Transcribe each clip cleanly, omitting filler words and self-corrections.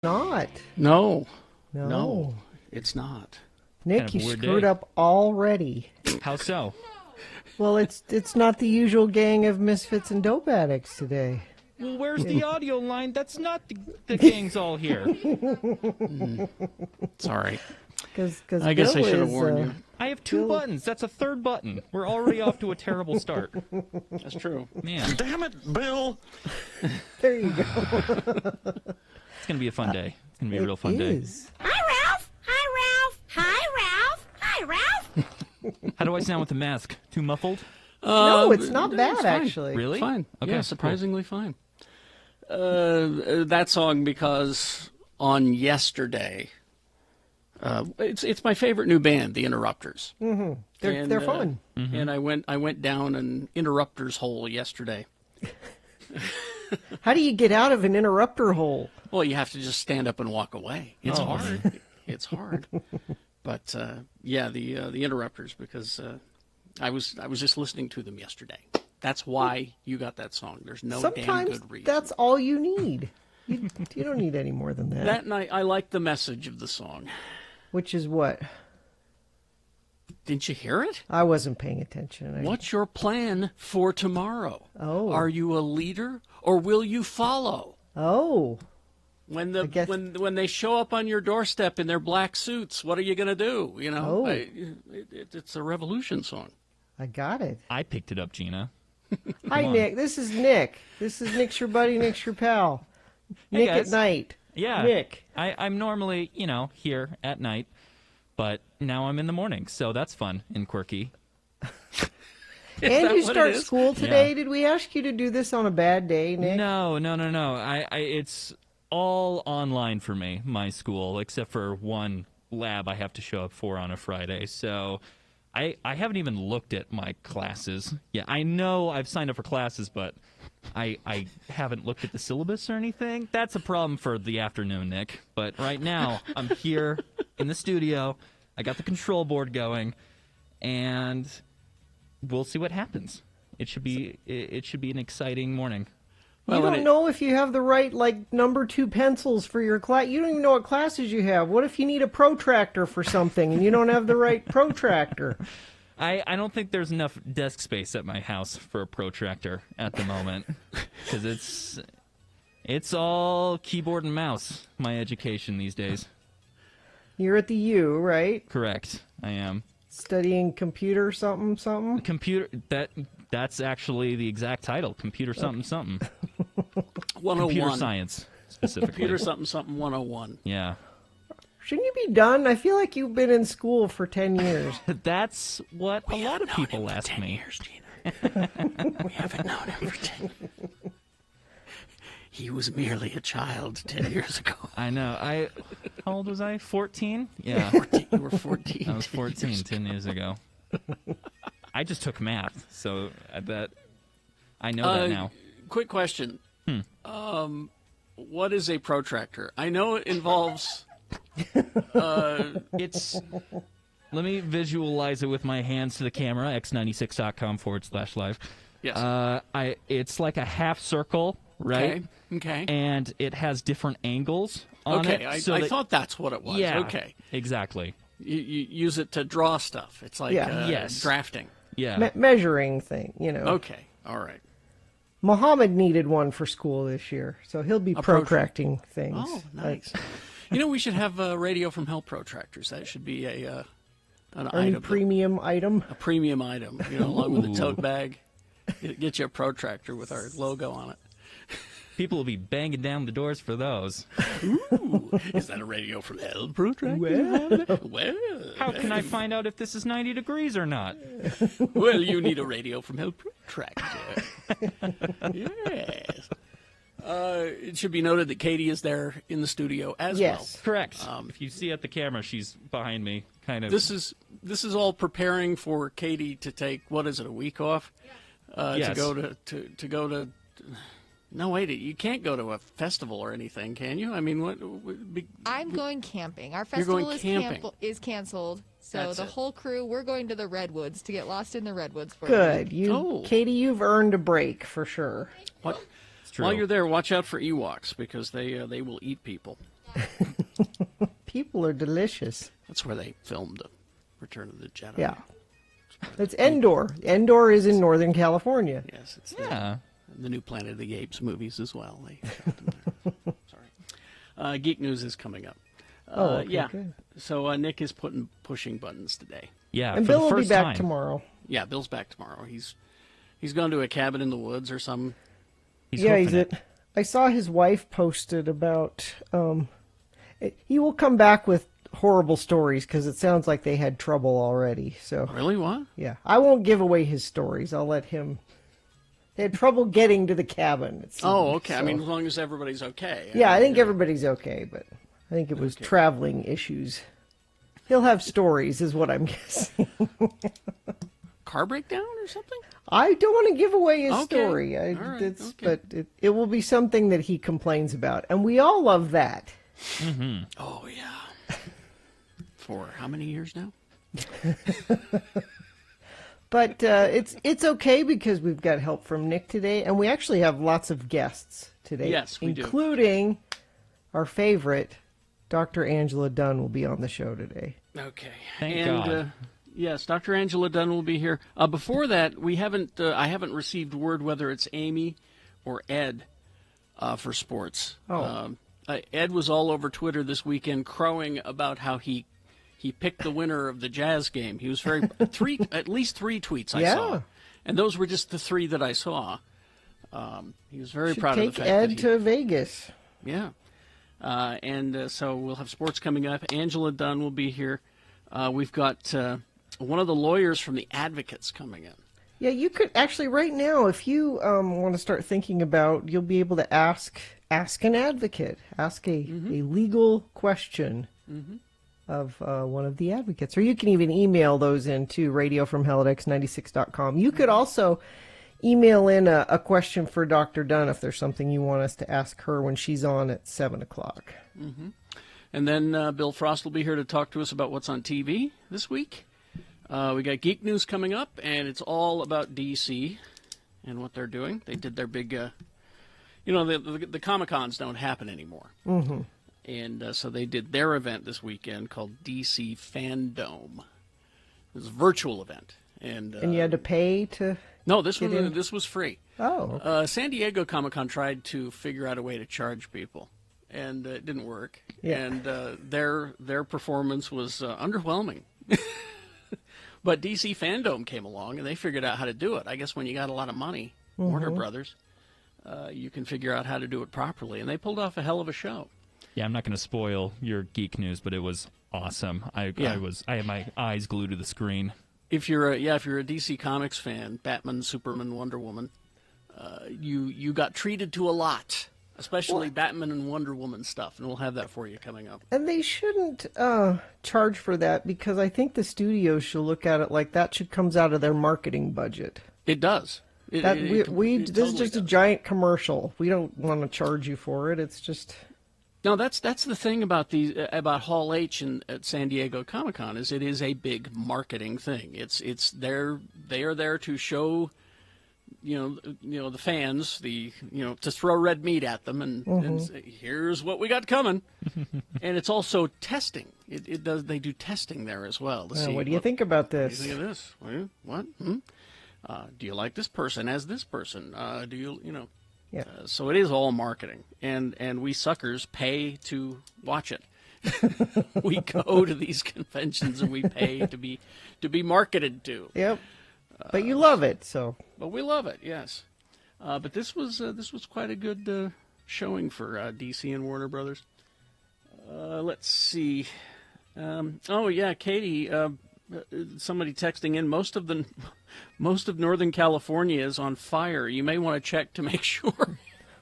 Not. No, No. it's not. Nick, Kind of a you weird screwed day. up already. How so? Well, it's not the usual gang of misfits and dope addicts today. Well, where's the audio line? That's not the gang's all here. Sorry. Because I guess I should have warned you. I have two buttons. That's a third button. We're already off to a terrible start. That's true. Man, Damn it, Bill! There you go. it's going to be a fun day. It's going to be a real fun day. Is. Hi, Ralph. Hi, Ralph. Hi, Ralph. Hi, Ralph. How do I sound with the mask? Too muffled? No, it's not it's bad, fine. actually. Really? Fine. Okay, Yeah, cool. surprisingly fine. That song because on yesterday, it's my favorite new band, the Interrupters. Mm-hmm. They're fun. And I went down an Interrupters hole yesterday. How do you get out of an interrupter hole? Well, you have to just stand up and walk away. It's hard. It's hard. But yeah, the Interrupters because I was just listening to them yesterday. That's why you got that song. There's no damn Sometimes good reason. that's all you need. You don't need any more than that. That night, I liked the message of the song. Which is what? Didn't you hear it? I wasn't paying attention. What's your plan for tomorrow? Oh. Are you a leader or will you follow? Oh. When guess- when they show up on your doorstep in their black suits, what are you going to do? You know, Oh. it's a revolution song. I got it. I picked it up, Gina. Hi, on. Nick. This is Nick. This is Nick's your buddy. Nick's your pal. Nick at guys. night. Yeah. Nick. I'm normally, here at night, but now I'm in the morning, so that's fun and quirky. And that you what it start is? school today. Yeah. Did we ask you to do this on a bad day, Nick? No. It's all online for me, my school, except for one lab I have to show up for on a Friday. So I haven't even looked at my classes. Yeah, I know I've signed up for classes, but I haven't looked at the syllabus or anything. That's a problem for the afternoon, Nick. But right now, I'm here in the studio. I got the control board going, and we'll see what happens. It should be an exciting morning. You don't know if you have the right, number 2 pencils for your class. You don't even know what classes you have. What if you need a protractor for something and you don't have the right protractor? I don't think there's enough desk space at my house for a protractor at the moment, because it's all keyboard and mouse, my education these days. You're at the U, right? Correct, I am. Studying computer something? Computer, that's actually the exact title, computer something something. 101. Computer science, specifically. Computer something something 101. Yeah. Shouldn't you be done? I feel like you've been in school for 10 years. That's what a lot of people ask me. Years, Gina. We haven't known him for 10 years. He was merely a child 10 years ago. I know. How old was I? 14? Yeah. 14, you were 14. I was 14 10 years ago. I just took math, so I bet I know that now. Quick question. What is a protractor? I know it involves... It's. Let me visualize it with my hands to the camera. x96.com/live. Yes. It's like a half circle, right? Okay. And it has different angles on Okay, it. I thought that's what it was. Yeah. Okay. Exactly. You use it to draw stuff. It's like Yeah. Yes. drafting. Yeah. Measuring thing, Okay. All right. Muhammad needed one for school this year, so he'll be protracting things. Oh, nice. We should have a Radio from Hell protractors. That should be an Our new item. premium item. A premium item, along with a tote bag. Get you a protractor with our logo on it. People will be banging down the doors for those. Ooh, is that a Radio from Hell protractor? Well, How can I find out if this is 90 degrees or not? well, you need a Radio from Hell protractor. Yes. It should be noted that Katie is there in the studio as Yes. Correct. If you see at the camera, she's behind me, kind of. well. This is all preparing for Katie to take, what is it, a week off? Yes. To go to. No, wait, you can't go to a festival or anything, can you? I mean, I'm going camping. Our You're festival going camping. is canceled. So That's the it. whole crew, we're going to the Redwoods to get lost in the Redwoods for a Good. week. Katie, you've earned a break for sure. what? true. While you're there, watch out for Ewoks because they will eat people. People are delicious. That's where they filmed Return of the Jedi. Yeah. It's Endor. Endor is in Northern California. Yes, it's Yeah. the new Planet of the Apes movies as well. They shot them there. Sorry. Geek News is coming up. Oh, okay, yeah. good. So Nick is pushing buttons today. Yeah, And for Bill the will be first back time. tomorrow. Yeah, Bill's back tomorrow. He's gone to a cabin in the woods or some. He's Yeah, hoofing he's it. it. I saw his wife posted about. He will come back with horrible stories because it sounds like they had trouble already. So Really, what? yeah, I won't give away his stories. I'll let him. They had trouble getting to the cabin. It seemed, Oh, okay. I so- mean, as long as everybody's okay. yeah, I think mean, everybody's okay, but I think it was traveling issues. He'll have stories, is what I'm guessing. car breakdown or something. I don't want to give away his Okay. story. All right, okay. But it will be something that he complains about, and we all love that. Oh yeah. For how many years now? But it's okay because we've got help from Nick today, and we actually have lots of guests today. Yes, we do. including our favorite, Dr. Angela Dunn, will be on the show today. Okay. Thank and, God. Yes, Dr. Angela Dunn will be here. Before that, we haven't. I haven't received word whether it's Amy or Ed for sports. Oh. Ed was all over Twitter this weekend crowing about how he picked the winner of the Jazz game. He was very at least three tweets I Yeah. saw, and those were just the three that I saw. He was very Should proud of take the fact Ed that he, to Vegas. yeah. So we'll have sports coming up. Angela Dunn will be here. We've got one of the lawyers from the Advocates coming in. Yeah, you could actually right now, if you want to start thinking about, you'll be able to ask an advocate, ask a legal question of one of the advocates, or you can even email those in to radiofromhell@x96.com. You could also email in a question for Dr. Dunn if there's something you want us to ask her when she's on at 7:00. And then Bill Frost will be here to talk to us about what's on TV this week. We got Geek News coming up, and it's all about DC and what they're doing. They did their big, the Comic-Cons don't happen anymore. Mm-hmm. And so they did their event this weekend called DC Fandome. It was a virtual event. And And you had to pay to. no, this in? was free. Oh, okay. San Diego Comic-Con tried to figure out a way to charge people, and it didn't work. Yeah. And their performance was underwhelming. But DC Fandome came along, and they figured out how to do it. I guess when you got a lot of money, Warner Brothers, you can figure out how to do it properly. And they pulled off a hell of a show. Yeah, I'm not going to spoil your geek news, but it was awesome. I had my eyes glued to the screen. If you're a DC Comics fan, Batman, Superman, Wonder Woman, you got treated to a lot, especially Batman and Wonder Woman stuff, and we'll have that for you coming up. And they shouldn't charge for that because I think the studios should look at it like that should comes out of their marketing budget. It does. It This is totally just a does. giant commercial. We don't want to charge you for it. It's just No, that's the thing about about Hall H at San Diego Comic-Con is it is a big marketing thing. They are there to show the fans to throw red meat at them and say, here's what we got coming. And it's also testing. They do testing there as well to see what do you think about What do this? you think of this? What? Do you like this person as this person? Do you? Yeah. So it is all marketing, and we suckers pay to watch it. We go to these conventions and we pay to be marketed to. Yep. But you love it, so But we love it, yes. But this was quite a good showing for DC and Warner Brothers. Let's see. Oh yeah, Katie. Somebody texting in. Most of Northern California is on fire. You may want to check to make sure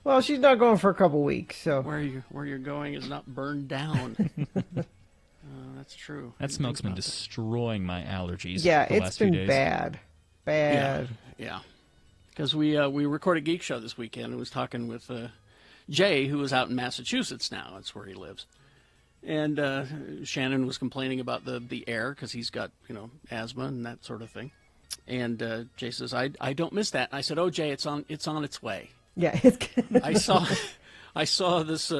well, she's not going for a couple weeks, so where you're going is not burned down. That's true. That smoke's been destroying my allergies. yeah, the it's last few been days. bad. Yeah. Because we recorded Geek Show this weekend and was talking with Jay, who is out in Massachusetts now. That's where he lives. And Shannon was complaining about the air because he's got asthma and that sort of thing. And Jay says, I don't miss that. And I said, oh Jay, it's on its way. Yeah, it's I saw this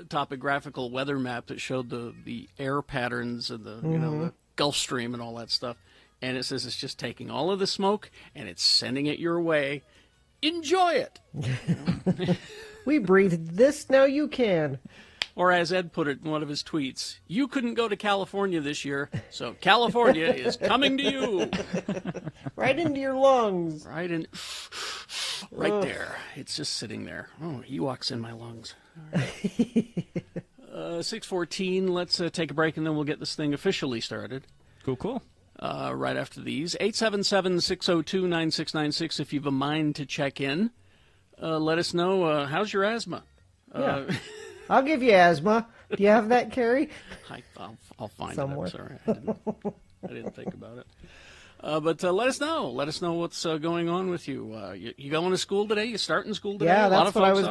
topographical weather map that showed the air patterns and the Gulf Stream and all that stuff, and it says it's just taking all of the smoke and it's sending it your way. Enjoy it. We breathed this, now you can. Or as Ed put it in one of his tweets, you couldn't go to California this year, so California is coming to you. Right into your lungs. Right in, right there. It's just sitting there. Oh, Ewok's in my lungs. All right. 6:14. Let's take a break and then we'll get this thing officially started. Cool. Right after these. 877-602-9696 if you have a mind to check in. Let us know, how's your asthma? Yeah. I'll give you asthma. Do you have that, Carrie? I'll find somewhere. it. I'm sorry. I didn't think about it. But let us know. Let us know what's going on with you. You going to school today? You starting school today? Yeah, A lot that's of what folks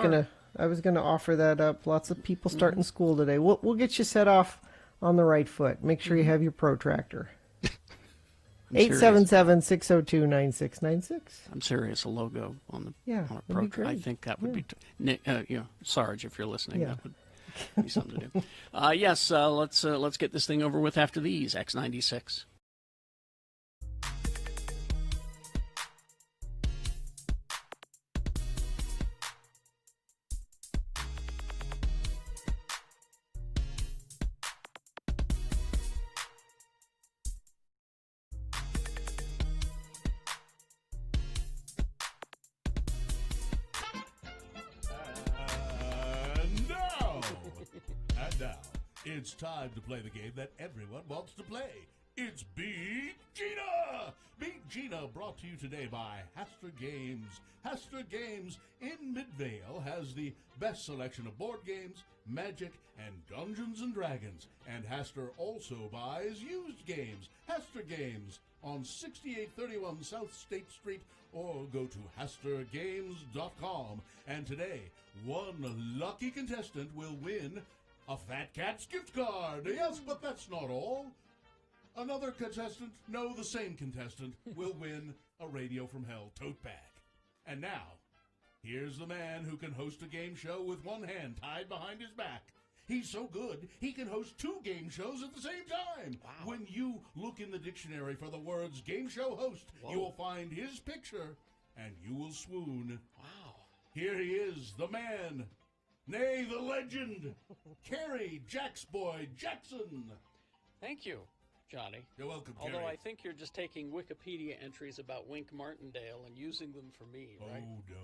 I was gonna offer that up. Lots of people starting school today. We'll get you set off on the right foot. Make sure you have your protractor. 877-602-9696. I'm serious. A logo on the Yeah, on a that'd be great. I think that would be Nick, Sarge, if you're listening, Yeah. that would be something to do. Yes, let's get this thing over with after these. X96. And now, it's time to play the game that everyone wants to play. It's Beat Gina! Beat Gina brought to you today by Haster Games. Haster Games in Midvale has the best selection of board games, Magic, and Dungeons & Dragons. And Haster also buys used games. Haster Games on 6831 South State Street, or go to HasterGames.com. And today, one lucky contestant will win a Fat Cats gift card. Yes, but that's not all. Another contestant, no, the same contestant, will win a Radio from Hell tote bag. And now, here's the man who can host a game show with one hand tied behind his back. He's so good, he can host two game shows at the same time. Wow. When you look in the dictionary for the words game show host, you will find his picture, and you will swoon. Wow. Here he is, the man, nay, the legend, Kerry Jacksboy Jackson. Thank you, Johnny. You're welcome, Kerry. Although I think you're just taking Wikipedia entries about Wink Martindale and using them for me, right? Oh, no.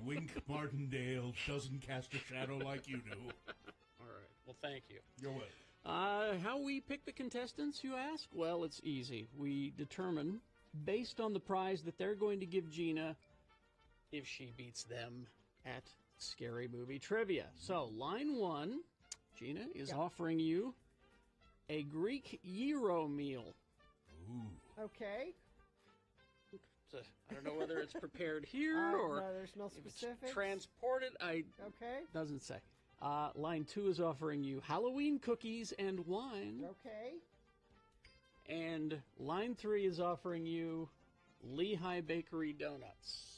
Wink Martindale doesn't cast a shadow like you do. All right. Well, thank you. You're welcome. How we pick the contestants, you ask? Well, it's easy. We determine, based on the prize that they're going to give Gina, if she beats them at Scary Movie Trivia. So, line one, Gina is offering you a Greek gyro meal. Ooh. Okay. So, I don't know whether it's prepared here or no, there's no if it's specifics. transported. Okay. Doesn't say. Line two is offering you Halloween cookies and wine. Okay. And line three is offering you Lehigh Bakery donuts.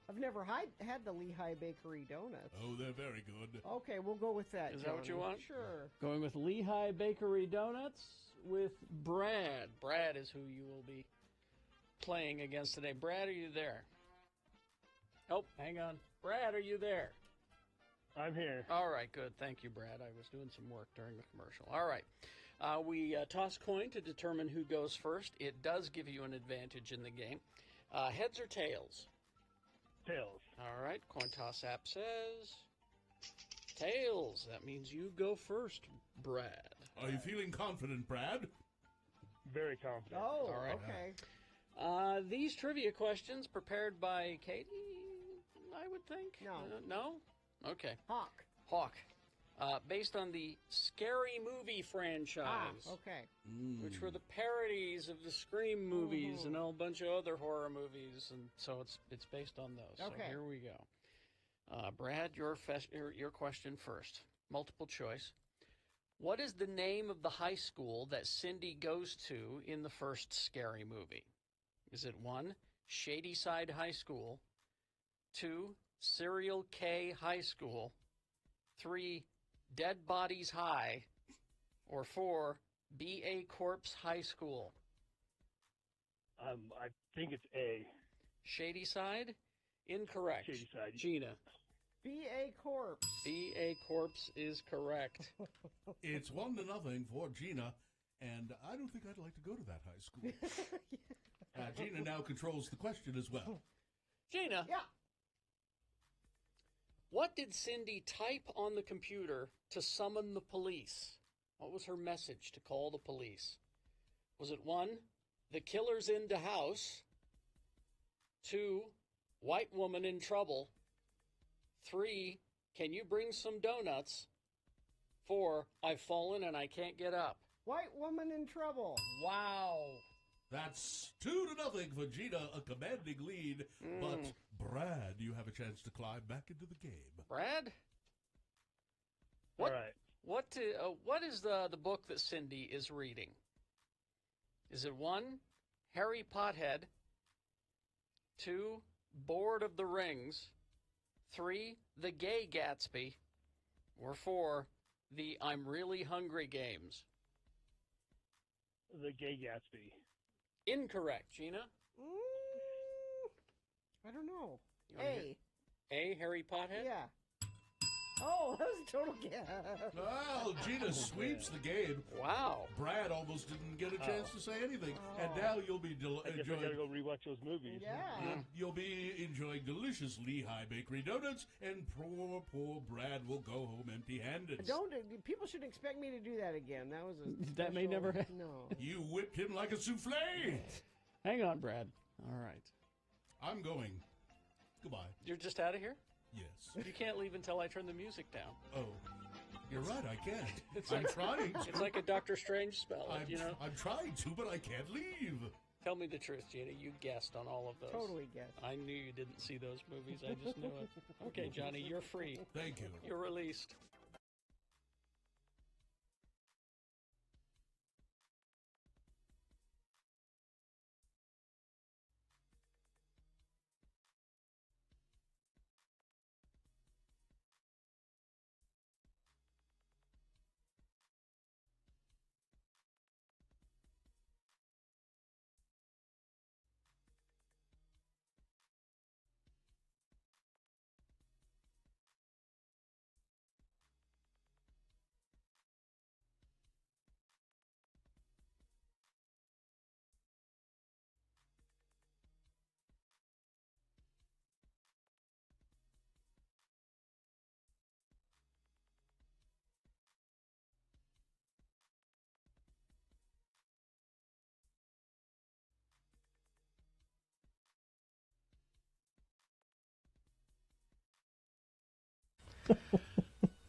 I've never had the Lehigh Bakery donuts. Oh, they're very good. Okay, we'll go with that. Is that what you Johnny. want? Sure. Going with Lehigh Bakery donuts with Brad. Brad is who you will be playing against today. Brad, are you there? Oh, hang on. Brad, are you there? I'm here. All right, good. Thank you, Brad. I was doing some work during the commercial. All right. We toss coin to determine who goes first. It does give you an advantage in the game. Heads or tails? Tails. All right. Coin toss app says tails. That means you go first, Brad. Are you feeling confident, Brad? Very confident. Oh, All right. okay. These trivia questions prepared by Katie, I would think. No. No? Okay. Hawk. Based on the Scary Movie franchise, Okay. which were the parodies of the Scream movies and a whole bunch of other horror movies, and so it's based on those. Okay. So here we go. Brad, your question first. Multiple choice. What is the name of the high school that Cindy goes to in the first Scary Movie? Is it 1, Shadyside High School, 2, Serial K High School, 3, Dead Bodies High, or 4, B.A. Corpse High School? I think it's A. Shady Side? Incorrect. Shady Side. Gina. B.A. Corpse. B.A. Corpse is correct. It's 1-0 for Gina, and I don't think I'd like to go to that high school. Gina now controls the question as well. Gina. Yeah. What did Cindy type on the computer to summon the police? What was her message to call the police? Was it 1, the killer's in the house? 2, white woman in trouble? 3, can you bring some donuts? 4, I've fallen and I can't get up. White woman in trouble. Wow. That's 2-0 for Gina, a commanding lead. But, Brad, you have a chance to climb back into the game. Brad? All right. What is the book that Cindy is reading? Is it 1, Harry Pothead? 2, Board of the Rings? 3, The Gay Gatsby? Or 4, the I'm Really Hungry games? The Gay Gatsby. Incorrect, Gina. I don't know. You wanna hear- A, Harry Pothead? Yeah. Oh, that was a total guess. Well, Gina sweeps the game. Wow. Brad almost didn't get a chance to say anything. And now you'll be I guess I gotta go rewatch those movies. Yeah. You'll be enjoying delicious Lehigh Bakery donuts, and poor Brad will go home empty-handed. People should expect me to do that again. That was a That may never happen. No. You whipped him like a souffle. Hang on, Brad. All right. I'm going. Goodbye. You're just out of here? Yes. You can't leave until I turn the music down. Oh, you're right. I can't. It's I'm like- trying to. It's like a Doctor Strange spell, I'm, you know? I'm trying to, but I can't leave. Tell me the truth, Gina. You guessed on all of those. Totally guess. I knew you didn't see those movies. I just knew it. Okay, Johnny, you're free. Thank you. You're released.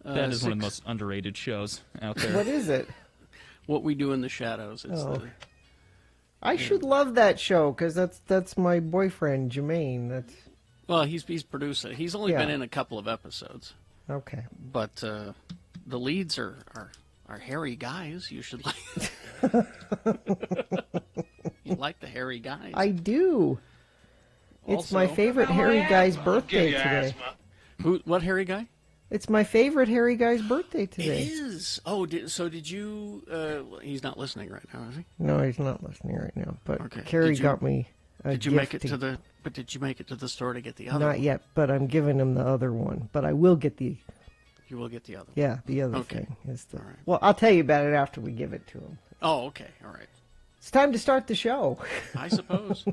That is one of the most underrated shows out there. What is it? What We Do in the Shadows. It's Oh. the, I should love that show because that's my boyfriend Jermaine. That's well, he's produced it. He's only been Yeah. in a couple of episodes, okay. but the leads are hairy guys. You should like. You like the hairy guys. I do. It's my Also- favorite hairy guy's birthday today. Who? What hairy guy? It's my favorite hairy guy's birthday It today. is. Oh, did you? He's not listening right now, is he? No, he's not listening right now. But Okay. Carrie Did you- got me a Did you gift make it to the? But did you make it to the store to get the other? Not one? yet, but I'm giving him the other one. But I will get the You will get the other. one. yeah, the other Okay. thing is the. All right. Well, I'll tell you about it after we give it to him. Oh, okay. All right. It's time to start the show. I suppose.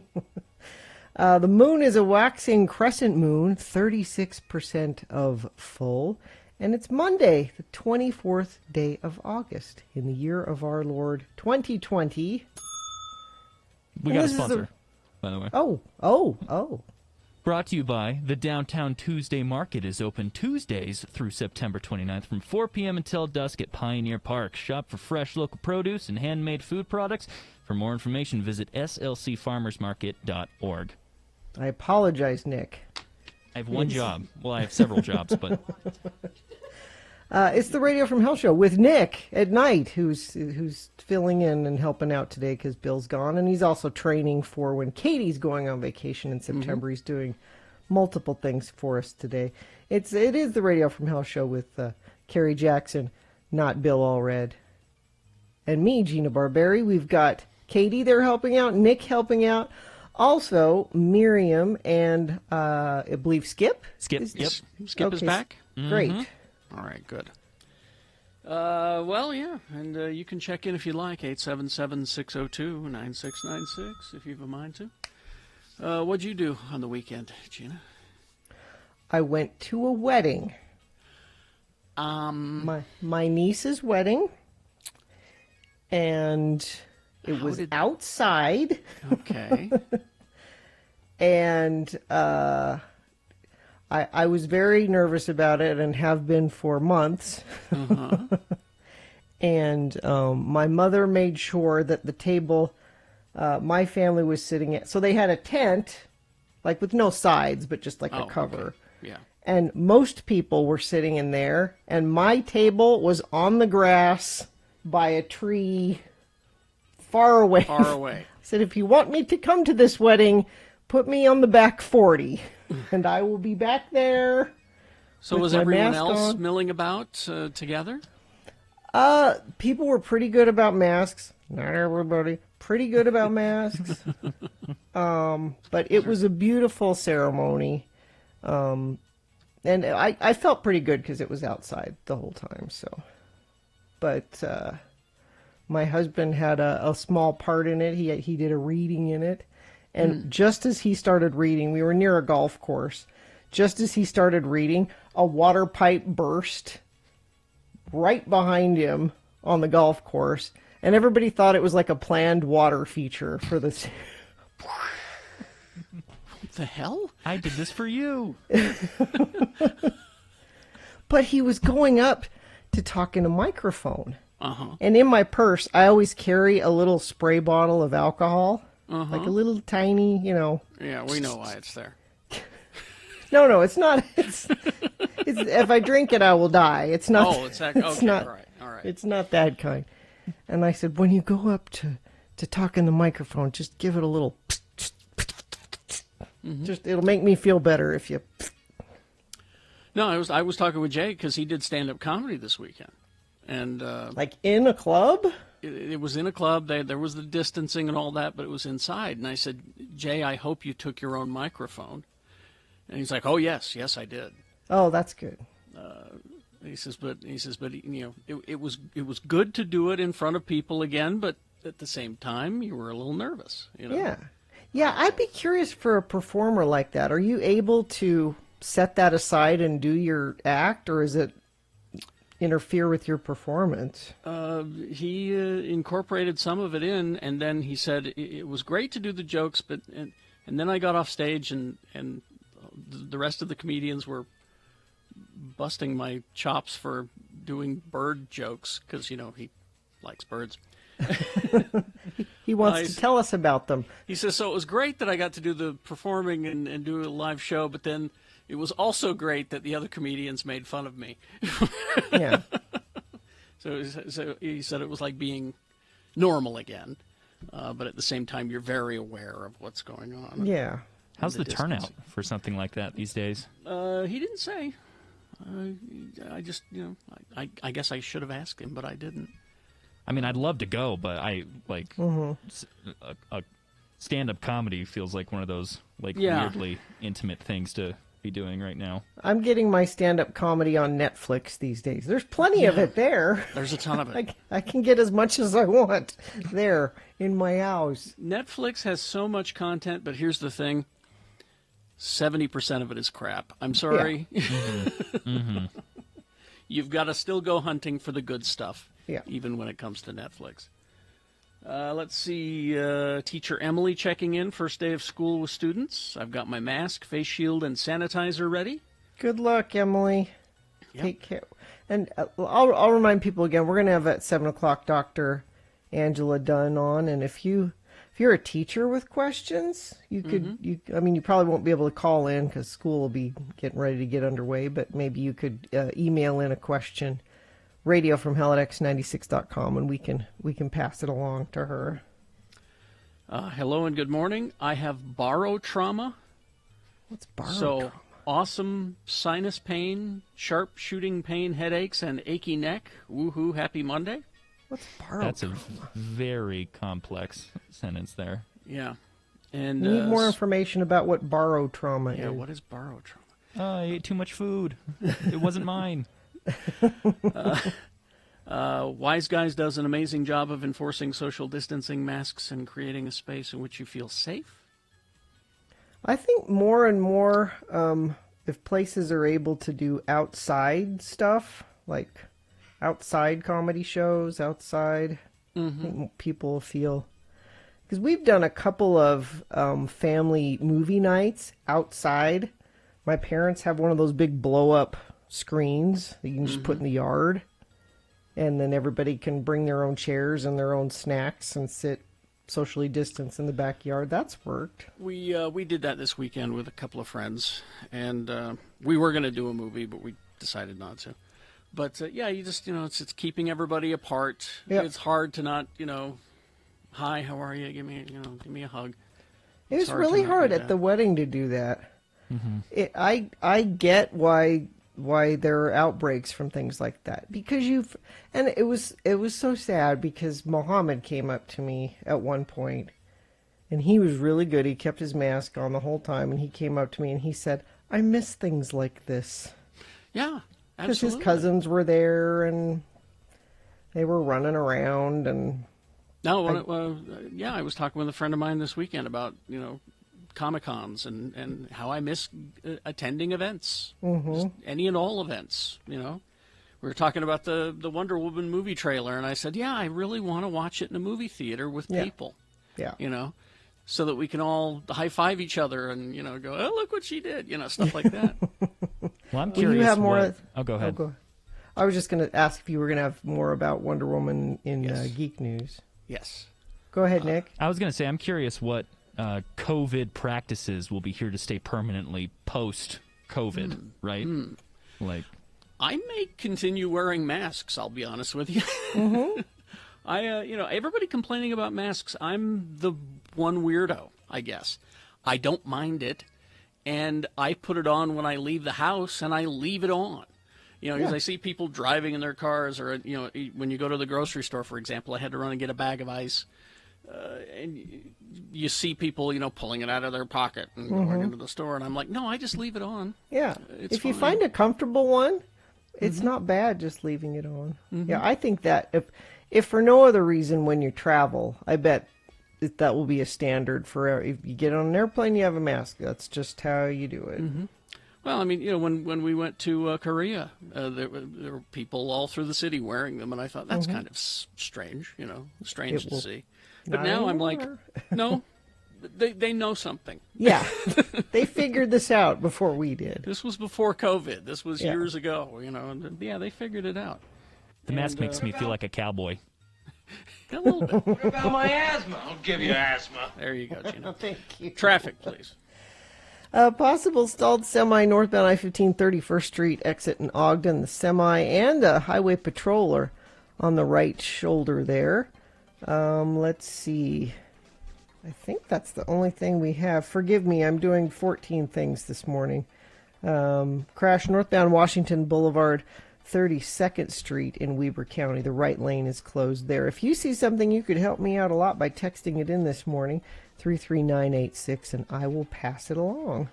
The moon is a waxing crescent moon, 36% of full, and it's Monday, the 24th day of August, in the year of our Lord 2020. We Well, got a this is sponsor, by the way. Oh. Brought to you by the Downtown Tuesday Market is open Tuesdays through September 29th from 4 p.m. until dusk at Pioneer Park. Shop for fresh local produce and handmade food products. For more information, visit slcfarmersmarket.org. I apologize, Nick. I have one job. Well, I have several jobs, but It's the Radio from Hell show with Nick at night, who's filling in and helping out today because Bill's gone, and he's also training for when Katie's going on vacation in September. He's doing multiple things for us today. It is the Radio from Hell show with Carrie Jackson, not Bill Allred, and me, Gina Barberi. We've got Katie there helping out, Nick helping out, also Miriam and I believe Skip. Skip. Yep. Skip is back. Great. All right, good. Well, yeah, and you can check in if you like, 877-602-9696, if you have a mind to. What'd you do on the weekend, Gina? I went to a wedding. My niece's wedding, and it was outside. Okay. And I was very nervous about it and have been for months. And my mother made sure that the table my family was sitting at, so they had a tent, like with no sides, but just like a cover. Okay. Yeah. And most people were sitting in there, and my table was on the grass by a tree far away. Far away. I said, if you want me to come to this wedding, put me on the back 40, and I will be back there. So was everyone else milling about together? People were pretty good about masks. Not everybody. Pretty good about masks. But it was a beautiful ceremony. And I felt pretty good because it was outside the whole time. So, but my husband had a small part in it. He did a reading in it, and just as he started reading, we were near a golf course. Just as he started reading, a water pipe burst right behind him on the golf course, and everybody thought it was like a planned water feature for this. What the hell? I did this for you. But he was going up to talk in a microphone. Uh-huh. And in my purse, I always carry a little spray bottle of alcohol. Like a little tiny, Yeah, we know why it's there. No, it's not. It's if I drink it, I will die. It's not. Oh, it's that. Okay, not, all right. It's not that kind. And I said, when you go up to talk in the microphone, just give it a little. Just it'll make me feel better if you. No, I was talking with Jay because he did stand-up comedy this weekend, and Like in a club. it was in a club. There was the distancing and all that, but it was inside. And I said, Jay, I hope you took your own microphone. And he's like, oh yes, I did. Oh, that's good. He says, but it was good to do it in front of people again, but at the same time, you were a little nervous. Yeah, I'd be curious for a performer like that. Are you able to set that aside and do your act, or is it interfere with your performance? He incorporated some of it in, and then he said it was great to do the jokes, but and then I got off stage, and the rest of the comedians were busting my chops for doing bird jokes because he likes birds. He wants to tell us about them. He says, so it was great that I got to do the performing and do a live show, but then it was also great that the other comedians made fun of me. Yeah. So he said it was like being normal again, but at the same time, you're very aware of what's going on. Yeah. How's the turnout for something like that these days? He didn't say. I just, I guess I should have asked him, but I didn't. I mean, I'd love to go, but I like a stand-up comedy feels like one of those weirdly intimate things to be doing right now. I'm getting my stand-up comedy on Netflix these days. There's plenty of it there. There's a ton of it. I can get as much as I want there in my house. Netflix has so much content, but here's the thing. 70% of it is crap. I'm sorry. Yeah. You've got to still go hunting for the good stuff, even when it comes to Netflix. Let's see. Teacher Emily checking in. First day of school with students. I've got my mask, face shield, and sanitizer ready. Good luck, Emily. Yep. Take care. And I'll remind people again, we're going to have at 7 o'clock Dr. Angela Dunn on, and if you're a teacher with questions, you could, you probably won't be able to call in because school will be getting ready to get underway, but maybe you could email in a question, radiofromhell@x96.com, and we can pass it along to her. Hello and good morning. I have barotrauma. What's barotrauma? So awesome sinus pain, sharp shooting pain, headaches, and achy neck. Woohoo! Happy Monday. What's barotrauma? That's a very complex sentence there. Yeah. And We need more information about what barotrauma Yeah, is. what is barotrauma? I ate too much food. It wasn't mine. Wise Guys does an amazing job of enforcing social distancing, masks, and creating a space in which you feel safe. I think more and more, if places are able to do outside stuff, like outside comedy shows, outside, I think people feel. Because we've done a couple of family movie nights outside. My parents have one of those big blow-up screens that you can just put in the yard. And then everybody can bring their own chairs and their own snacks and sit socially distanced in the backyard. That's worked. We did that this weekend with a couple of friends, and we were going to do a movie, but we decided not to. But yeah, you just it's keeping everybody apart. Yep. It's hard to not hi, how are you? Give me a hug. It It's was hard really to not hard do at that. the wedding to do that. I get why there are outbreaks from things like that, because it was so sad, because Mohammed came up to me at one point, and he was really good. He kept his mask on the whole time, and he came up to me and he said, "I miss things like this." Yeah, Because his absolutely. cousins were there and they were running around, and No, yeah, I was talking with a friend of mine this weekend about Comic-Cons and how I miss attending events, just any and all events. We were talking about the Wonder Woman movie trailer, and I said, yeah, I really want to watch it in a movie theater with Yeah. people. yeah. So that we can all high five each other and go, oh, look what she did, stuff like that. Well, I'm Will you curious. have more? Go ahead. I was just going to ask if you were going to have more about Wonder Woman in Yes. Geek News. Yes. Go ahead, Nick. I was going to say, I'm curious what COVID practices will be here to stay permanently post-COVID, right? Like, I may continue wearing masks, I'll be honest with you. Everybody complaining about masks, I'm the one weirdo, I guess. I don't mind it, and I put it on when I leave the house, and I leave it on. Because I see people driving in their cars, or, when you go to the grocery store, for example, I had to run and get a bag of ice, and you see people, pulling it out of their pocket and going into the store, and I'm like, no, I just leave it on. Yeah. It's If you fine. find a comfortable one, it's not bad just leaving it on. Yeah, I think that if for no other reason, when you travel, I bet that will be a standard for if you get on an airplane, you have a mask. That's just how you do it. Well, I mean, when we went to Korea, there were people all through the city wearing them, and I thought that's kind of strange, strange It to will- see. But Not now I'm like, anymore. no, they know something. Yeah. They figured this out before we did. This was before COVID. This was Yeah. years ago, and yeah, they figured it out. the mask And, makes me feel like a cowboy. A little bit. What about my asthma? I'll give you asthma. There you go, Gina. Thank you. Traffic, please. Possible stalled semi northbound I-15 31st Street exit in Ogden. The semi and a highway patroller on the right shoulder there. Let's see. I think that's the only thing we have. Forgive me, I'm doing 14 things this morning. Crash northbound Washington Boulevard, 32nd Street in Weber County. The right lane is closed there. If you see something, you could help me out a lot by texting it in this morning, 33986, and I will pass it along.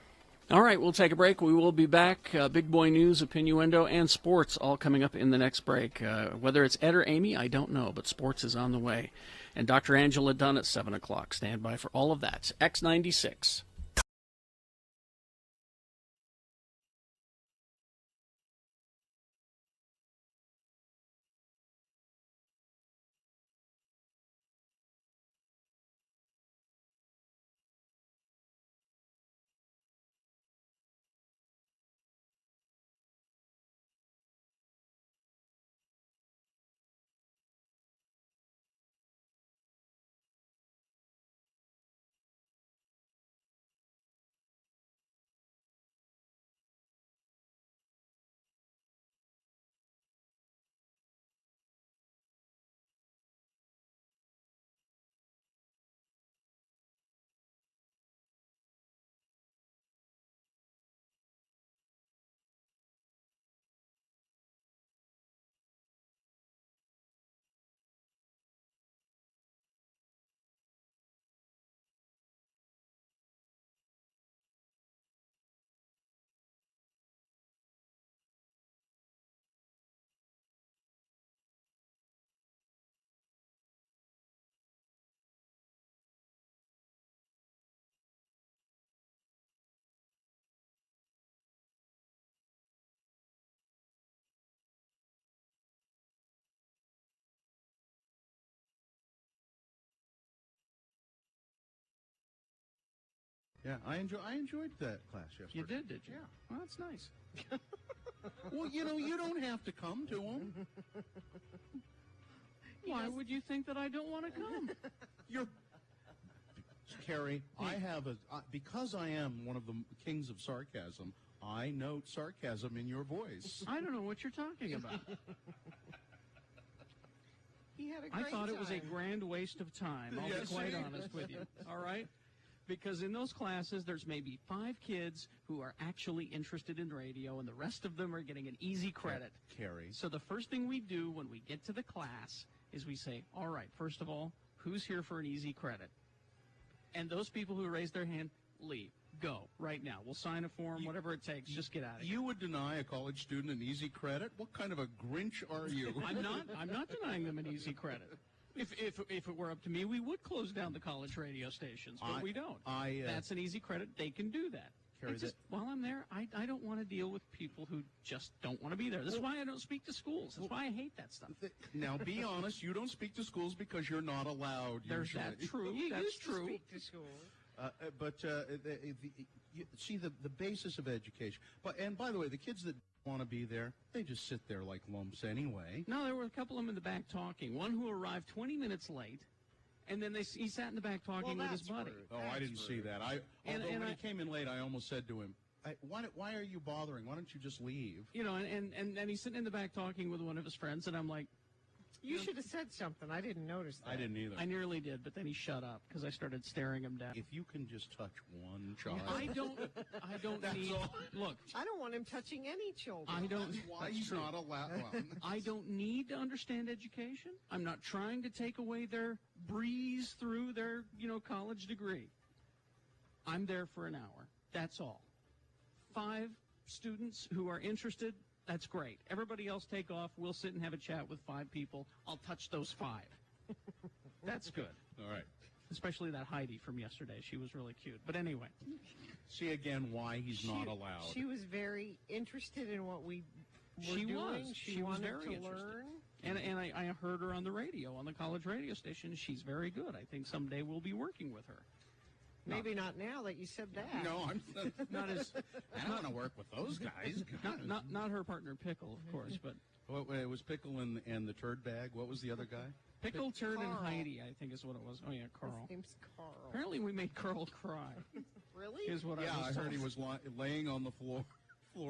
All right, we'll take a break. We will be back. Big Boy News, Opinioendo, and sports all coming up in the next break. Whether it's Ed or Amy, I don't know, but sports is on the way. And Dr. Angela Dunn at 7 o'clock. Stand by for all of that. X96. Yeah, I enjoyed that class yesterday. You did you? Yeah. Well, that's nice. Well, you don't have to come to them. Why would you think that I don't want to come? You're Carrie. I have because I am one of the kings of sarcasm. I note sarcasm in your voice. I don't know what you're talking about. He had a great I thought it was a time. grand waste of time. I'll Yes, be quite it is. honest with you. All right? Because in those classes, there's maybe 5 kids who are actually interested in radio, and the rest of them are getting an easy credit. Carrie. So the first thing we do when we get to the class is we say, all right, first of all, who's here for an easy credit? And those people who raise their hand, leave. Go right now. We'll sign a form, whatever it takes. Just get out of here. You would deny a college student an easy credit? What kind of a Grinch are you? I'm not denying them an easy credit. If it were up to me, we would close down the college radio stations, but we don't. That's an easy credit. They can do that. Carrie, While I'm there, I don't want to deal with people who just don't want to be there. That's why I don't speak to schools. That's why I hate that stuff. Now, be honest. You don't speak to schools because you're not allowed. There's usually. that true. That's true. Speak to school. See the basis of education. And by the way, the kids that want to be there, they just sit there like lumps anyway. No, there were a couple of them in the back talking. One who arrived 20 minutes late, and then he sat in the back talking with his buddy. Oh, I didn't see that. When he came in late, I almost said to him, why are you bothering? Why don't you just leave? You know, and he's sitting in the back talking with one of his friends, and I'm like, You should have said something. I didn't notice that. I didn't either. I nearly did, but then he shut up because I started staring him down. If you can just touch one child. I don't need. all. Look, I don't want him touching any children. I don't. That's why he's not allowed. Well, I don't need to understand education. I'm not trying to take away their breeze through their, college degree. I'm there for an hour. That's all. 5 students who are interested, that's great. Everybody else take off. We'll sit and have a chat with 5 people. I'll touch those 5. That's good. all right. Especially that Heidi from yesterday. She was really cute. But anyway. See again why he's not allowed. She was very interested in what we were She doing. was. She She was wanted very to interested. learn. And I heard her on the radio, on the college radio station. She's very good. I think someday we'll be working with her. Maybe not now that you said that. No, I'm Not as I don't want to work with those guys. not her partner Pickle, of course, but It was Pickle and the turd bag. What was the other guy? Pickle, Turd, and Carl. Heidi, I think is what it was. Oh yeah, Carl. His name's Carl. Apparently we made Carl cry. Really? Is what Yeah, I I was heard told. he was laying on the floor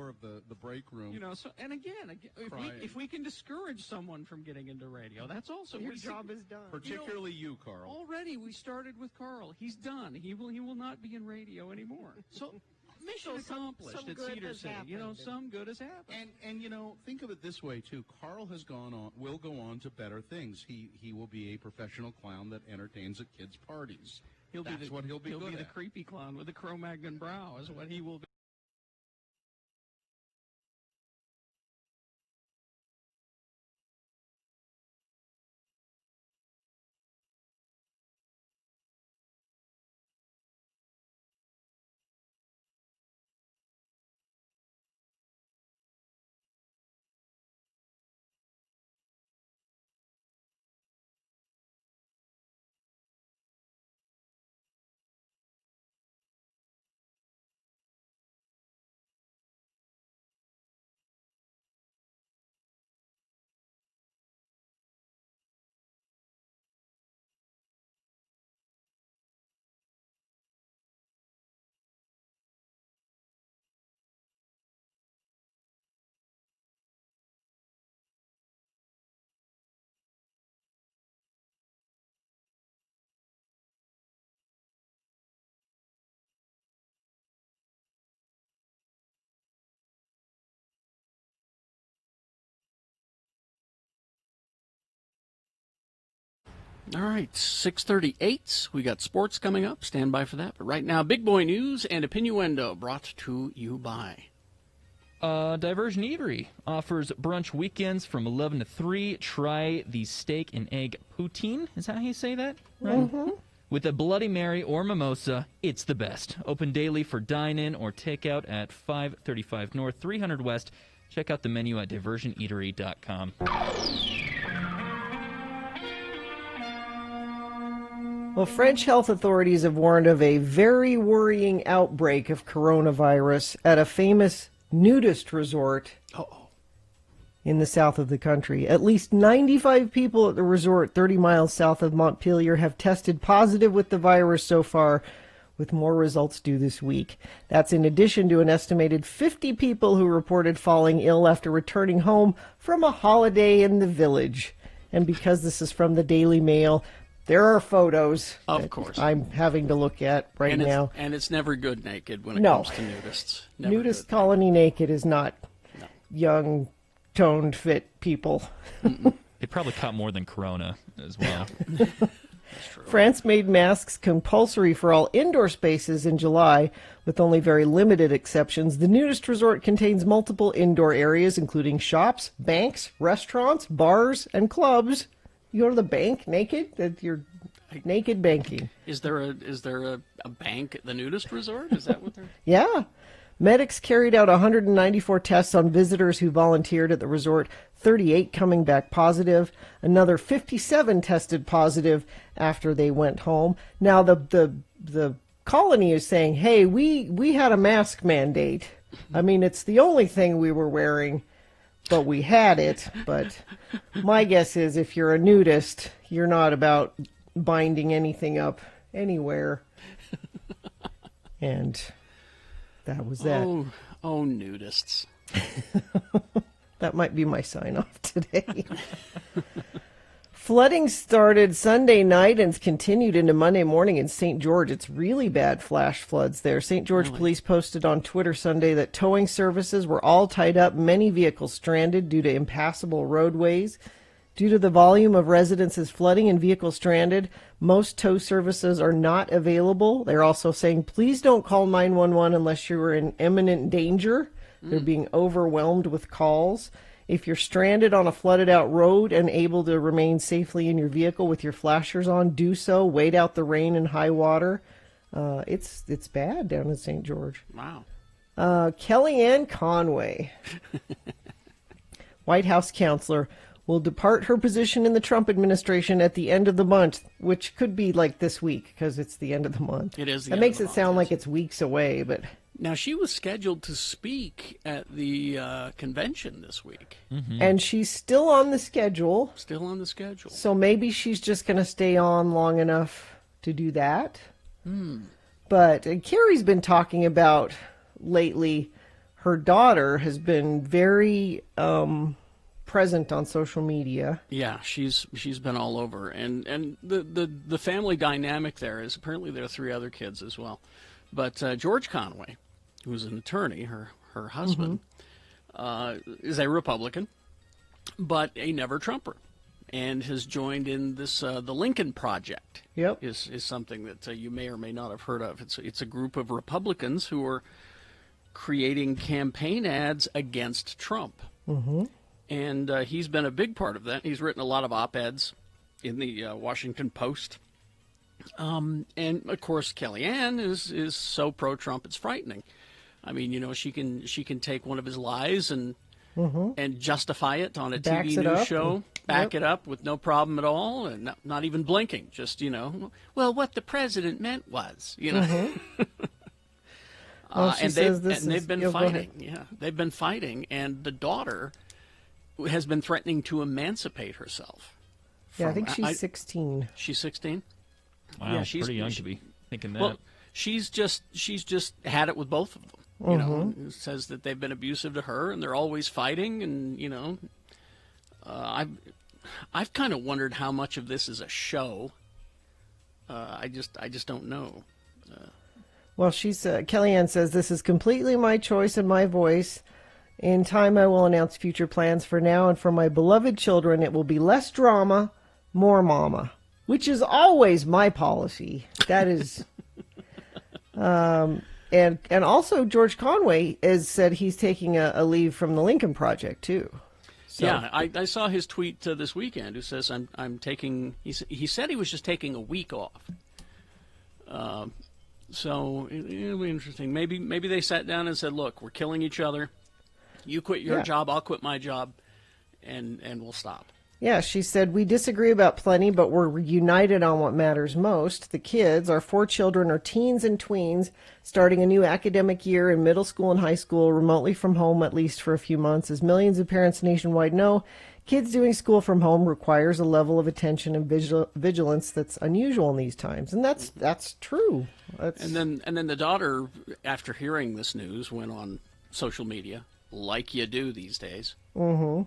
of the break room. So and again, Crying. if we can discourage someone from getting into radio, that's also Your we- job is done. Particularly you, Carl. Already, we started with Carl. He's done. He will not be in radio anymore. So mission accomplished some at good Cedar has City. happened. Some good has happened. And think of it this way too. Carl will go on to better things. He will be a professional clown that entertains at kids' parties. That's what he'll be He'll good be the at. creepy clown with the Cro-Magnon brow is what he will be. All right, 6:38. We got sports coming up. Stand by for that. But right now, big boy news and Opinioendo brought to you by. Diversion Eatery offers brunch weekends from 11 to 3. Try the steak and egg poutine. Is that how you say that? Right? Mm-hmm. With a Bloody Mary or mimosa, it's the best. Open daily for dine-in or takeout at 535 North, 300 West. Check out the menu at diversioneatery.com. Well, French health authorities have warned of a very worrying outbreak of coronavirus at a famous nudist resort in the south of the country. At least 95 people at the resort 30 miles south of Montpelier have tested positive with the virus so far, with more results due this week. That's in addition to an estimated 50 people who reported falling ill after returning home from a holiday in the village. And because this is from the Daily Mail, there are photos Of course. I'm having to look at right now. And it's never good naked when it No. comes to nudists. Never Nudist good. colony naked is not young, toned, fit people. They probably caught more than Corona as well. France made masks compulsory for all indoor spaces in July, with only very limited exceptions. The nudist resort contains multiple indoor areas, including shops, banks, restaurants, bars, and clubs. You go to the bank naked? You're naked banking. Is there a bank at the nudist resort? Is that what they're... Yeah. Medics carried out 194 tests on visitors who volunteered at the resort, 38 coming back positive. Another 57 tested positive after they went home. Now, the colony is saying, hey, we had a mask mandate. I mean, it's the only thing we were wearing, but we had it. But my guess is if you're a nudist, you're not about binding anything up anywhere. And... that was that. Oh, nudists. That might be my sign-off today. Flooding started Sunday night and continued into Monday morning in St. George. It's really bad flash floods there. St. George police posted on Twitter Sunday that towing services were all tied up, many vehicles stranded due to impassable roadways. Due to the volume of residences flooding and vehicles stranded, most tow services are not available. They're also saying, please don't call 911 unless you're in imminent danger. They're being overwhelmed with calls. If you're stranded on a flooded out road and able to remain safely in your vehicle with your flashers on, do so. Wait out the rain and high water. It's bad down in St. George. Wow. Kellyanne Conway, White House counselor, will depart her position in the Trump administration at the end of the month, which could be like this week because it's the end of the month. It is the That end makes of the it month, sound yes. like it's weeks away, but Now, she was scheduled to speak at the convention this week. and she's still on the schedule, Still on the schedule. so maybe she's just going to stay on long enough to do that. But Carrie's been talking about lately, her daughter has been very present on social media. Yeah, she's been all over, and the family dynamic there is apparently there are 3 other kids as well, but George Conway, who's an attorney, her husband, is a Republican, but a never Trumper, and has joined in this the Lincoln Project. Yep. is something that you may or may not have heard of. It's a group of Republicans who are creating campaign ads against Trump. And he's been a big part of that. He's written a lot of op-eds in the Washington Post. And, of course, Kellyanne is so pro-Trump, it's frightening. I mean, you know, she can take one of his lies and justify it on a Backs TV it news up show, and- back it up with no problem at all, and not even blinking. Just, you know, well, what the president meant was, you know. Well, she says they've been go fighting. ahead. Yeah, they've been fighting, and the daughter has been threatening to emancipate herself. Yeah, I from- think she's 16. She's 16. Wow, Yeah, she's pretty young to be thinking that. Well, she's just had it with both of them. You know, and says that they've been abusive to her, and they're always fighting. And you know, I've kind of wondered how much of this is a show. I just don't know. Well, Kellyanne says, this is completely my choice and my voice. In time, I will announce future plans. For now and for my beloved children, it will be less drama, more mama, which is always my policy. That is... And also George Conway has said he's taking a leave from the Lincoln Project, too. So, Yeah, I saw his tweet this weekend. Who says I'm taking. He said he was just taking a week off. So it'll be interesting. Maybe they sat down and said, "Look, we're killing each other. You quit your job, I'll quit my job, and we'll stop." Yeah, she said, we disagree about plenty, but we're united on what matters most. The kids, our 4 children, are teens and tweens, starting a new academic year in middle school and high school, remotely from home at least for a few months. As millions of parents nationwide know, kids doing school from home requires a level of attention and vigilance that's unusual in these times. And that's true. And then the daughter, after hearing this news, went on social media, like you do these days. Mm-hmm.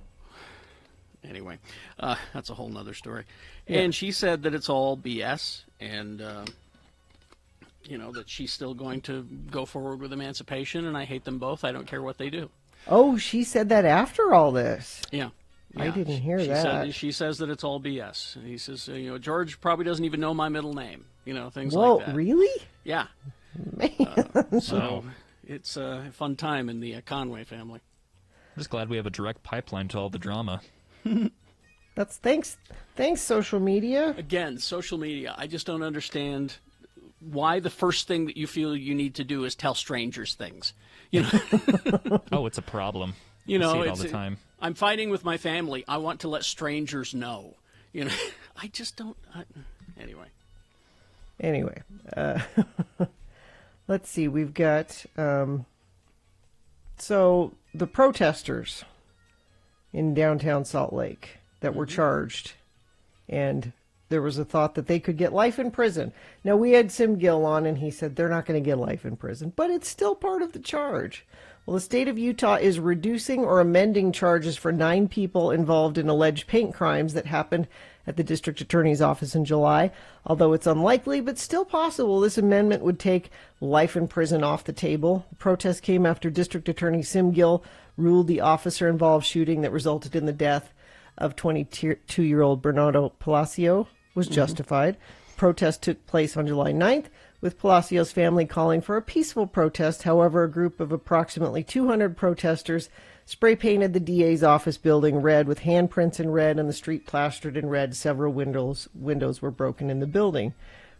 Anyway, that's a whole nother story. Yeah. And she said that it's all BS, and that she's still going to go forward with emancipation, and I hate them both. I don't care what they do. Oh, she said that after all this. Yeah. I didn't hear that. She says that it's all BS. And he says, George probably doesn't even know my middle name. Things Whoa, like that. Really? Yeah. Man. So it's a fun time in the Conway family. I'm just glad we have a direct pipeline to all the drama. That's thanks, social media. Again, social media. I just don't understand why the first thing that you feel you need to do is tell strangers things. Oh, it's a problem. See it all the time. I'm fighting with my family. I want to let strangers know. I just don't. Anyway, let's see. We've got so the protesters in downtown Salt Lake that were charged, and there was a thought that they could get life in prison. Now, we had Sim Gill on, and he said they're not going to get life in prison, but it's still part of the charge. Well, the state of Utah is reducing or amending charges for 9 people involved in alleged paint crimes that happened at the district attorney's office in July. Although it's unlikely, but still possible, this amendment would take life in prison off the table. The protest came after District Attorney Sim Gill ruled the officer-involved shooting that resulted in the death of 22-year-old Bernardo Palacio was justified. Protest took place on July 9th, with Palacio's family calling for a peaceful protest. However, a group of approximately 200 protesters spray-painted the DA's office building red with handprints in red and the street plastered in red. Several windows were broken in the building.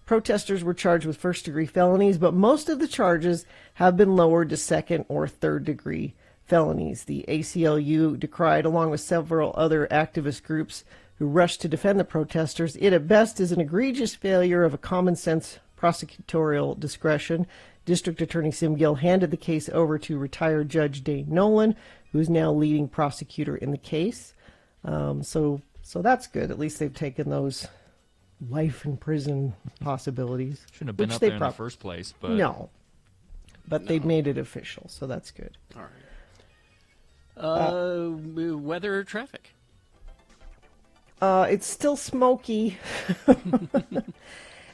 Protesters were charged with first-degree felonies, but most of the charges have been lowered to second- or third-degree felonies. The ACLU decried, along with several other activist groups who rushed to defend the protesters, it at best is an egregious failure of a common-sense prosecutorial discretion. District Attorney Sim Gill handed the case over to retired Judge Dane Nolan, who is now leading prosecutor in the case. So that's good. At least they've taken those life in prison possibilities. Shouldn't have been up there in the first place, but no. But they've made it official, so that's good. All right. Weather or traffic? It's still smoky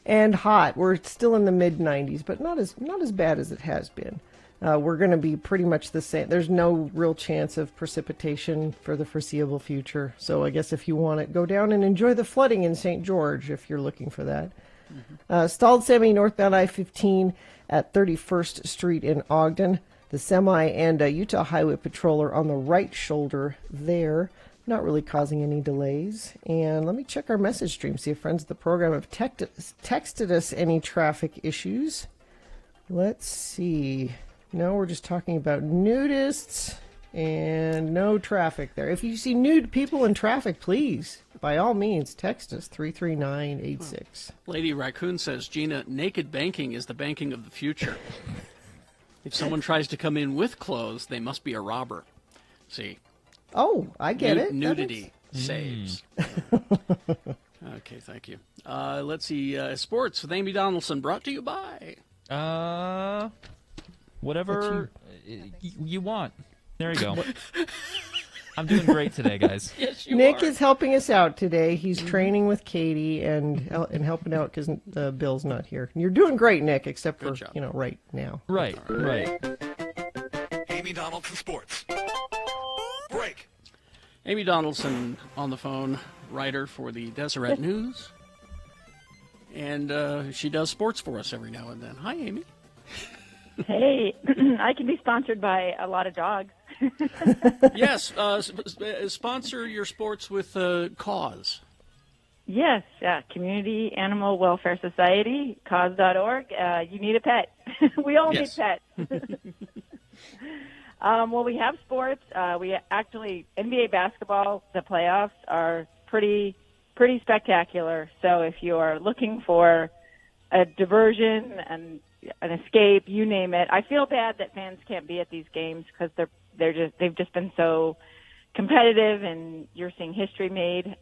and hot. We're still in the mid-90s, but not as bad as it has been. We're going to be pretty much the same. There's no real chance of precipitation for the foreseeable future. So I guess if you want it, go down and enjoy the flooding in St. George if you're looking for that. Stalled semi northbound I-15 at 31st Street in Ogden. The semi and Utah Highway Patrol are on the right shoulder there, not really causing any delays. And let me check our message stream, see if friends of the program have texted us any traffic issues. Let's see. No, we're just talking about nudists and no traffic there. If you see nude people in traffic, please, by all means, text us 33986. Lady Raccoon says, Gina, naked banking is the banking of the future. If someone tries to come in with clothes, they must be a robber. See? Oh, I get it. Nudity saves. Okay, thank you. Let's see. Sports with Amy Donaldson, brought to you by... whatever you want. There you go. I'm doing great today, guys. Yes, you Nick are. is helping us out today. He's training with Katie and helping out because Bill's not here. You're doing great, Nick, except for, right now. Right. Amy Donaldson Sports. Break. Amy Donaldson on the phone, writer for the Deseret News. And she does sports for us every now and then. Hi, Amy. Hey, I can be sponsored by a lot of dogs. Yes, sponsor your sports with Cause. Yes, Community Animal Welfare Society, cause.org. You need a pet. We all need pets. Well, we have sports. We actually, NBA basketball, the playoffs are pretty spectacular. So if you are looking for a diversion and an escape, you name it. I feel bad that fans can't be at these games because they've just been so competitive, and you're seeing history made.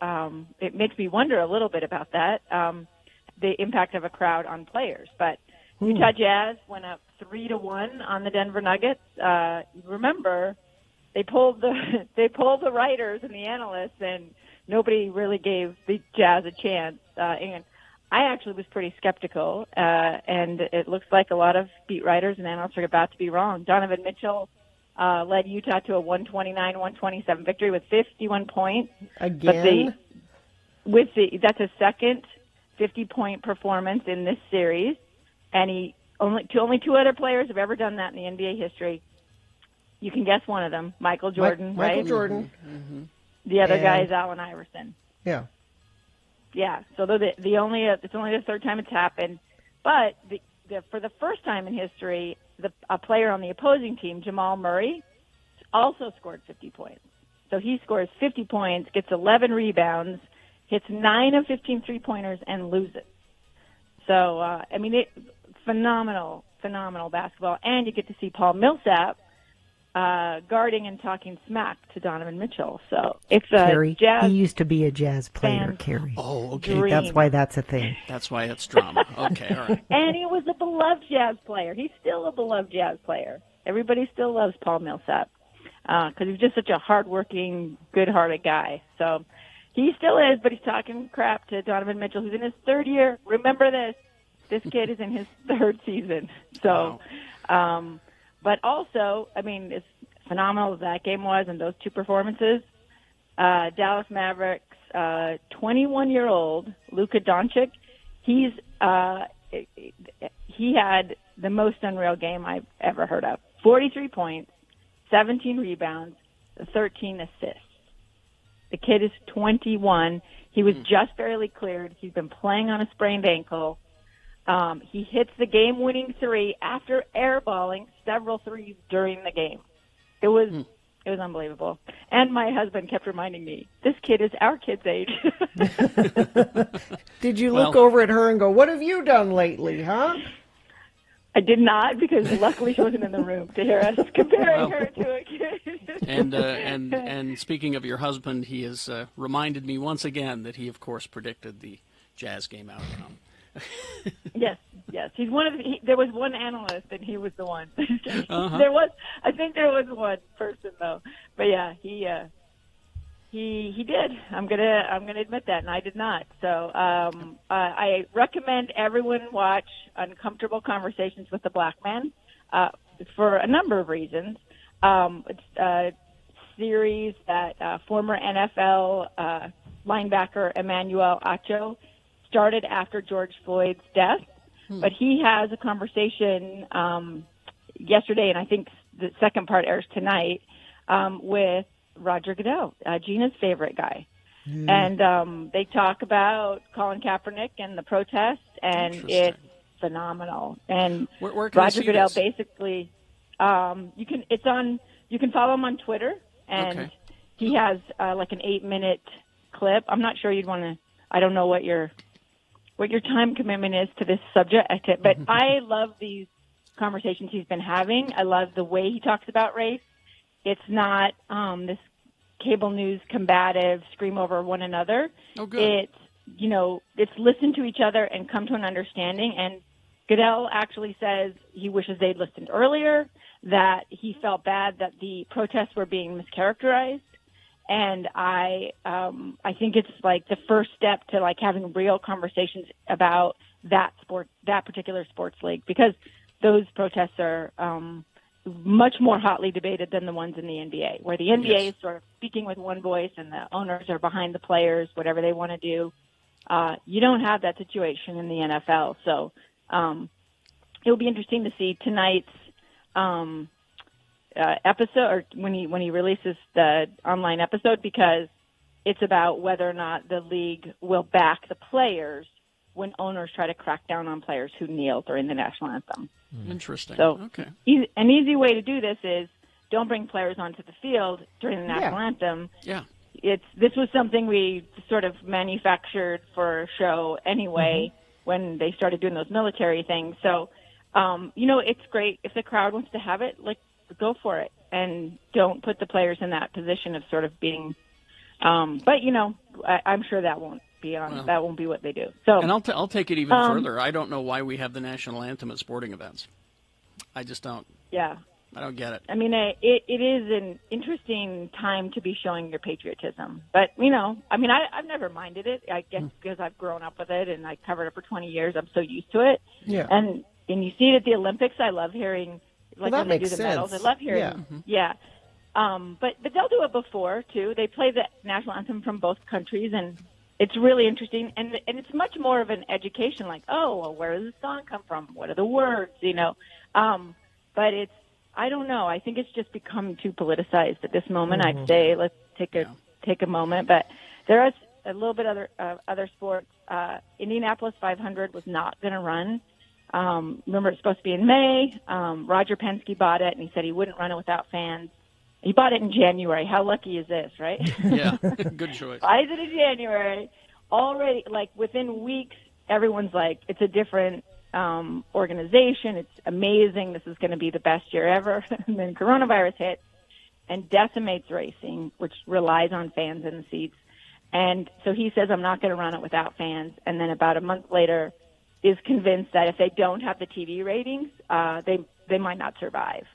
It makes me wonder a little bit about that, the impact of a crowd on players. But Utah Jazz went up 3-1 on the Denver Nuggets. Remember, they pulled the writers and the analysts, and nobody really gave the Jazz a chance. And I actually was pretty skeptical, and it looks like a lot of beat writers and analysts are about to be wrong. Donovan Mitchell led Utah to a 129-127 victory with 51 points. Again? That's his second 50-point performance in this series, and only two other players have ever done that in the NBA history. You can guess one of them, Michael Jordan, right? Michael Jordan. Mm-hmm. The other guy is Allen Iverson. Yeah. Yeah, so it's only the third time it's happened, but for the first time in history, a player on the opposing team, Jamal Murray, also scored 50 points. So he scores 50 points, gets 11 rebounds, hits 9 of 15 three-pointers, and loses. So, phenomenal basketball. And you get to see Paul Millsap guarding and talking smack to Donovan Mitchell. So it's a Carrie, Jazz. he used to be a Jazz player, Carrie. Oh, okay. Dream. That's why that's a thing. That's why it's drama. Okay, all right. And he was a beloved Jazz player. He's still a beloved Jazz player. Everybody still loves Paul Millsap because he's just such a hardworking, good-hearted guy. So he still is, but he's talking crap to Donovan Mitchell, who's in his third year. Remember this. This kid is in his third season. So, but also, as phenomenal as that game was and those two performances, Dallas Mavericks, 21-year-old Luka Doncic, he had the most unreal game I've ever heard of. 43 points, 17 rebounds, 13 assists. The kid is 21. He was just barely cleared. He's been playing on a sprained ankle. He hits the game-winning three after airballing several threes during the game. It was unbelievable. And my husband kept reminding me, this kid is our kid's age. Did you look over at her and go, what have you done lately, huh? I did not, because luckily she wasn't in the room to hear us comparing her to a kid. And speaking of your husband, he has reminded me once again that he, of course, predicted the Jazz game outcome. Yes. He's one of there was one analyst, and he was the one. Uh-huh. I think there was one person though, but yeah, he did. I'm gonna admit that, and I did not. So I recommend everyone watch Uncomfortable Conversations with the Black Man for a number of reasons. It's a series that former NFL linebacker Emmanuel Acho started after George Floyd's death, but he has a conversation yesterday, and I think the second part airs tonight, with Roger Goodell, Gina's favorite guy. And they talk about Colin Kaepernick and the protest, and it's phenomenal. And where can Roger I see Goodell this? basically, you can follow him on Twitter, and he has like an 8-minute clip. I'm not sure you'd want to, I don't know what your time commitment is to this subject, but I love these conversations he's been having. I love the way he talks about race. It's not this cable news combative scream over one another. Oh, good. It's listen to each other and come to an understanding. And Goodell actually says he wishes they'd listened earlier, that he felt bad that the protests were being mischaracterized. And I think it's like the first step to like having real conversations about that particular sports league, because those protests are much more hotly debated than the ones in the NBA, where the NBA is sort of speaking with one voice and the owners are behind the players, whatever they want to do. You don't have that situation in the NFL. So it'll be interesting to see tonight's episode, or when he releases the online episode, because it's about whether or not the league will back the players when owners try to crack down on players who kneel during the national anthem. Interesting. So okay. An easy way to do this is don't bring players onto the field during the national anthem. Yeah. this was something we sort of manufactured for a show anyway when they started doing those military things. So, it's great if the crowd wants to have it, like, go for it, and don't put the players in that position of sort of being. But I'm sure that won't be on. Well, that won't be what they do. So, and I'll take it even further. I don't know why we have the national anthem at sporting events. I just don't. Yeah. I don't get it. I mean, it is an interesting time to be showing your patriotism. But, I've never minded it. I guess because I've grown up with it and I covered it for 20 years. I'm so used to it. Yeah. And you see it at the Olympics. I love hearing, like, when they do the medals. I love hearing. Yeah. But they'll do it before, too. They play the national anthem from both countries, and it's really interesting. And it's much more of an education, like, where does the song come from? What are the words, But I don't know. I think it's just become too politicized at this moment. I'd say let's take a moment. But there is a little bit other sports. Indianapolis 500 was not going to run. Remember, it's supposed to be in May. Roger Penske bought it, and he said he wouldn't run it without fans. He bought it in January. How lucky is this, right? Yeah, good choice. Buys it in January. Already, like, within weeks, everyone's like, it's a different organization. It's amazing. This is going to be the best year ever. And then coronavirus hits and decimates racing, which relies on fans in the seats. And so he says, I'm not going to run it without fans. And then about a month later is convinced that if they don't have the TV ratings, they might not survive.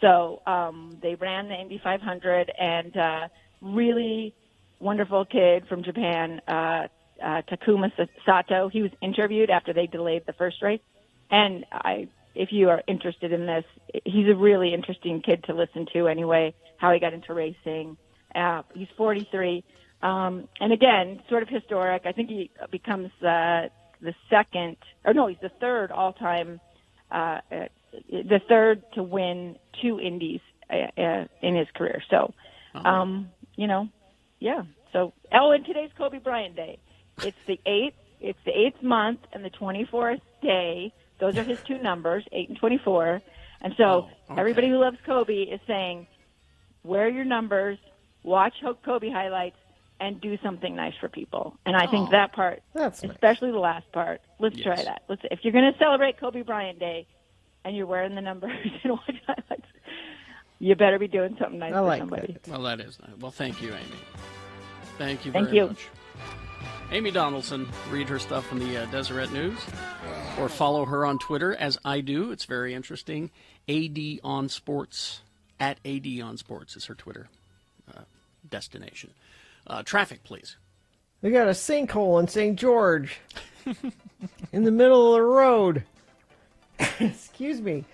So they ran the Indy 500, and really wonderful kid from Japan, Takuma Sato. He was interviewed after they delayed the first race. And if you are interested in this, he's a really interesting kid to listen to anyway, how he got into racing. He's 43. And again, sort of historic. I think he becomes he's the third all-time, the third to win 2 Indies in his career. So, yeah. So, and today's Kobe Bryant Day. It's the 8th month and the 24th day. Those are his 2 numbers, 8 and 24. And so everybody who loves Kobe is saying, wear your numbers, watch Kobe highlights, and do something nice for people. And I think that part, especially the last part, let's try that. If you're going to celebrate Kobe Bryant Day and you're wearing the numbers and watch highlights, you better be doing something nice for somebody. That. Well, that is nice. Well, thank you, Amy. Thank you very much. Amy Donaldson, read her stuff in the Deseret News, or follow her on Twitter, as I do. It's very interesting. AD on Sports, at AD on Sports is her Twitter destination. Traffic, please. We got a sinkhole in St. George in the middle of the road. Excuse me.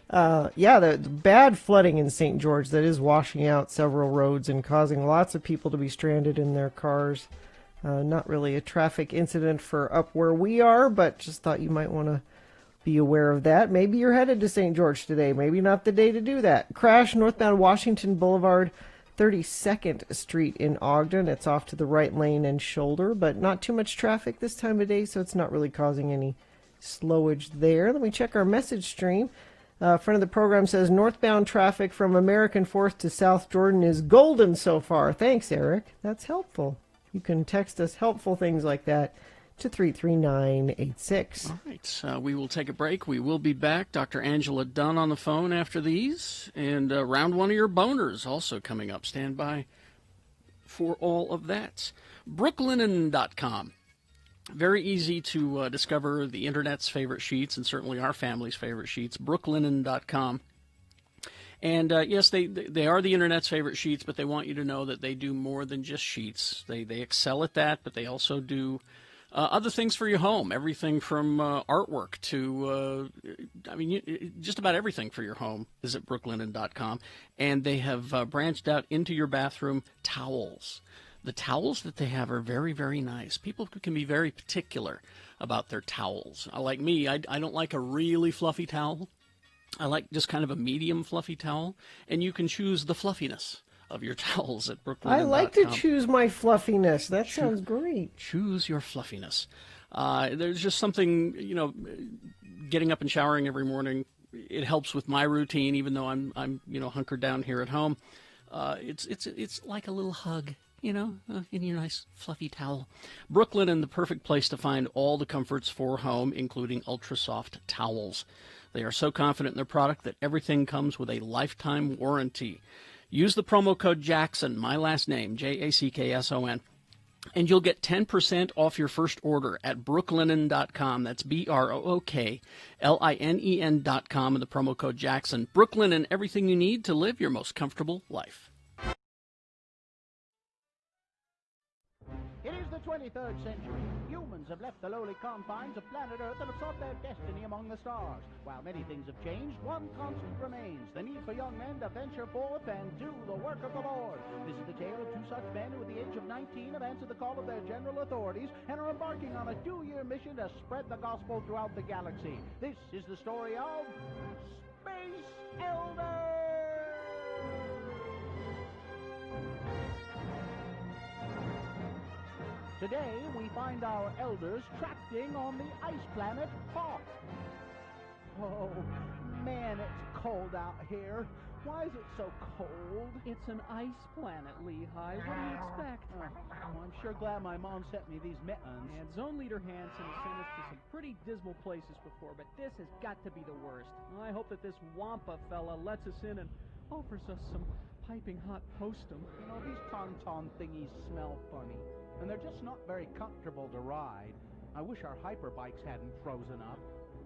The bad flooding in St. George that is washing out several roads and causing lots of people to be stranded in their cars. Not really a traffic incident for up where we are, but just thought you might want to be aware of that. Maybe you're headed to St. George today. Maybe not the day to do that. Crash northbound Washington Boulevard, 32nd Street in Ogden. It's off to the right lane and shoulder, but not too much traffic this time of day, so it's not really causing any slowage there. Let me check our message stream. Front of the program says northbound traffic from American Forth to South Jordan is golden so far. Thanks, Eric. That's helpful. You can text us helpful things like that to 33986. All right. We will take a break. We will be back. Dr. Angela Dunn on the phone after these. And round one of your boners also coming up. Stand by for all of that. Brooklinen.com. Very easy to discover the Internet's favorite sheets, and certainly our family's favorite sheets. Brooklinen.com. And yes, they are the Internet's favorite sheets, but they want you to know that they do more than just sheets. They excel at that, but they also do other things for your home. Everything from artwork to, just about everything for your home is at brooklinen.com. And they have branched out into your bathroom towels. The towels that they have are very, very nice. People can be very particular about their towels. Like me, I don't like a really fluffy towel. I like just kind of a medium fluffy towel, and you can choose the fluffiness of your towels at Brooklinen.com. I like to choose my fluffiness. That sounds great. Choose your fluffiness. There's just something, getting up and showering every morning. It helps with my routine, even though I'm hunkered down here at home. It's like a little hug. in your nice fluffy towel. Brooklinen, the perfect place to find all the comforts for home, including ultra-soft towels. They are so confident in their product that everything comes with a lifetime warranty. Use the promo code Jackson, my last name, Jackson, and you'll get 10% off your first order at brooklinen.com. That's BROOKLINEN.com, and the promo code Jackson. Brooklinen, everything you need to live your most comfortable life. It is the 23rd century. Humans have left the lowly confines of planet Earth and have sought their destiny among the stars. While many things have changed, one constant remains: the need for young men to venture forth and do the work of the Lord. This is the tale of two such men who at the age of 19 have answered the call of their general authorities and are embarking on a 2-year mission to spread the gospel throughout the galaxy. This is the story of Space Elders! Today, we find our elders tracting on the ice planet Hoth. Oh, man, it's cold out here. Why is it so cold? It's an ice planet, Lehigh. What do you expect? Well, I'm sure glad my mom sent me these mittens. And Zone Leader Hansen has sent us to some pretty dismal places before, but this has got to be the worst. I hope that this Wampa fella lets us in and offers us some piping hot postum. You know, these tauntaun thingies smell funny, and they're just not very comfortable to ride. I wish our hyperbikes hadn't frozen up.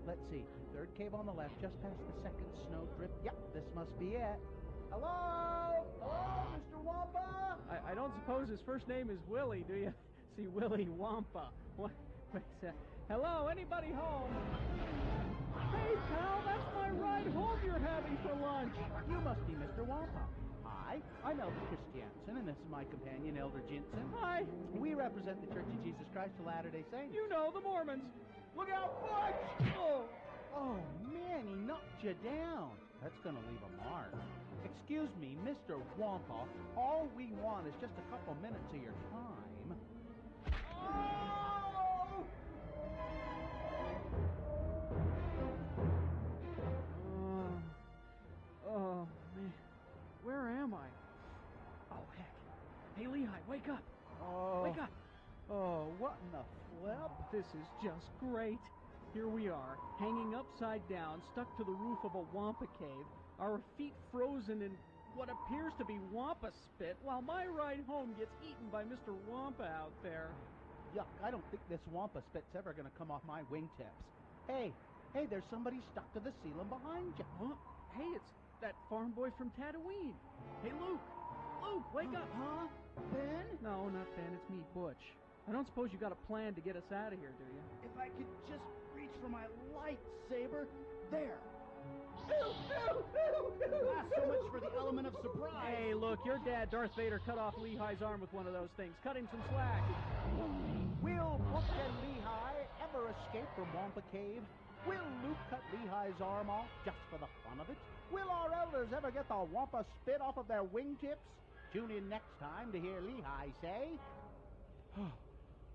Let's see, third cave on the left, just past the second snowdrift. Yep, this must be it. Hello? Hello, Mr. Wampa? I don't suppose his first name is Willie, do you? See, Willie Wampa. What? Hello, anybody home? Hey, pal, that's my ride home you're having for lunch. You must be Mr. Wampa. Hi, I'm Elder Christiansen, and this is my companion, Elder Jensen. Hi. We represent the Church of Jesus Christ of Latter-day Saints. You know, the Mormons. Look out, Butch! Oh, man, he knocked you down. That's gonna leave a mark. Excuse me, Mr. Wampa, all we want is just a couple minutes of your time. Oh! Oh, man. Where am I? Oh, heck. Hey, Lehigh, wake up. Oh. Wake up. Oh, what in the flip? This is just great. Here we are, hanging upside down, stuck to the roof of a Wampa cave, our feet frozen in what appears to be Wampa spit, while my ride home gets eaten by Mr. Wampa out there. Yuck, I don't think this Wampa spit's ever gonna come off my wingtips. Hey, there's somebody stuck to the ceiling behind you. Huh? Hey, it's that farm boy from Tatooine. Hey, Luke! Luke, wake up! Huh? Ben? No, not Ben, it's me, Butch. I don't suppose you got a plan to get us out of here, do you? If I could just reach for my lightsaber. There. So much for the element of surprise. Hey, look, your dad, Darth Vader, cut off Lehigh's arm with one of those things. Cut him some slack. Will Book and Lehigh ever escape from Wampa Cave? Will Luke cut Lehigh's arm off just for the fun of it? Will our elders ever get the Wampa spit off of their wingtips? Tune in next time to hear Lehigh say...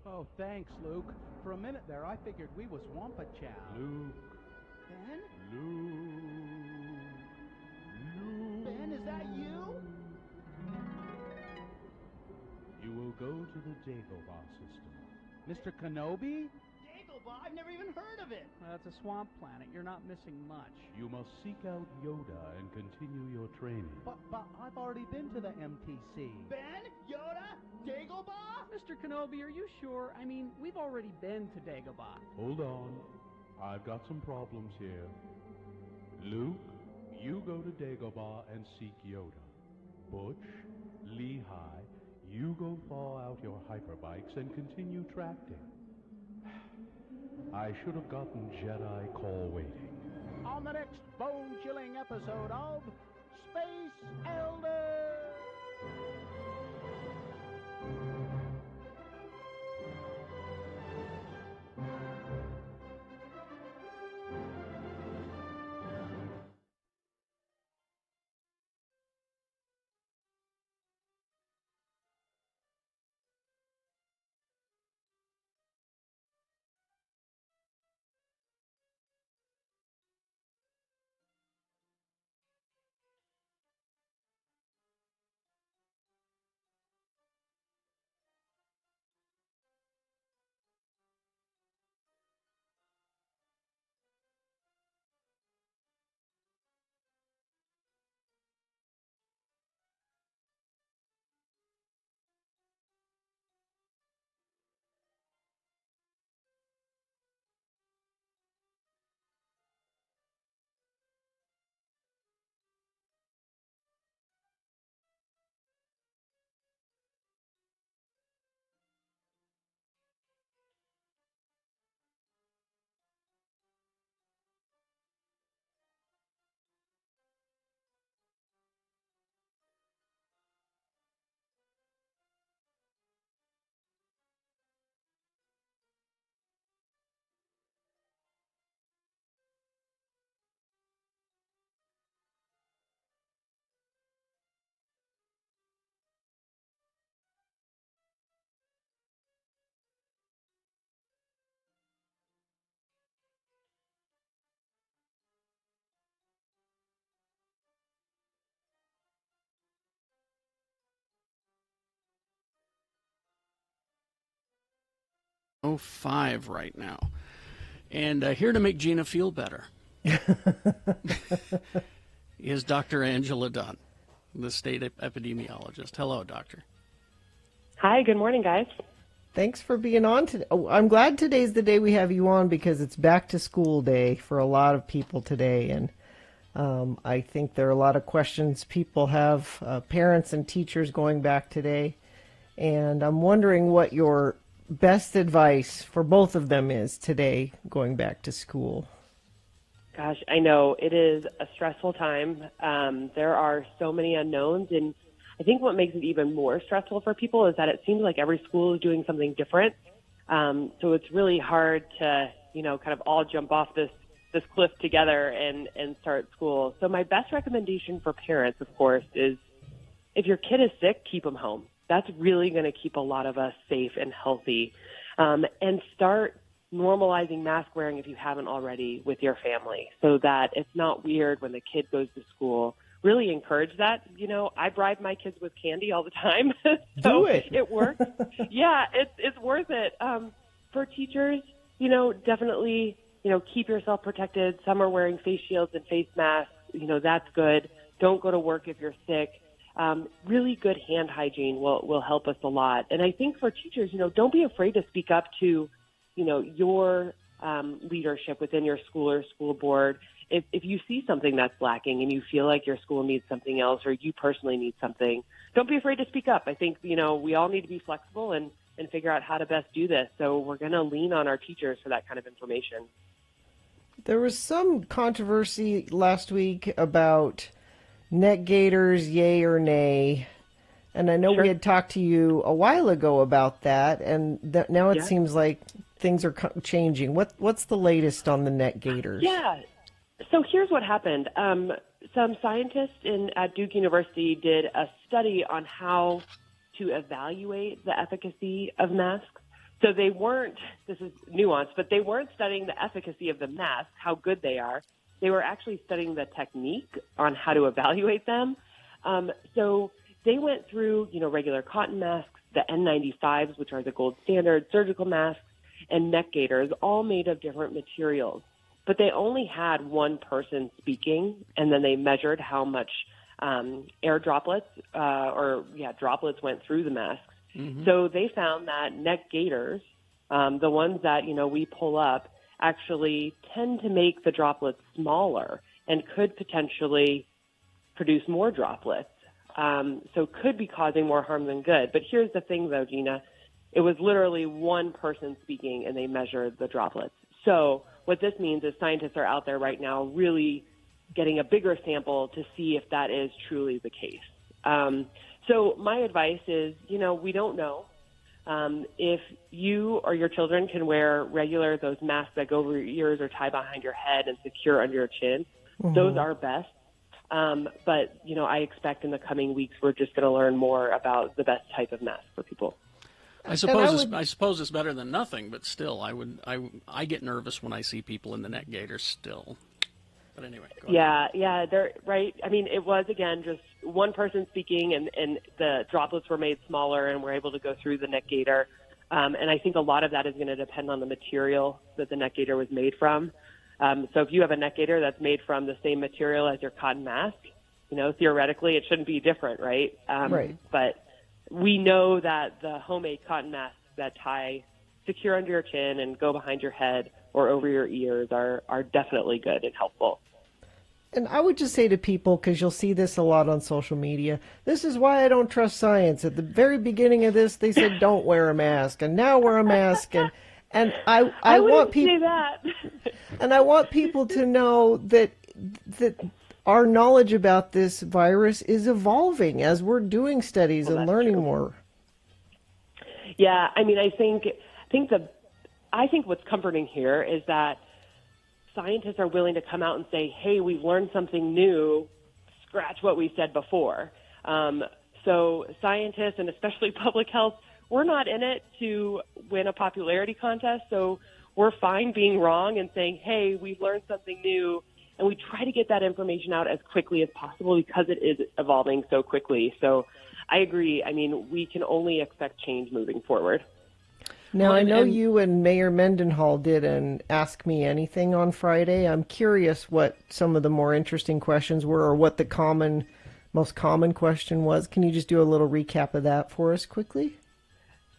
Oh, thanks, Luke. For a minute there, I figured we was Wampa Chow. Luke. Ben? Luke. Ben, is that you? You will go to the Dagobah system. Mr. Kenobi? Dagobah? I've never even heard of it. That's a swamp planet. You're not missing much. You must seek out Yoda and continue your training. But I've already been to the MTC. Ben? Yoda? Dagobah? Mr. Kenobi, are you sure? I mean, we've already been to Dagobah. Hold on. I've got some problems here. Luke, you go to Dagobah and seek Yoda. Butch, Lehigh, you go thaw out your hyperbikes and continue tracting. I should have gotten Jedi call waiting. On the next bone-chilling episode of Space Elders! 05 right now. And here to make Gina feel better is Dr. Angela Dunn, the state epidemiologist. Hello, doctor. Hi, good morning, guys. Thanks for being on today. Oh, I'm glad today's the day we have you on because it's back to school day for a lot of people today. And I think there are a lot of questions people have, parents and teachers going back today. And I'm wondering what your best advice for both of them is today going back to school. Gosh, I know it is a stressful time. There are so many unknowns, and I think what makes it even more stressful for people is that it seems like every school is doing something different. So it's really hard to, kind of all jump off this cliff together and start school. So my best recommendation for parents, of course, is if your kid is sick, keep them home. That's really going to keep a lot of us safe and healthy. And start normalizing mask wearing if you haven't already with your family so that it's not weird when the kid goes to school. Really encourage that. I bribe my kids with candy all the time. So do it. It works. Yeah, it's worth it. For teachers, definitely, keep yourself protected. Some are wearing face shields and face masks. That's good. Don't go to work if you're sick. Really good hand hygiene will help us a lot. And I think for teachers, don't be afraid to speak up to, your leadership within your school or school board. If you see something that's lacking and you feel like your school needs something else or you personally need something, don't be afraid to speak up. I think, we all need to be flexible and figure out how to best do this. So we're going to lean on our teachers for that kind of information. There was some controversy last week about neck gaiters, yay or nay. And I know we had talked to you a while ago about that, and now it seems like things are changing. What's the latest on the neck gaiters? Yeah. So here's what happened. Some scientists at Duke University did a study on how to evaluate the efficacy of masks. So they weren't, this is nuanced, but they weren't studying the efficacy of the masks, how good they are. They were actually studying the technique on how to evaluate them. So they went through, regular cotton masks, the N95s, which are the gold standard, surgical masks, and neck gaiters, all made of different materials. But they only had one person speaking, and then they measured how much air droplets, droplets went through the masks. Mm-hmm. So they found that neck gaiters, the ones that, we pull up, actually tend to make the droplets smaller and could potentially produce more droplets. So could be causing more harm than good. But here's the thing, though, Gina. It was literally one person speaking, and they measured the droplets. So what this means is scientists are out there right now really getting a bigger sample to see if that is truly the case. So my advice is, we don't know. If you or your children can wear those masks that go over your ears or tie behind your head and secure under your chin, those are best. But, I expect in the coming weeks we're just going to learn more about the best type of mask for people. I suppose it's better than nothing, but still, I get nervous when I see people in the neck gaiters still. But anyway, go ahead. Yeah, they're right. I mean, it was again just one person speaking, and the droplets were made smaller, and we're able to go through the neck gaiter. And I think a lot of that is going to depend on the material that the neck gaiter was made from. So if you have a neck gaiter that's made from the same material as your cotton mask, theoretically it shouldn't be different, right? Right. But we know that the homemade cotton masks that tie secure under your chin and go behind your head or over your ears are definitely good and helpful. And I would just say to people, because you'll see this a lot on social media, this is why I don't trust science. At the very beginning of this, they said don't wear a mask, and now wear a mask, and I want people say that. And I want people to know that our knowledge about this virus is evolving as we're doing studies and learning more. Yeah, I mean, I think what's comforting here is that scientists are willing to come out and say, hey, we've learned something new, scratch what we said before. So scientists, and especially public health, we're not in it to win a popularity contest, so we're fine being wrong and saying, hey, we've learned something new, and we try to get that information out as quickly as possible because it is evolving so quickly. So I agree. I mean, we can only expect change moving forward. Now, Well, I know and- you and Mayor Mendenhall did an Ask Me Anything on Friday. I'm curious what some of the more interesting questions were, or what the most common question was. Can you just do a little recap of that for us quickly?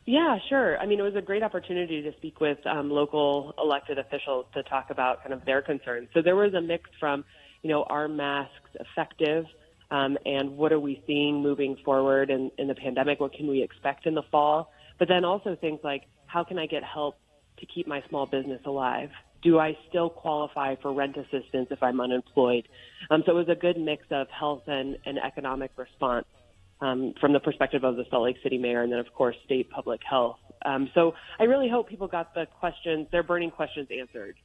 Yeah, sure. I mean, it was a great opportunity to speak with local elected officials to talk about kind of their concerns. So there was a mix from, are masks effective, and what are we seeing moving forward in the pandemic? What can we expect in the fall? But then also things like, how can I get help to keep my small business alive? Do I still qualify for rent assistance if I'm unemployed? So it was a good mix of health and economic response from the perspective of the Salt Lake City mayor, and then, of course, state public health. So I really hope people got their burning questions answered,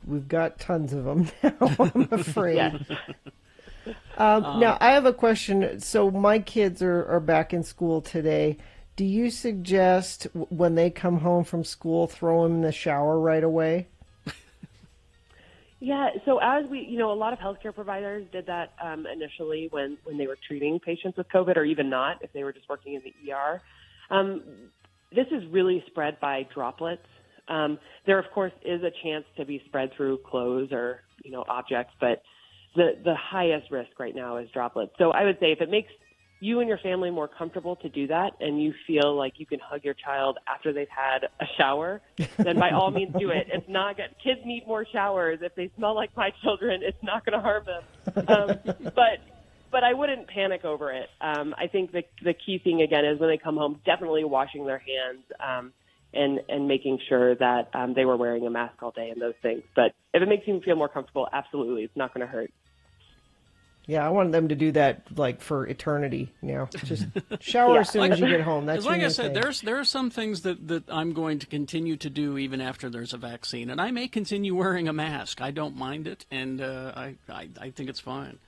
We've got tons of them now, I'm afraid. Yes. Now, I have a question. So my kids are back in school today. Do you suggest when they come home from school, throw them in the shower right away? Yeah, so as a lot of healthcare providers did that initially when they were treating patients with COVID, or even not, if they were just working in the ER. This is really spread by droplets. There, of course, is a chance to be spread through clothes or, objects, but the highest risk right now is droplets. So I would say if it makes you and your family more comfortable to do that, and you feel like you can hug your child after they've had a shower, then by all means do it. It's not good. Kids need more showers. If they smell like my children, it's not going to harm them. But I wouldn't panic over it. I think the key thing again is when they come home, definitely washing their hands and making sure that they were wearing a mask all day and those things. But if it makes you feel more comfortable, absolutely, it's not going to hurt. Yeah, I want them to do that like for eternity. Just shower as soon as you get home. That's like your I new said, thing. there are some things that I'm going to continue to do even after there's a vaccine, and I may continue wearing a mask. I don't mind it, and I think it's fine.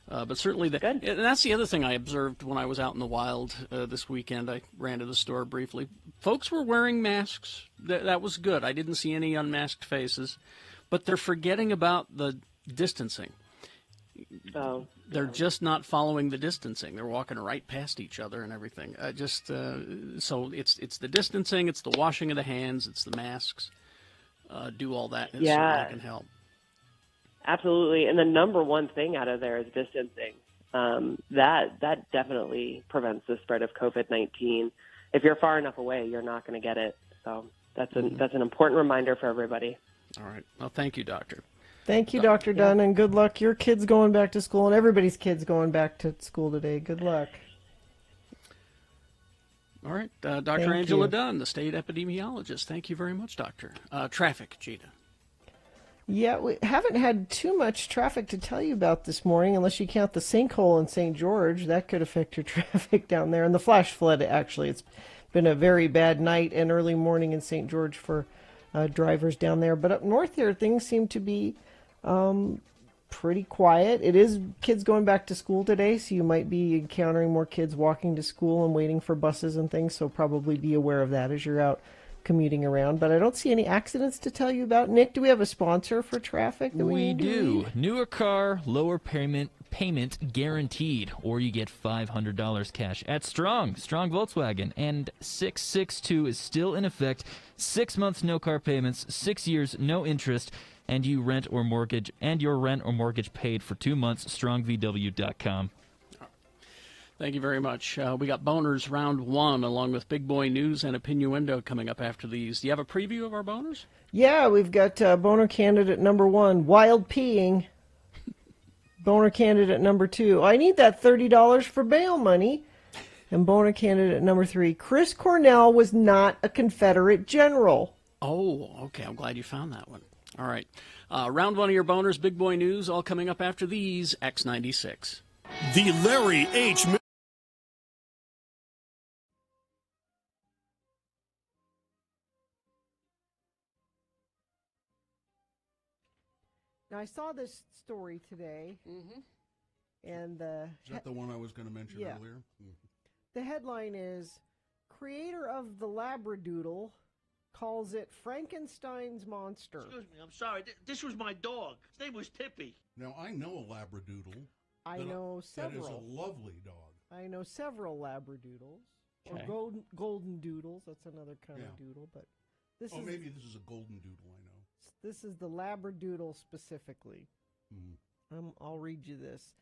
But certainly, and that's the other thing I observed when I was out in the wild this weekend. I ran to the store briefly. Folks were wearing masks. That was good. I didn't see any unmasked faces, but they're forgetting about the distancing. They're just not following the distancing. They're walking right past each other and everything. So it's the distancing, it's the washing of the hands, it's the masks. Do all that, and it certainly can help. Absolutely, and the number one thing out of there is distancing. That definitely prevents the spread of COVID-19. If you're far enough away, you're not going to get it. So that's an important reminder for everybody. All right. Well, thank you, Doctor. Thank you, Dr. Dunn, and good luck. Your kid's going back to school, and everybody's kid's going back to school today. Good luck. All right. Dr. Angela Dunn, the state epidemiologist. Thank you very much, Doctor. Traffic, Gina. Yeah, we haven't had too much traffic to tell you about this morning, unless you count the sinkhole in St. George. That could affect your traffic down there. And the flash flood, actually. It's been a very bad night and early morning in St. George for drivers down there. But up north here, things seem to be pretty quiet. It is kids going back to school today, so you might be encountering more kids walking to school and waiting for buses and things, so probably be aware of that as you're out commuting around. But I don't see any accidents to tell you about. Nick, do we have a sponsor for traffic that we need to do. read? Newer car, lower payment guaranteed, or you get $500 cash at Strong Volkswagen, and 662 is still in effect. 6 months no car payments, 6 years no interest, and your rent or mortgage paid for 2 months. StrongVW.com. Thank you very much. We got Boners Round 1, along with Big Boy News and Opinioendo coming up after these. Do you have a preview of our boners? Yeah, we've got boner candidate number 1, wild peeing. Boner candidate number 2, I need that $30 for bail money. And boner candidate number 3, Chris Cornell was not a Confederate general. Oh, okay. I'm glad you found that one. All right. Round 1 of your boners, Big Boy News, all coming up after these. X96. The Larry H. Now, I saw this story today, and Is that the one I was going to mention earlier? The headline is, Creator of the Labradoodle calls it Frankenstein's monster. Excuse me, I'm sorry. This was my dog. His name was Tippy. Now, I know a Labradoodle. I know several. That is a lovely dog. I know several Labradoodles. Or golden doodles. That's another kind of doodle. But this is maybe this is a golden doodle. I know. This is the Labradoodle specifically. I'll read you this.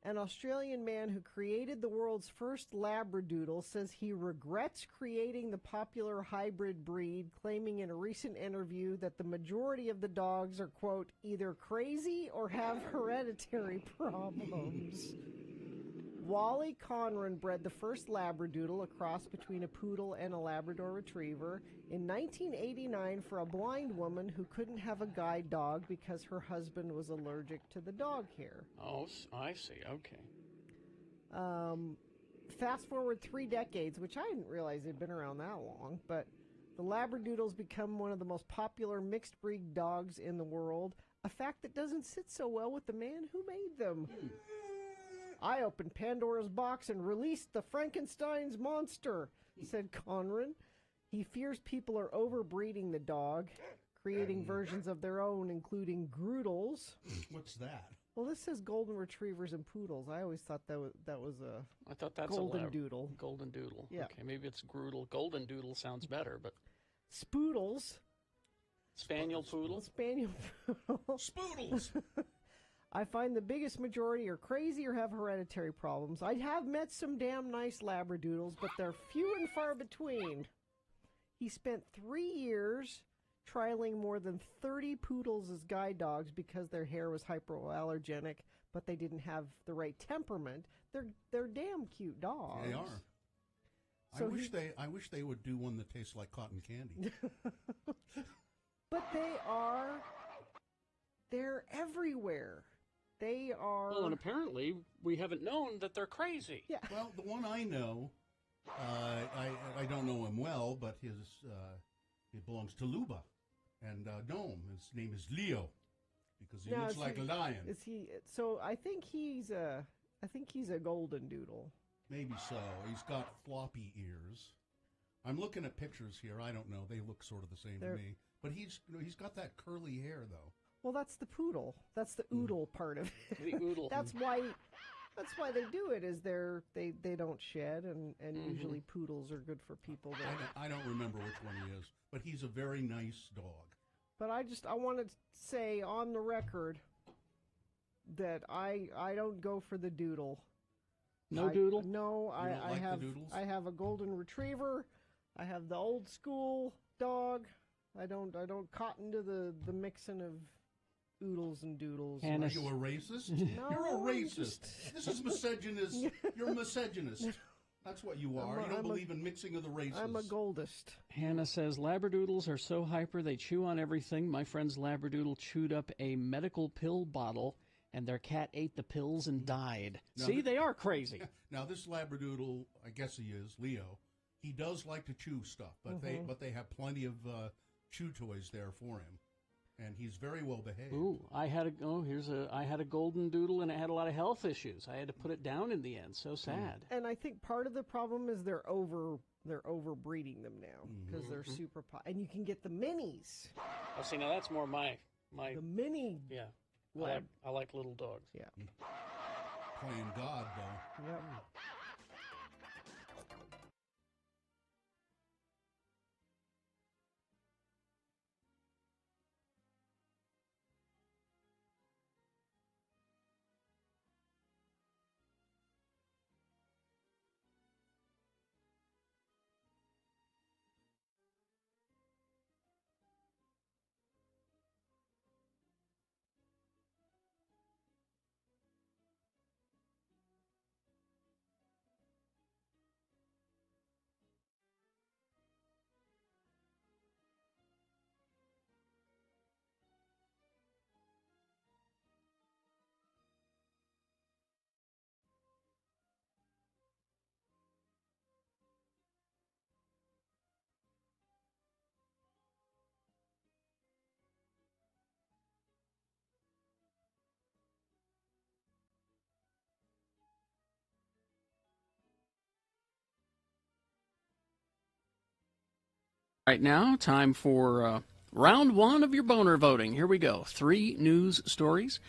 An Australian man who created the world's first Labradoodle says he regrets creating the popular hybrid breed, claiming in a recent interview that the majority of the dogs are, quote, either crazy or have hereditary problems. Wally Conran bred the first Labradoodle, a cross between a poodle and a Labrador retriever, in 1989 for a blind woman who couldn't have a guide dog because her husband was allergic to the dog hair. Oh, I see. Okay. Fast forward 3 decades, which I didn't realize they'd been around that long, but the Labradoodle's become one of the most popular mixed breed dogs in the world, a fact that doesn't sit so well with the man who made them. I opened Pandora's box and released the Frankenstein's monster, said Conran. He fears people are overbreeding the dog, creating versions of their own, including Groodles. What's that? Well, this says golden retrievers and poodles. I always thought that was a I thought that's golden a doodle. Golden doodle. Yeah. Okay, maybe it's Groodle. Golden doodle sounds better, but Spoodles. Spaniel poodle. Spaniel poodle. Spoodles. I find the biggest majority are crazy or have hereditary problems. I have met some damn nice Labradoodles, but they're few and far between. He spent 3 years trialing more than 30 poodles as guide dogs because their hair was hypoallergenic, but they didn't have the right temperament. They're damn cute dogs. They are. So I wish they would do one that tastes like cotton candy. But they're everywhere. They are. Well, and apparently we haven't known that they're crazy. Yeah. Well, the one I know, I don't know him well, but it belongs to Luba, and Nome. His name is Leo, because he looks like a lion. Is he? So I think he's a golden doodle. Maybe so. He's got floppy ears. I'm looking at pictures here. I don't know. They look sort of the same to me. But he's got that curly hair though. Well, that's the poodle. That's the oodle part of it. The oodle. That's why they do it. Is they don't shed, and usually poodles are good for people. I don't remember which one he is, but he's a very nice dog. But I wanted to say on the record that I don't go for the doodle. No doodle? No, You don't like the doodles? I have a golden retriever. I have the old school dog. I don't cotton to the mixing of oodles and doodles. Are you a racist? No, You're a racist. This is misogynist. You're a misogynist. That's what you are. You don't believe in mixing of the races. I'm a goldist. Hannah says, Labradoodles are so hyper they chew on everything. My friend's Labradoodle chewed up a medical pill bottle, and their cat ate the pills and died. Now, See, they are crazy. Now, this Labradoodle, I guess he is, Leo, he does like to chew stuff, but they have plenty of chew toys there for him. And he's very well behaved. Ooh, I had a golden doodle, and it had a lot of health issues. I had to put it down in the end. So sad. And I think part of the problem is they're overbreeding them now because they're super and you can get the minis. Oh, see, now that's more my the mini. Yeah, Lab. I like little dogs. Yeah. Playing God though. Yep. Right now, time for round one of your boner voting. Here we go. 3 news stories.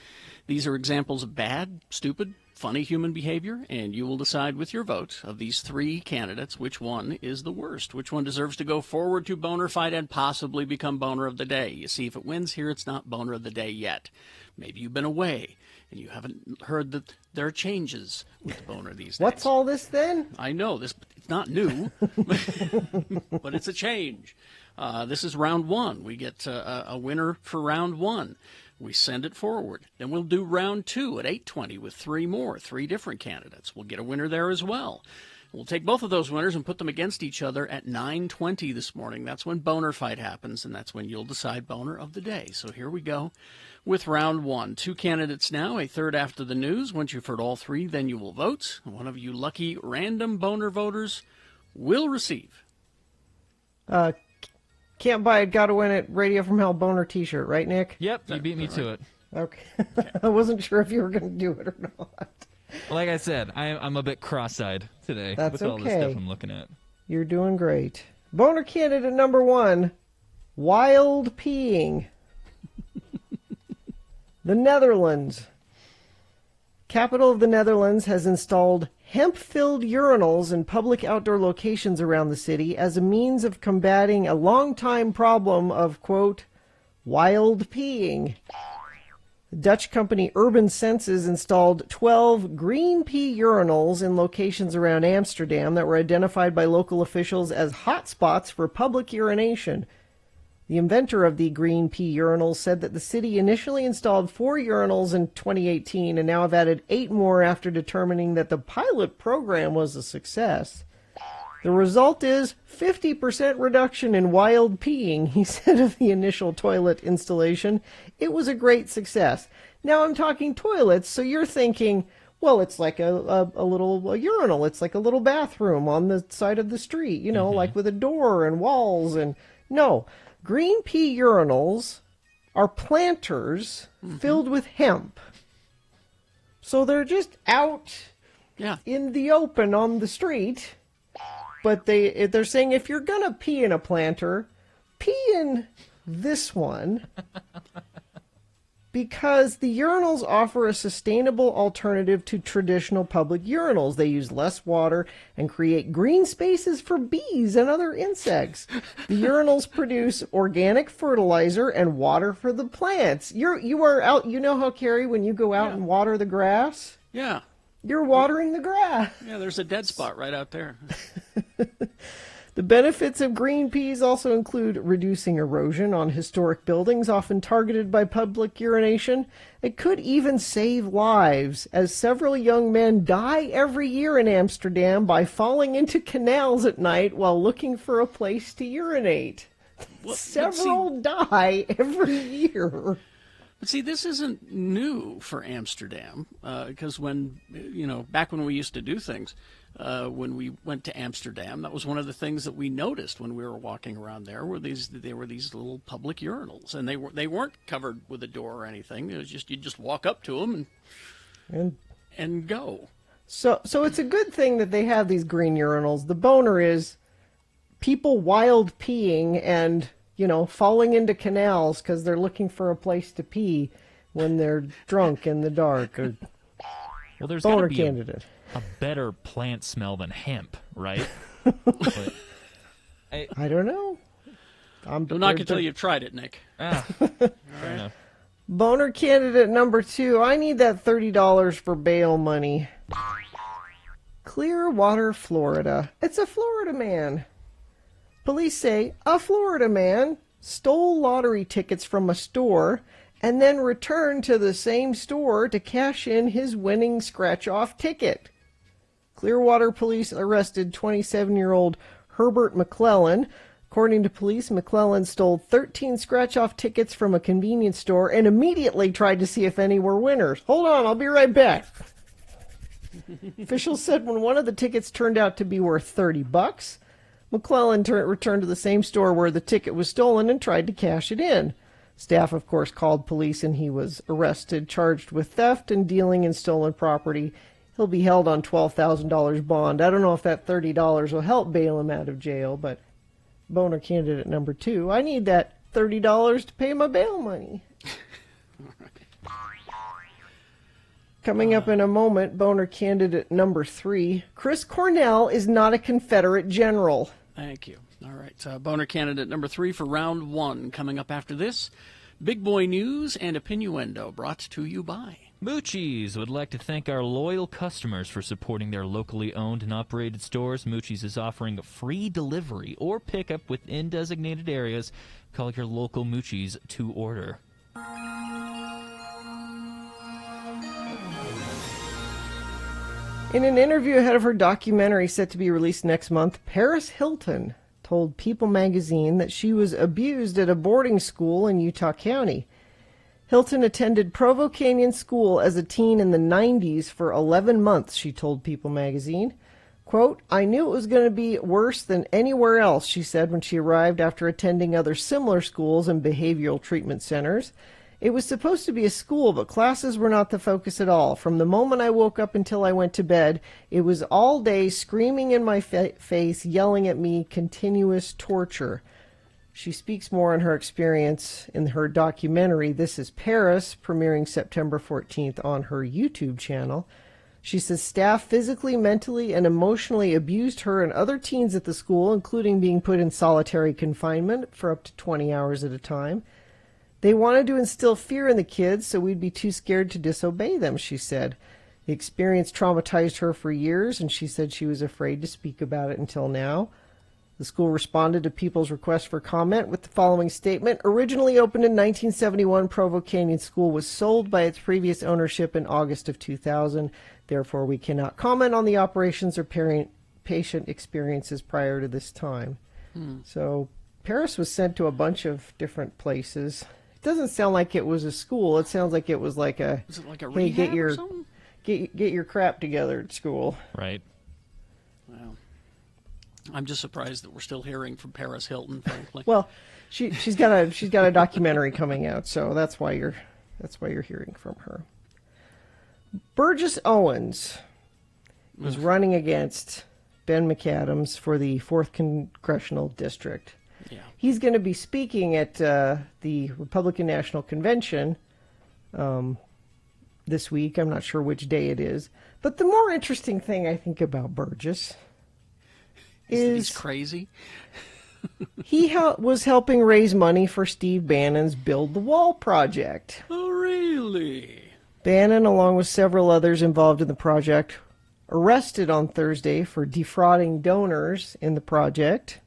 These are examples of bad, stupid, funny human behavior, and you will decide with your vote of these three candidates which one is the worst, which one deserves to go forward to Boner Fight and possibly become Boner of the Day. You see, if it wins here, it's not Boner of the Day yet. Maybe you've been away and you haven't heard that there are changes with the Boner these days. What's all this then? I know this. It's not new, but it's a change. This is round one. We get a winner for round one. We send it forward. Then we'll do round two at 8:20 with three different candidates. We'll get a winner there as well. We'll take both of those winners and put them against each other at 9:20 this morning. That's when Boner Fight happens, and that's when you'll decide Boner of the Day. So here we go with round one. Two candidates now, a third after the news. Once you've heard all three, then you will vote. One of you lucky random Boner voters will receive. Can't buy it, gotta win it. Radio from Hell Boner t-shirt, right, Nick? Yep, you beat me to it. Okay. I wasn't sure if you were going to do it or not. Like I said, I'm a bit cross-eyed today That's with all the okay. stuff I'm looking at. You're doing great. Boner candidate number one, wild peeing. The Netherlands. Capital of the Netherlands has installed hemp-filled urinals in public outdoor locations around the city as a means of combating a long-time problem of, quote, wild peeing. The Dutch company Urban Senses installed 12 green pea urinals in locations around Amsterdam that were identified by local officials as hotspots for public urination. The inventor of the green pea urinals said that the city initially installed 4 urinals in 2018 and now have added 8 more after determining that the pilot program was a success. The result is 50% reduction in wild peeing, he said of the initial toilet installation. It was a great success. Now I'm talking toilets, so you're thinking, well, it's like a little urinal. It's like a little bathroom on the side of the street, you know, like with a door and walls. And no, green pea urinals are planters filled with hemp. So they're just out in the open on the street. But they're saying if you're going to pee in a planter, pee in this one because the urinals offer a sustainable alternative to traditional public urinals. They use less water and create green spaces for bees and other insects. The urinals produce organic fertilizer and water for the plants. You are out, you know how, Carrie, when you go out and water the grass? Yeah. You're watering the grass. Yeah, there's a dead spot right out there. The benefits of green peas also include reducing erosion on historic buildings often targeted by public urination. It could even save lives, as several young men die every year in Amsterdam by falling into canals at night while looking for a place to urinate. Several die every year. But see, this isn't new for Amsterdam, because back when we used to do things, when we went to Amsterdam, that was one of the things that we noticed when we were walking around there. There were these little public urinals, and they weren't covered with a door or anything. It was just you just walk up to them and go. So it's a good thing that they have these green urinals. The boner is people wild peeing and falling into canals because they're looking for a place to pee when they're drunk in the dark. Or well, there's got to be candidate. A better plant smell than hemp, right? I don't know. Don't knock it till you've tried it, Nick. Fair enough. Boner candidate number 2. I need that $30 for bail money. Clearwater, Florida. It's a Florida man. Police say a Florida man stole lottery tickets from a store and then returned to the same store to cash in his winning scratch-off ticket. Clearwater police arrested 27-year-old Herbert McClellan. According to police, McClellan stole 13 scratch-off tickets from a convenience store and immediately tried to see if any were winners. Hold on, I'll be right back. Officials said when one of the tickets turned out to be worth $30, McClellan returned to the same store where the ticket was stolen and tried to cash it in. Staff, of course, called police and he was arrested, charged with theft and dealing in stolen property. He'll be held on $12,000 bond. I don't know if that $30 will help bail him out of jail, but boner candidate number 2, I need that $30 to pay my bail money. Coming up in a moment, boner candidate number 3. Chris Cornell is not a Confederate general. Thank you. All right. Boner candidate number 3 for round 1. Coming up after this, Big Boy News and Opinioendo, brought to you by Moochie's would like to thank our loyal customers for supporting their locally owned and operated stores. Moochie's is offering free delivery or pickup within designated areas. Call your local Moochie's to order. In an interview ahead of her documentary set to be released next month, Paris Hilton told People magazine that she was abused at a boarding school in Utah County. Hilton attended Provo Canyon School as a teen in the 90s for 11 months, she told People magazine. Quote, I knew it was going to be worse than anywhere else, she said when she arrived after attending other similar schools and behavioral treatment centers. It was supposed to be a school, but classes were not the focus at all. From the moment I woke up until I went to bed, it was all day screaming in my face, yelling at me, continuous torture. She speaks more on her experience in her documentary, This is Paris, premiering September 14th on her YouTube channel. She says staff physically, mentally, and emotionally abused her and other teens at the school, including being put in solitary confinement for up to 20 hours at a time. They wanted to instill fear in the kids so we'd be too scared to disobey them, she said. The experience traumatized her for years, and she said she was afraid to speak about it until now. The school responded to People's request for comment with the following statement. Originally opened in 1971, Provo Canyon School was sold by its previous ownership in August of 2000. Therefore, we cannot comment on the operations or patient experiences prior to this time. So Paris was sent to a bunch of different places. It doesn't sound like it was a school. It sounds like it was like a, is it like a hey, rehab or something? Get your crap together at school. Right. Wow. I'm just surprised that we're still hearing from Paris Hilton, frankly. Well, she's got a documentary coming out, so that's why you're hearing from her. Burgess Owens is running against Ben McAdams for the 4th Congressional District. Yeah. He's going to be speaking at the Republican National Convention this week. I'm not sure which day it is. But the more interesting thing I think about Burgess is he's crazy. He was helping raise money for Steve Bannon's Build the Wall project. Oh, really? Bannon, along with several others involved in the project, arrested on Thursday for defrauding donors in the project.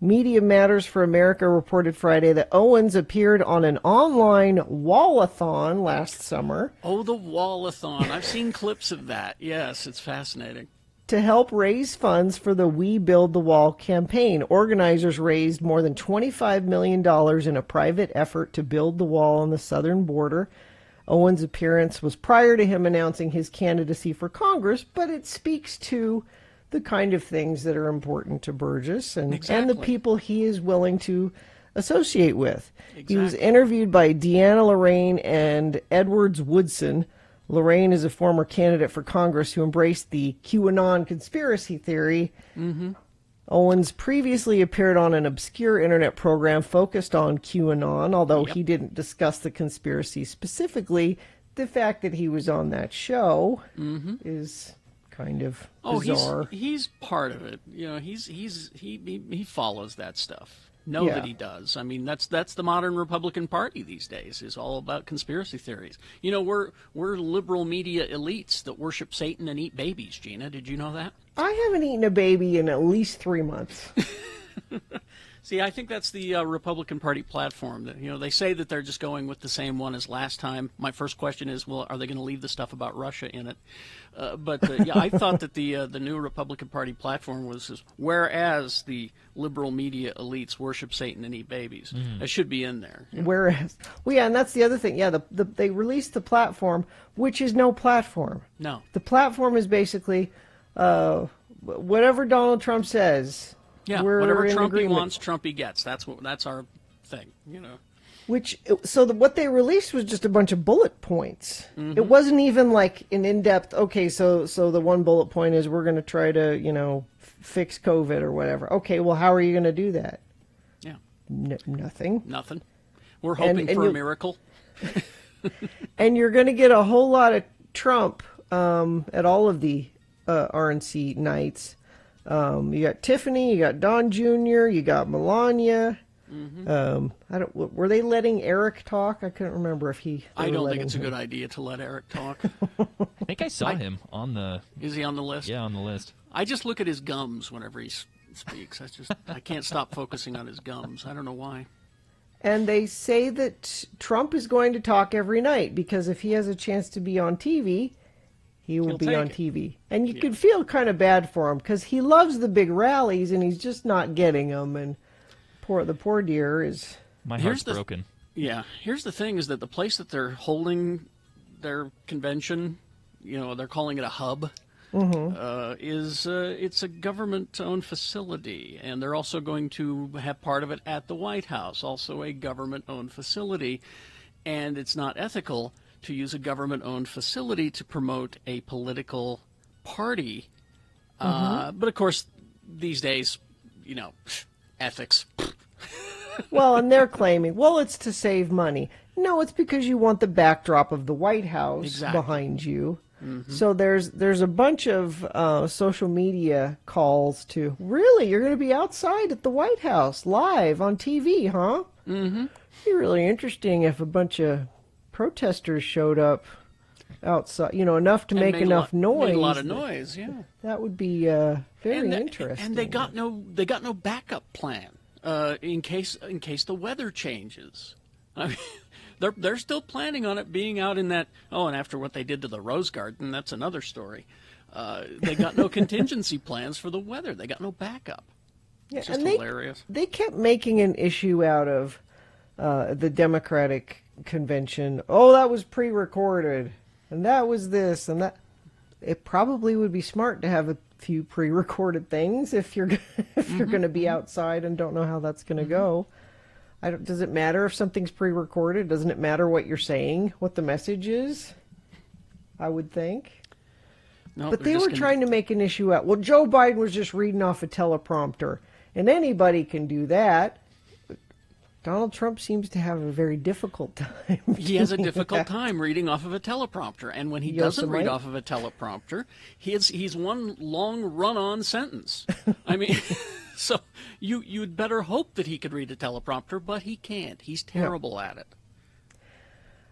Media Matters for America reported Friday that Owens appeared on an online wallathon last summer. Oh, the wallathon. I've seen clips of that. Yes, it's fascinating. To help raise funds for the We Build the Wall campaign. Organizers raised more than $25 million in a private effort to build the wall on the southern border. Owens' appearance was prior to him announcing his candidacy for Congress, but it speaks to the kind of things that are important to Burgess and the people he is willing to associate with. He was interviewed by Deanna Lorraine and Edwards Woodson. Lorraine is a former candidate for Congress who embraced the QAnon conspiracy theory. Mm-hmm. Owens previously appeared on an obscure internet program focused on QAnon, although he didn't discuss the conspiracy specifically. The fact that he was on that show is kind of bizarre. He's part of it. You know, he follows that stuff. Know that he does. I mean, that's the modern Republican Party these days, is all about conspiracy theories. You know, we're liberal media elites that worship Satan and eat babies, Gina. Did you know that? I haven't eaten a baby in at least 3 months. See, I think that's the Republican Party platform. That, you know, they say that they're just going with the same one as last time. My first question is, well, are they going to leave the stuff about Russia in it? Yeah, I thought that the new Republican Party platform was, whereas the liberal media elites worship Satan and eat babies. That should be in there. You know? Whereas, well, yeah, and that's the other thing. Yeah, they released the platform, which is no platform. No. The platform is basically whatever Donald Trump says. Yeah, we're whatever in Trumpy agreement. wants, Trumpy gets. That's our thing, you know. What they released was just a bunch of bullet points. It wasn't even like an in-depth, okay, so the one bullet point is we're going to try to, you know, fix COVID or whatever. Okay, well, how are you going to do that? Yeah. Nothing. We're hoping for a miracle. And you're going to get a whole lot of Trump at all of the RNC nights. You got Tiffany, you got Don Jr., you got Melania. Were they letting Eric talk? I couldn't remember if I don't think it's a good idea to let Eric talk. I think I saw him on the... Is he on the list? Yeah, on the list. I just look at his gums whenever he speaks. I can't stop focusing on his gums. I don't know why. And they say that Trump is going to talk every night because if he has a chance to be on TV, he'll be on TV. And you could feel kind of bad for him because he loves the big rallies and he's just not getting them. And the poor dear is... My heart's broken. Yeah. Here's the thing is that the place that they're holding their convention, they're calling it a hub, it's a government-owned facility. And they're also going to have part of it at the White House, also a government-owned facility. And it's not ethical to use a government-owned facility to promote a political party. But, of course, these days, ethics. Well, and they're claiming, it's to save money. No, it's because you want the backdrop of the White House behind you. So there's a bunch of social media calls to, really, you're going to be outside at the White House, live on TV, huh? It'd be really interesting if a bunch of protesters showed up outside, enough to make enough noise. Made a lot of noise, yeah. That would be very interesting. And they got no backup plan in case the weather changes. I mean, they're still planning on it being out in that. Oh, and after what they did to the Rose Garden, that's another story. They got no contingency plans for the weather. They got no backup. Yeah, it's just and hilarious. They kept making an issue out of the Democratic convention. Oh, that was pre-recorded, and that was this and that. It probably would be smart to have a few pre-recorded things if you're going to be outside and don't know how that's going to go. Does it matter if something's pre-recorded? Doesn't it matter what you're saying, what the message is? I would think. No, but they were trying to make an issue out. Well, Joe Biden was just reading off a teleprompter, and anybody can do that. Donald Trump seems to have a very difficult time. He has a difficult time reading off of a teleprompter, and when he doesn't read off of a teleprompter, he's one long run-on sentence. I mean, so you'd better hope that he could read a teleprompter, but he can't. He's terrible at it.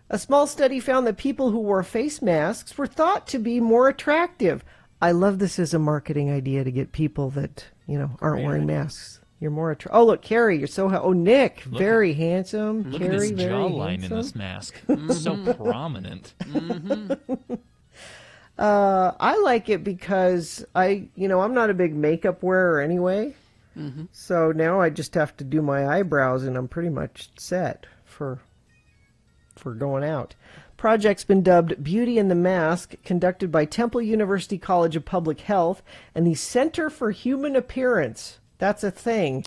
A small study found that people who wore face masks were thought to be more attractive. I love this as a marketing idea to get people that aren't wearing masks. You're more attractive. Oh, look, Carrie, you're so... Oh, Nick, very handsome. Look Carrie, at his very jawline handsome. in this mask. So prominent. I like it because I'm not a big makeup wearer anyway. So now I just have to do my eyebrows and I'm pretty much set for going out. Project's been dubbed Beauty in the Mask, conducted by Temple University College of Public Health and the Center for Human Appearance. That's a thing.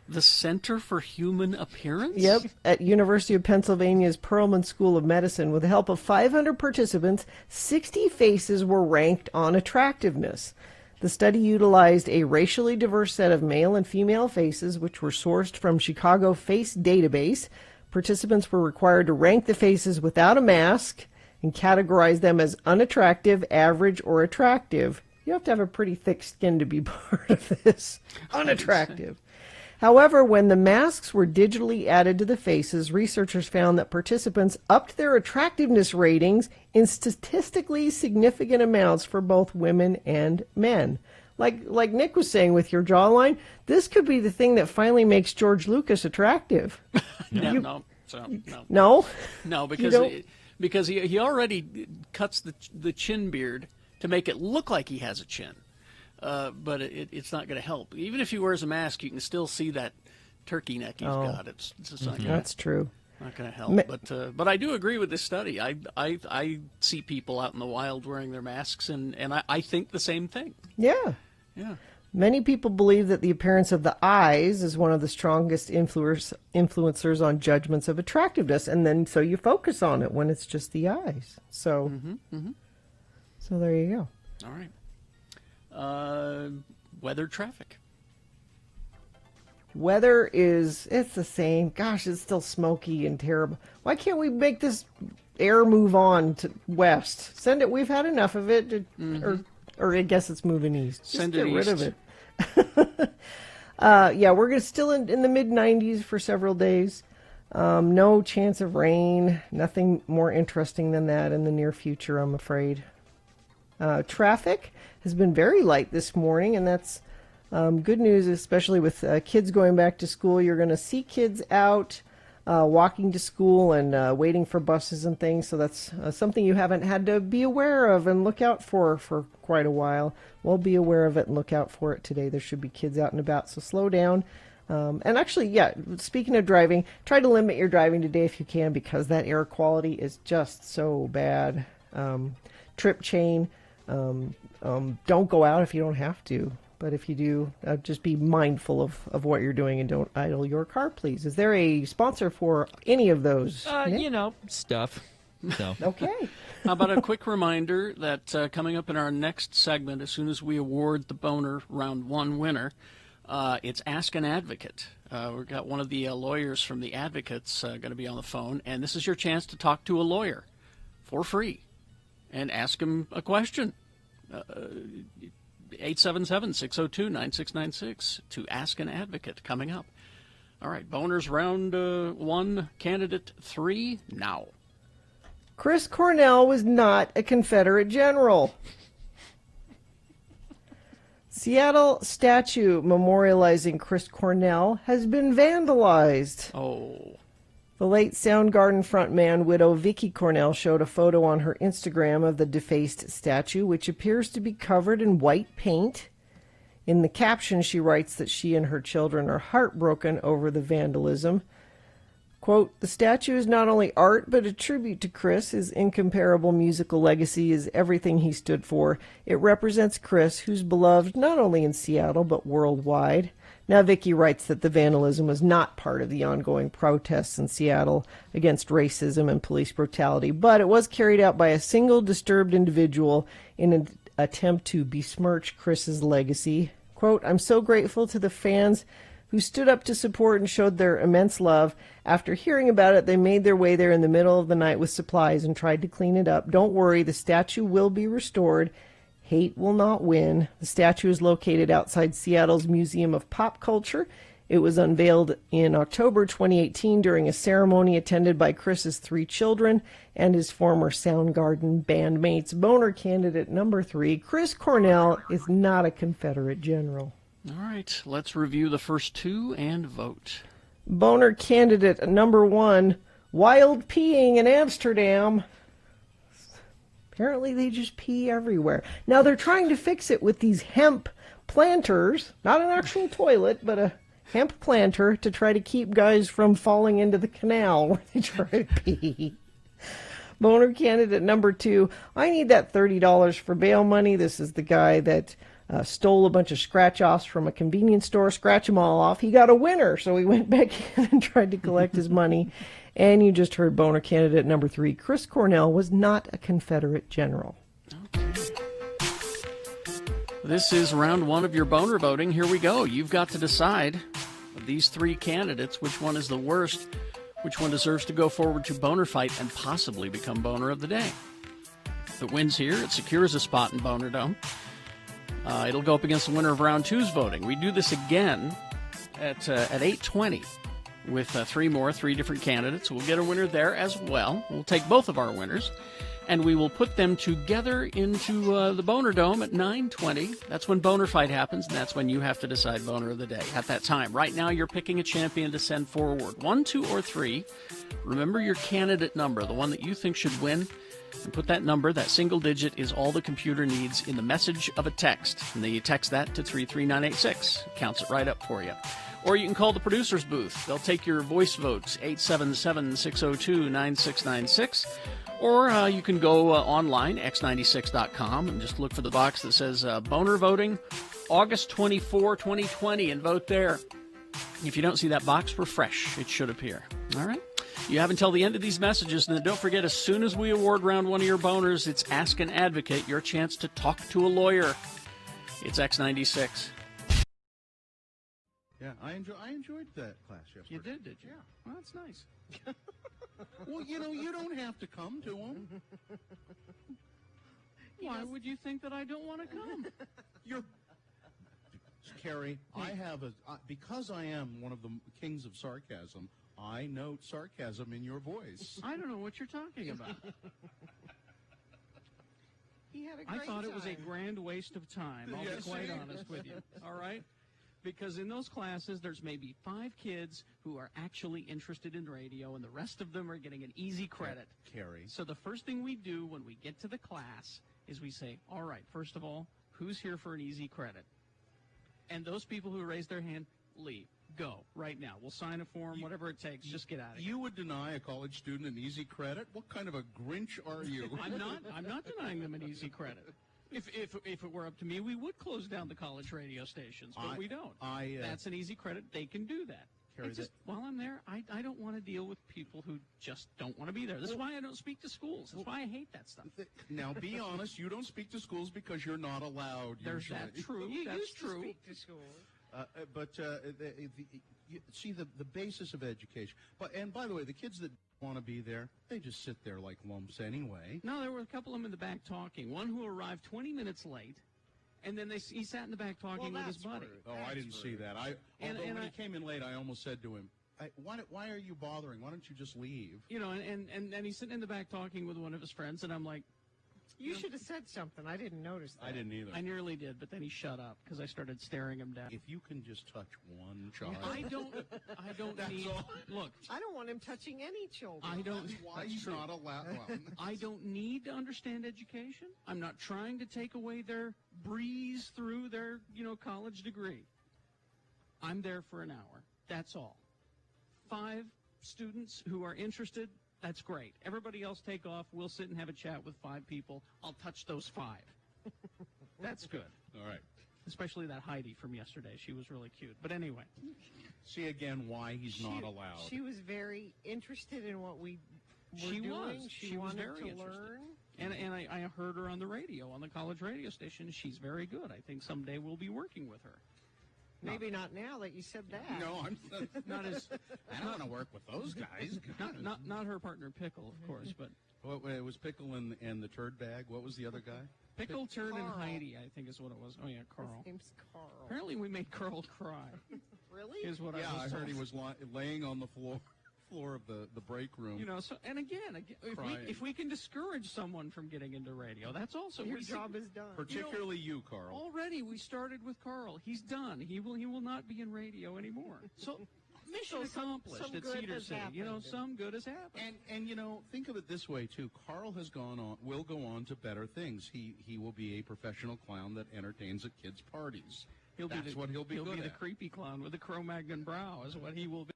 The Center for Human Appearance? Yep, at University of Pennsylvania's Perelman School of Medicine. With the help of 500 participants, 60 faces were ranked on attractiveness. The study utilized a racially diverse set of male and female faces, which were sourced from Chicago Face Database. Participants were required to rank the faces without a mask and categorize them as unattractive, average, or attractive. You have to have a pretty thick skin to be part of this. Unattractive. However, when the masks were digitally added to the faces, researchers found that participants upped their attractiveness ratings in statistically significant amounts for both women and men. Like Nick was saying with your jawline, this could be the thing that finally makes George Lucas attractive. No, because he already cuts the chin beard to make it look like he has a chin. But it's not going to help. Even if he wears a mask, you can still see that turkey neck he's got. It's just not gonna, That's true. Not going to help. But I do agree with this study. I see people out in the wild wearing their masks, and I think the same thing. Yeah. Yeah. Many people believe that the appearance of the eyes is one of the strongest influencers on judgments of attractiveness, and then so you focus on it when it's just the eyes. So, so there you go. All right. Weather, traffic. Weather it's the same. Gosh, it's still smoky and terrible. Why can't we make this air move on to west. Send it. We've had enough of it. Or I guess it's moving east. Just Send get it rid east. of it. Yeah, we're still in the mid-90s for several days. No chance of rain. Nothing more interesting than that in the near future, I'm afraid. Traffic has been very light this morning, and that's good news, especially with kids going back to school. You're going to see kids out walking to school and waiting for buses and things, so that's something you haven't had to be aware of and look out for quite a while. We'll be aware of it and look out for it today. There should be kids out and about, so slow down. And actually, yeah, speaking of driving, try to limit your driving today if you can, because that air quality is just so bad. Trip chain, don't go out if you don't have to. But if you do, just be mindful of what you're doing and don't idle your car, please. Is there a sponsor for any of those? Nick? Stuff. So. Okay. How about a quick reminder that coming up in our next segment, as soon as we award the Boner Round 1 winner, it's Ask an Advocate. We've got one of the lawyers from the Advocates going to be on the phone, and this is your chance to talk to a lawyer for free and ask him a question. 877-602-9696 to Ask an Advocate coming up. All right, Boners Round 1, Candidate 3, now. Chris Cornell was not a Confederate general. Seattle statue memorializing Chris Cornell has been vandalized. Oh. The late Soundgarden frontman widow Vicky Cornell showed a photo on her Instagram of the defaced statue, which appears to be covered in white paint. In the caption, she writes that she and her children are heartbroken over the vandalism. Quote, "The statue is not only art, but a tribute to Chris. His incomparable musical legacy is everything he stood for. It represents Chris, who's beloved not only in Seattle, but worldwide." Now, Vicky writes that the vandalism was not part of the ongoing protests in Seattle against racism and police brutality, but it was carried out by a single disturbed individual in an attempt to besmirch Chris's legacy. Quote, "I'm so grateful to the fans who stood up to support and showed their immense love. After hearing about it, they made their way there in the middle of the night with supplies and tried to clean it up. Don't worry, the statue will be restored. Hate will not win." The statue is located outside Seattle's Museum of Pop Culture. It was unveiled in October 2018 during a ceremony attended by Chris's 3 children and his former Soundgarden bandmates. Boner candidate number 3, Chris Cornell is not a Confederate general. All right, let's review the first 2 and vote. Boner candidate number 1, wild peeing in Amsterdam. Apparently they just pee everywhere. Now they're trying to fix it with these hemp planters, not an actual toilet, but a hemp planter to try to keep guys from falling into the canal where they try to pee. Boner candidate number 2, I need that $30 for bail money. This is the guy that stole a bunch of scratch-offs from a convenience store, scratch them all off. He got a winner, so he went back in and tried to collect his money. And you just heard Boner candidate number 3, Chris Cornell was not a Confederate general. This is round 1 of your Boner voting. Here we go. You've got to decide of these 3 candidates, which one is the worst, which one deserves to go forward to Boner Fight and possibly become Boner of the Day. If it wins here, it secures a spot in Boner Dome. It'll go up against the winner of round 2's voting. We do this again at 8:20 with 3 different candidates. We'll get a winner there as well. We'll take both of our winners, and we will put them together into the Boner Dome at 9:20. That's when Boner Fight happens, and that's when you have to decide Boner of the Day at that time. Right now, you're picking a champion to send forward. 1, 2, or 3. Remember your candidate number, the one that you think should win. And put that number, that single digit, is all the computer needs in the message of a text. And then you text that to 33986. It counts it right up for you. Or you can call the producer's booth. They'll take your voice votes, 877-602-9696. Or you can go online, x96.com, and just look for the box that says Boner Voting, August 24, 2020, and vote there. If you don't see that box, refresh. It should appear. All right? You have until the end of these messages, and then don't forget, as soon as we award round 1 of your boners, it's Ask an Advocate, your chance to talk to a lawyer. It's X96. Yeah, I enjoyed that class yesterday. You did you? Yeah. Well, that's nice. Well, you don't have to come to them. Why would you think that I don't want to come? Carrie, I have because I am one of the kings of sarcasm, I note sarcasm in your voice. I don't know what you're talking about. He had a great I thought it was a time. grand waste of time. I'll be quite honest with you. All right? Because in those classes, there's maybe 5 kids who are actually interested in radio, and the rest of them are getting an easy credit. Carrie. So the first thing we do when we get to the class is we say, all right, first of all, who's here for an easy credit? And those people who raise their hand, leave. Go right now. We'll sign a form, whatever it takes. Just get out of here. You would deny a college student an easy credit? What kind of a Grinch are you? I'm not denying them an easy credit. If it were up to me, we would close down the college radio stations, but we don't. That's an easy credit. They can do that. It's just, while I'm there, I don't want to deal with people who just don't want to be there. That's why I don't speak to schools. That's why I hate that stuff. Now, be honest. You don't speak to schools because you're not allowed. There's usually. that true. That's true. Speak to schools. See the basis of education. And by the way, the kids that want to be there, they just sit there like lumps anyway. No, there were a couple of them in the back talking. One who arrived 20 minutes late, and then he sat in the back talking with his buddy. Oh, I didn't see that. When he came in late, I almost said to him, why are you bothering? Why don't you just leave? And he's sitting in the back talking with one of his friends, and I'm like, You should have said something. I didn't notice that. I didn't either. I nearly did, but then he shut up because I started staring him down. If you can just touch one child. I don't need. Look, I don't want him touching any children. I don't. That's why he's not allowed. I don't need to understand education. I'm not trying to take away their breeze through their, college degree. I'm there for an hour. That's all. 5 students who are interested. That's great. Everybody else take off. We'll sit and have a chat with 5 people. I'll touch those 5. That's good. All right. Especially that Heidi from yesterday. She was really cute. But anyway. See again why he's not allowed. She was very interested in what we were She doing. was. She was wanted very to interested. learn. And I heard her on the radio, on the college radio station. She's very good. I think someday we'll be working with her. Maybe not now that you said that. No, I'm not as. I don't want to work with those guys. Not her partner Pickle, of course, but it was Pickle and the turd bag. What was the other guy? Pickle, Turd, and Carl. Heidi, I think is what it was. Oh yeah, Carl. His name's Carl. Apparently, we made Carl cry. Really? Is what Yeah, I I was heard told. he was laying on the floor of the break room. So and again, if we can discourage someone from getting into radio, that's also Your job is done. Particularly you, Carl. Already, we started with Carl. He's done. He will not be in radio anymore. So mission accomplished some at good Cedar has City. happened. Some good has happened. And think of it this way too. Carl will go on to better things. He will be a professional clown that entertains at kids' parties. That's what he'll be good the at. creepy clown with the Cro-Magnon brow is what he will be.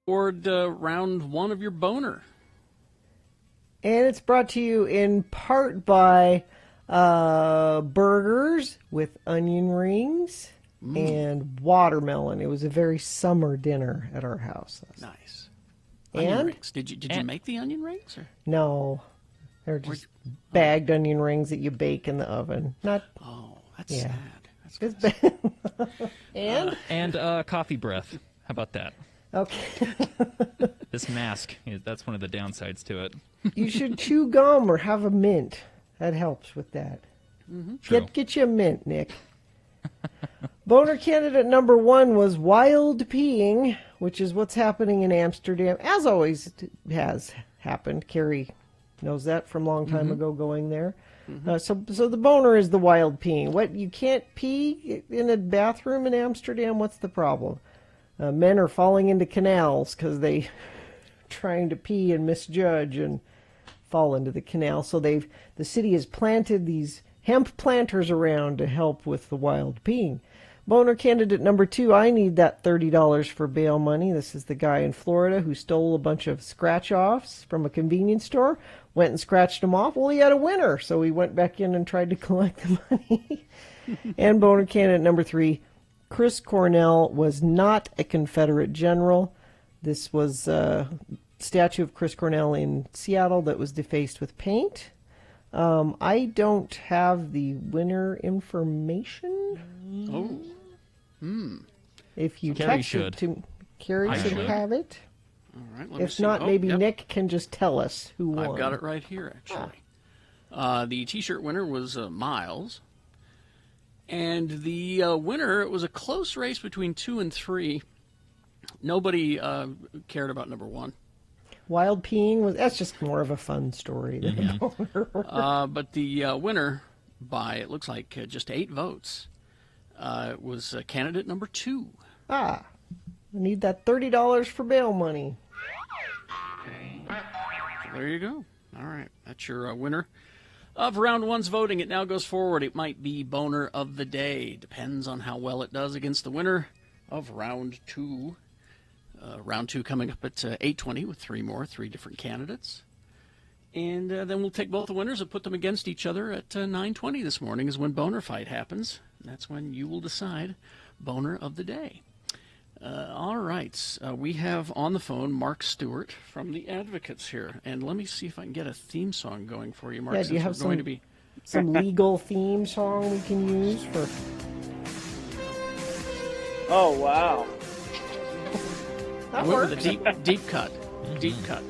scored round one of your boner. And it's brought to you in part by burgers with onion rings and watermelon. It was a very summer dinner at our house. Nice. Onion And rings. Did you make the onion rings? Or? no, they're just bagged onion rings that you bake in the oven. Not. Oh, that's yeah. sad. It's bad. And coffee breath. How about that? Okay. This mask, that's one of the downsides to it. You should chew gum or have a mint. That helps with that. True. Get you a mint, Nick. Boner candidate number 1 was wild peeing, which is what's happening in Amsterdam, as always has happened. Carrie knows that from a long time ago going there. So the boner is the wild peeing. What, you can't pee in a bathroom in Amsterdam? What's the problem? Men are falling into canals because they trying to pee and misjudge and fall into the canal. So the city has planted these hemp planters around to help with the wild peeing. Boner candidate number 2, I need that $30 for bail money. This is the guy in Florida who stole a bunch of scratch-offs from a convenience store, went and scratched them off. Well, he had a winner, so he went back in and tried to collect the money. And boner candidate number 3, Chris Cornell was not a Confederate general. This was a statue of Chris Cornell in Seattle that was defaced with paint. I don't have the winner information. Oh. If you Carrie text should. it to Carrie, should have it. All right. Let me If see. not, maybe yep. Nick can just tell us who won. I've got it right here, actually. The T-shirt winner was Miles. And the winner, it was a close race between 2 and 3. Nobody cared about number 1. Wild peeing that's just more of a fun story. But the winner, by it looks like just 8 votes, was candidate number 2. I need that $30 for bail money. So there you go. All right, that's your winner of round 1's voting. It now goes forward. It might be boner of the day. Depends on how well it does against the winner of round 2. Round 2 coming up at 8:20 with 3 different candidates. And then we'll take both the winners and put them against each other at 9:20 this morning is when Boner Fight happens. That's when you will decide Boner of the Day. All right. We have on the phone Mark Stewart from the Advocates here. And let me see if I can get a theme song going for you, Mark. Yeah, do you have some, some legal theme song we can use for... Oh, wow. That with works. a deep cut. Deep cut.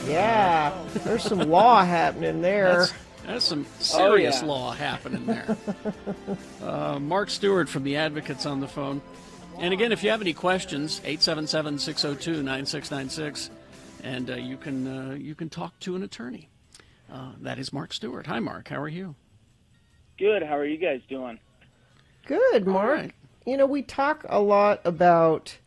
Yeah, there's some law happening there. That's some serious law happening there. Mark Stewart from the Advocates on the phone. And again, if you have any questions, 877-602-9696, and you can talk to an attorney. That is Mark Stewart. Hi, Mark. How are you? Good. How are you guys doing? Good, Mark. Right. You know, we talk a lot about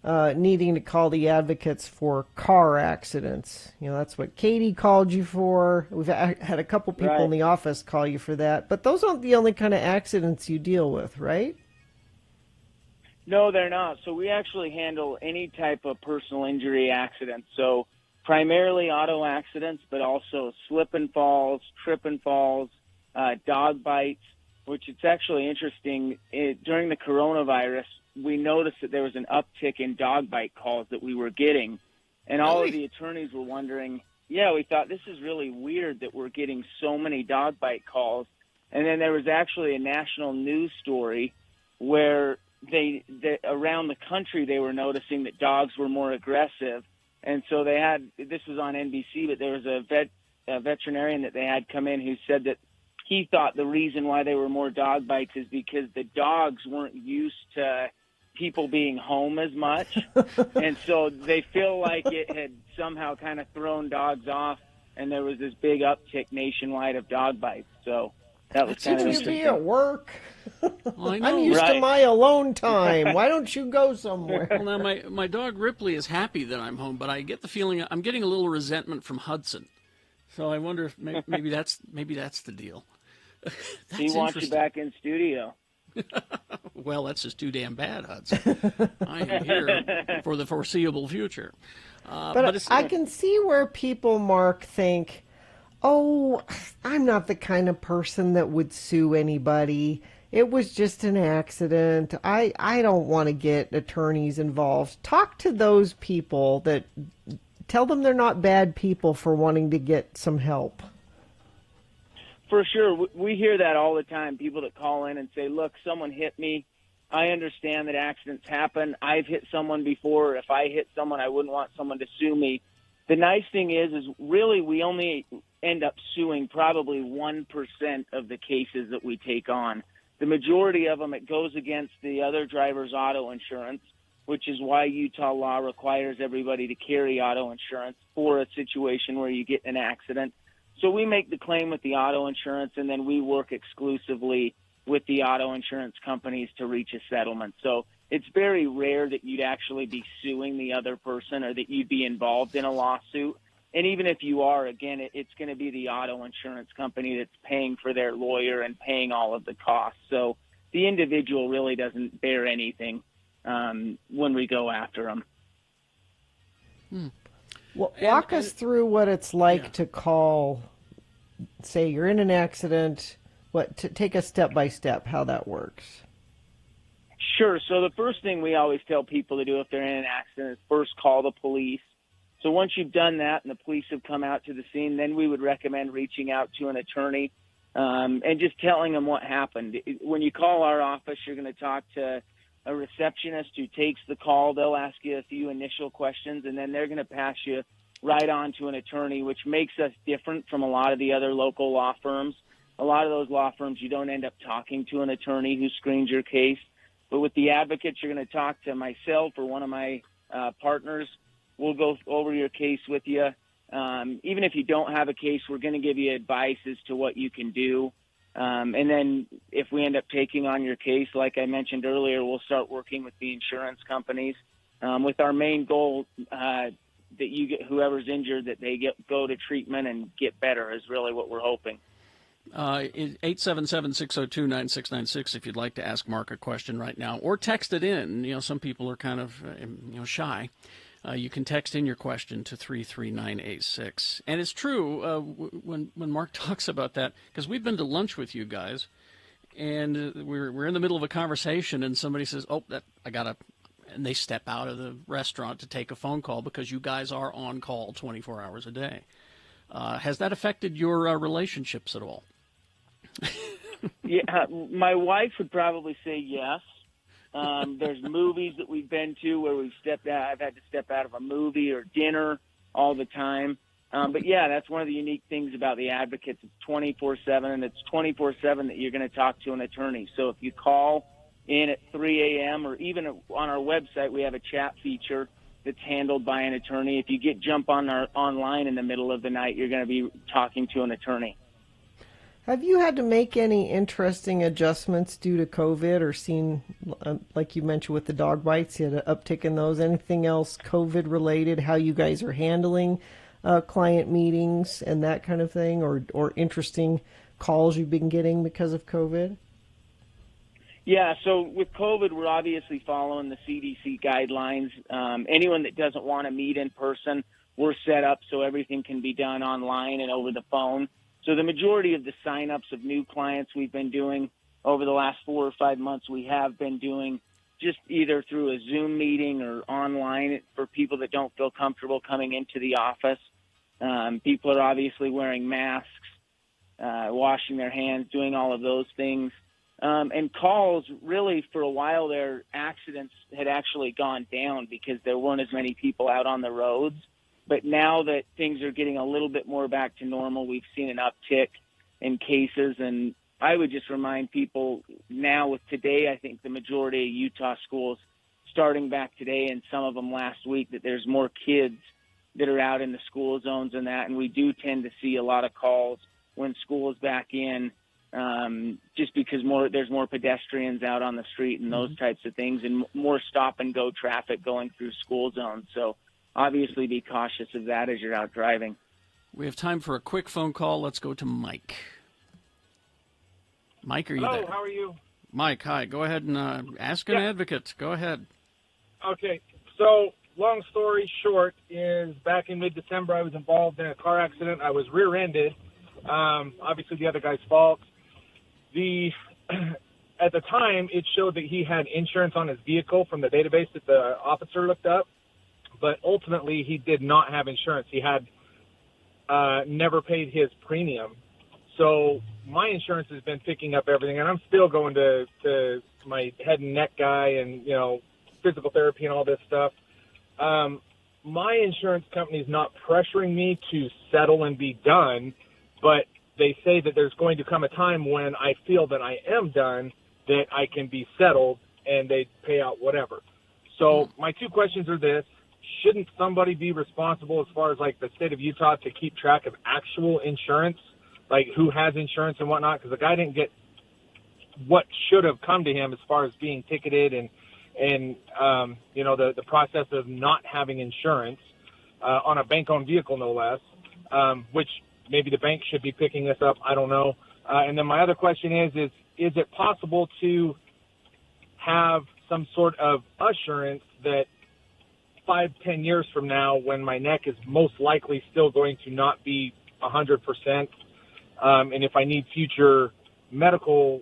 needing to call the Advocates for car accidents. You know, that's what Katie called you for. We've had a couple people in the office call you for that. But those aren't the only kind of accidents you deal with, right? No, they're not. So we actually handle any type of personal injury accident. So primarily auto accidents, but also slip and falls, trip and falls, dog bites, which it's actually interesting. During the coronavirus, we noticed that there was an uptick in dog bite calls that we were getting. And all of the attorneys were wondering, we thought this is really weird that we're getting so many dog bite calls. And then there was actually a national news story where they around the country they were noticing that dogs were more aggressive. And so they had, this was on NBC, but there was a veterinarian that they had come in who said that he thought the reason why there were more dog bites is because the dogs weren't used to people being home as much. And so they feel like it had somehow kind of thrown dogs off, and there was this big uptick nationwide of dog bites. So that was kind of interesting. Be at work. Well, I know. I'm used to my alone time. Why don't you go somewhere? Well, now my dog Ripley is happy that I'm home, but I get the feeling I'm getting a little resentment from Hudson. So I wonder if maybe that's the deal. He wants you back in studio. Well, that's just too damn bad, Hudson. I am here for the foreseeable future. But it's, I can see where people, Mark, think, oh, I'm not the kind of person that would sue anybody. It was just an accident. I don't want to get attorneys involved. Talk to those people that tell them they're not bad people for wanting to get some help. For sure. We hear that all the time. People that call in and say, look, someone hit me. I understand that accidents happen. I've hit someone before. If I hit someone, I wouldn't want someone to sue me. The nice thing is really we only end up suing probably 1% of the cases that we take on. The majority of them, it goes against the other driver's auto insurance, which is why Utah law requires everybody to carry auto insurance for a situation where you get in an accident. So we make the claim with the auto insurance, and then we work exclusively with the auto insurance companies to reach a settlement. So it's very rare that you'd actually be suing the other person or that you'd be involved in a lawsuit. And even if you are, again, it's going to be the auto insurance company that's paying for their lawyer and paying all of the costs. So the individual really doesn't bear anything when we go after them. Well, walk us through what it's like to call, say you're in an accident, take us step by step, how that works. Sure. So the first thing we always tell people to do if they're in an accident is first call the police. So once you've done that and the police have come out to the scene, then we would recommend reaching out to an attorney and just telling them what happened. When you call our office, you're going to talk to a receptionist who takes the call. They'll ask you a few initial questions, and then they're going to pass you right on to an attorney, which makes us different from a lot of the other local law firms. A lot of those law firms, you don't end up talking to an attorney who screens your case. But with the advocates, you're going to talk to myself or one of my partners. We'll go over your case with you. Even if you don't have a case, we're going to give you advice as to what you can do. And then if we end up taking on your case, like I mentioned earlier, we'll start working with the insurance companies with our main goal that you get whoever's injured, that they go to treatment and get better is really what we're hoping. 877-602-9696 if you'd like to ask Mark a question right now, or text it in. You know, some people are kind of shy. You can text in your question to 33986. And it's true when Mark talks about that, because we've been to lunch with you guys, and we're in the middle of a conversation, and somebody says, and they step out of the restaurant to take a phone call because you guys are on call 24 hours a day. Has that affected your relationships at all? Yeah, my wife would probably say yes. There's movies that we've been to where I've had to step out of a movie or dinner all the time. But yeah, that's one of the unique things about the advocates. It's 24/7, and it's 24/7 that you're going to talk to an attorney. So if you call in at 3 a.m. or even on our website, we have a chat feature that's handled by an attorney. If you jump on online in the middle of the night, you're going to be talking to an attorney. Have you had to make any interesting adjustments due to COVID, or seen, like you mentioned with the dog bites, you had an uptick in those? Anything else COVID related, how you guys are handling client meetings and that kind of thing, or interesting calls you've been getting because of COVID? Yeah, so with COVID, we're obviously following the CDC guidelines. Anyone that doesn't want to meet in person, we're set up so everything can be done online and over the phone. So the majority of the sign-ups of new clients we've been doing over the last 4 or 5 months, we have been doing just either through a Zoom meeting or online for people that don't feel comfortable coming into the office. People are obviously wearing masks, washing their hands, doing all of those things. And calls, really, for a while there, accidents had actually gone down because there weren't as many people out on the roads. But now that things are getting a little bit more back to normal, we've seen an uptick in cases. And I would just remind people now with today, I think the majority of Utah schools starting back today and some of them last week, that there's more kids that are out in the school zones and that. And we do tend to see a lot of calls when school is back in, just because there's more pedestrians out on the street and those types of things, and more stop-and-go traffic going through school zones. So obviously be cautious of that as you're out driving. We have time for a quick phone call. Let's go to Mike. Mike, are you there? Hello, how are you? Mike, hi. Go ahead and ask an advocate. Go ahead. Okay, so long story short is back in mid-December, I was involved in a car accident. I was rear-ended. Obviously, the other guy's fault. At the time, it showed that he had insurance on his vehicle from the database that the officer looked up, but ultimately he did not have insurance. He had never paid his premium. So my insurance has been picking up everything, and I'm still going to my head and neck guy and, physical therapy and all this stuff. My insurance company is not pressuring me to settle and be done, but they say that there's going to come a time when I feel that I am done, that I can be settled, and they pay out whatever. So my two questions are this. Shouldn't somebody be responsible as far as, like, the state of Utah to keep track of actual insurance, like who has insurance and whatnot? Because the guy didn't get what should have come to him as far as being ticketed and the process of not having insurance on a bank-owned vehicle, no less, which maybe the bank should be picking this up. I don't know. And then my other question is it possible to have some sort of assurance that 5-10 years from now, when my neck is most likely still going to not be 100%, and if I need future medical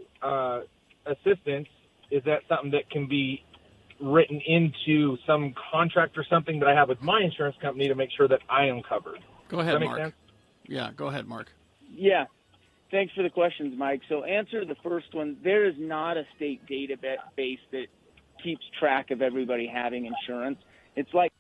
assistance, is that something that can be written into some contract or something that I have with my insurance company to make sure that I am covered? Go ahead, Does that make Mark. sense? Yeah, go ahead, Mark. Yeah. Thanks for the questions, Mike. So answer the first one. There is not a state database that keeps track of everybody having insurance. It's like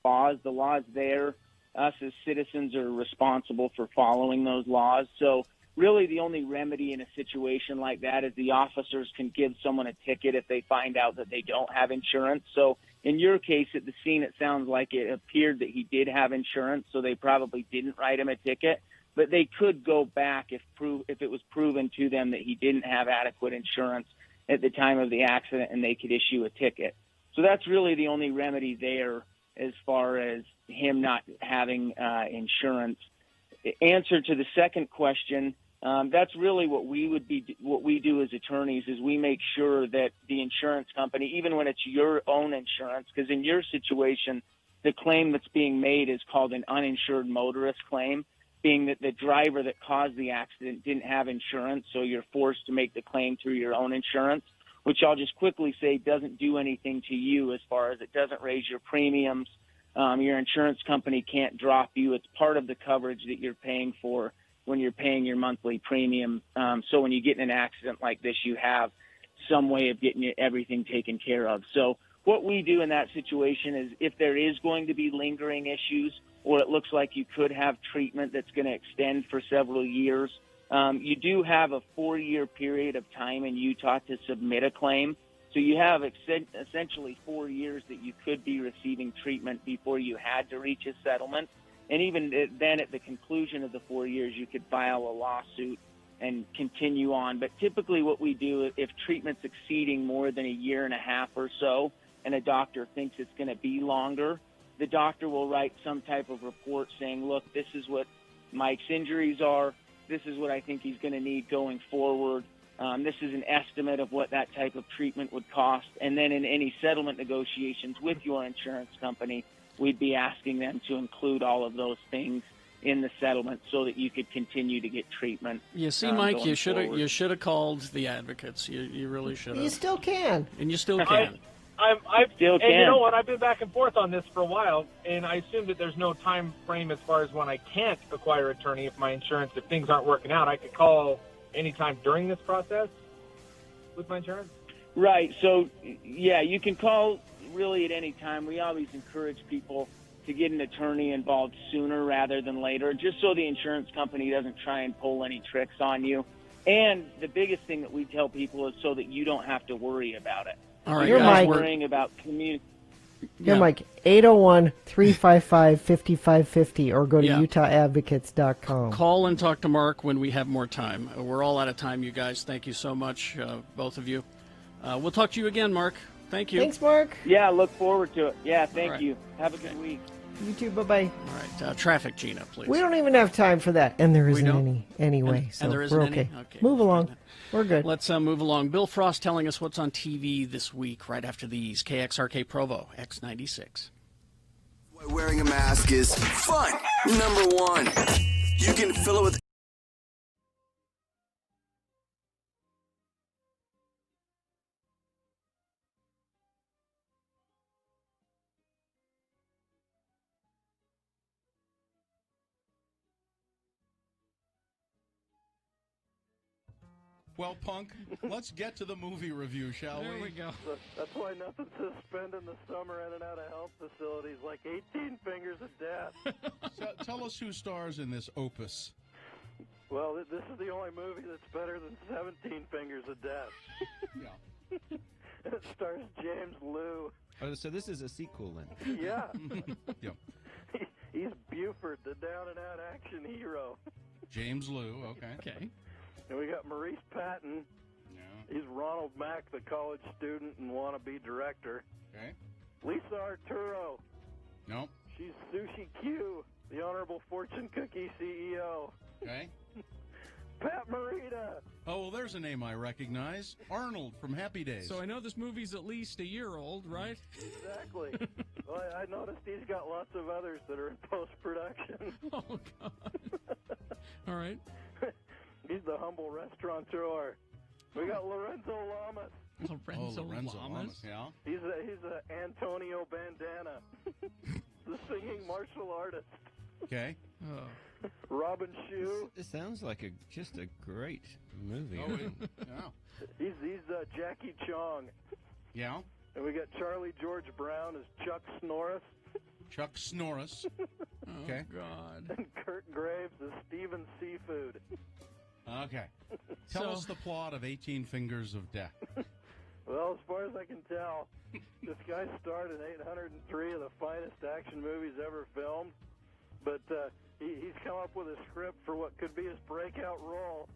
laws. The law's there. Us as citizens are responsible for following those laws. So really the only remedy in a situation like that is the officers can give someone a ticket if they find out that they don't have insurance. So in your case, at the scene, it sounds like it appeared that he did have insurance, so they probably didn't write him a ticket. But they could go back if it was proven to them that he didn't have adequate insurance at the time of the accident, and they could issue a ticket. So that's really the only remedy there as far as him not having insurance. Answer to the second question, that's really what we do as attorneys is we make sure that the insurance company, even when it's your own insurance, because in your situation, the claim that's being made is called an uninsured motorist claim, being that the driver that caused the accident didn't have insurance, so you're forced to make the claim through your own insurance, which I'll just quickly say doesn't do anything to you as far as it doesn't raise your premiums. Your insurance company can't drop you. It's part of the coverage that you're paying for when you're paying your monthly premium. So when you get in an accident like this, you have some way of getting everything taken care of. So what we do in that situation is if there is going to be lingering issues or it looks like you could have treatment that's going to extend for several years, you do have a 4-year period of time in Utah to submit a claim. So you have essentially 4 years that you could be receiving treatment before you had to reach a settlement. And even then, at the conclusion of the 4 years, you could file a lawsuit and continue on. But typically what we do, if treatment's exceeding more than a year and a half or so, and a doctor thinks it's going to be longer, the doctor will write some type of report saying, look, this is what Mike's injuries are. This is what I think he's going to need going forward. This is an estimate of what that type of treatment would cost. And then in any settlement negotiations with your insurance company, we'd be asking them to include all of those things in the settlement so that you could continue to get treatment. You see, Mike, you should have called the advocates. You really should have. You still can. And you still can. I still can. And you know what? I've been back and forth on this for a while, and I assume that there's no time frame as far as when I can't acquire an attorney if my insurance, if things aren't working out. I could call anytime during this process with my insurance? Right. So, yeah, you can call really at any time. We always encourage people to get an attorney involved sooner rather than later, just so the insurance company doesn't try and pull any tricks on you. And the biggest thing that we tell people is so that you don't have to worry about it. All right, You're guys, Mike. Worrying about community. You're Mike, 801-355-5550, or go to UtahAdvocates.com. Call and talk to Mark when we have more time. We're all out of time, you guys. Thank you so much, both of you. We'll talk to you again, Mark. Thank you. Thanks, Mark. Yeah, look forward to it. Yeah, thank right. you. Have a good week. You too. Bye-bye. All right. Traffic, Gina, please. We don't even have time for that, and there We isn't don't? any anyway. And So there isn't we're any? okay. Okay. Move along. We're good. Let's move along. Bill Frost telling us what's on TV this week right after these. KXRK Provo, X96. Why wearing a mask is fun. Number one, you can fill it with Well, Punk, let's get to the movie review, shall we? There we go. That's why nothing to spend in the summer in and out of health facilities like 18 Fingers of Death. So, tell us who stars in this opus. Well, this is the only movie that's better than 17 Fingers of Death. Yeah. It stars James Liu. Oh, so this is a sequel then? Yeah. Yep. He's Buford, the down-and-out action hero. James Liu, okay. Okay. And we got Maurice Patton. Yeah. He's Ronald Mack, the college student and wannabe director. Okay. Lisa Arturo. Nope. She's Sushi Q, the Honorable Fortune Cookie CEO. Okay. Pat Morita. Oh, well, there's a name I recognize. Arnold from Happy Days. So I know this movie's at least a year old, right? Exactly. Well, I noticed he's got lots of others that are in post-production. Oh, God. All right. He's the humble restaurateur. We got Lorenzo Lamas. Lorenzo Lamas? Yeah. He's a Antonio Bandana, the singing martial artist. Okay. Oh. Robin Shue. This sounds like just a great movie. Oh, yeah. He's Jackie Chong. Yeah. And we got Charlie George Brown as Chuck Snorris. Chuck Snorris. Okay. God. And Kurt Graves as Steven Seafood. Okay. Tell us the plot of 18 Fingers of Death. Well, as far as I can tell, this guy starred in 803 of the finest action movies ever filmed, but he's come up with a script for what could be his breakout role.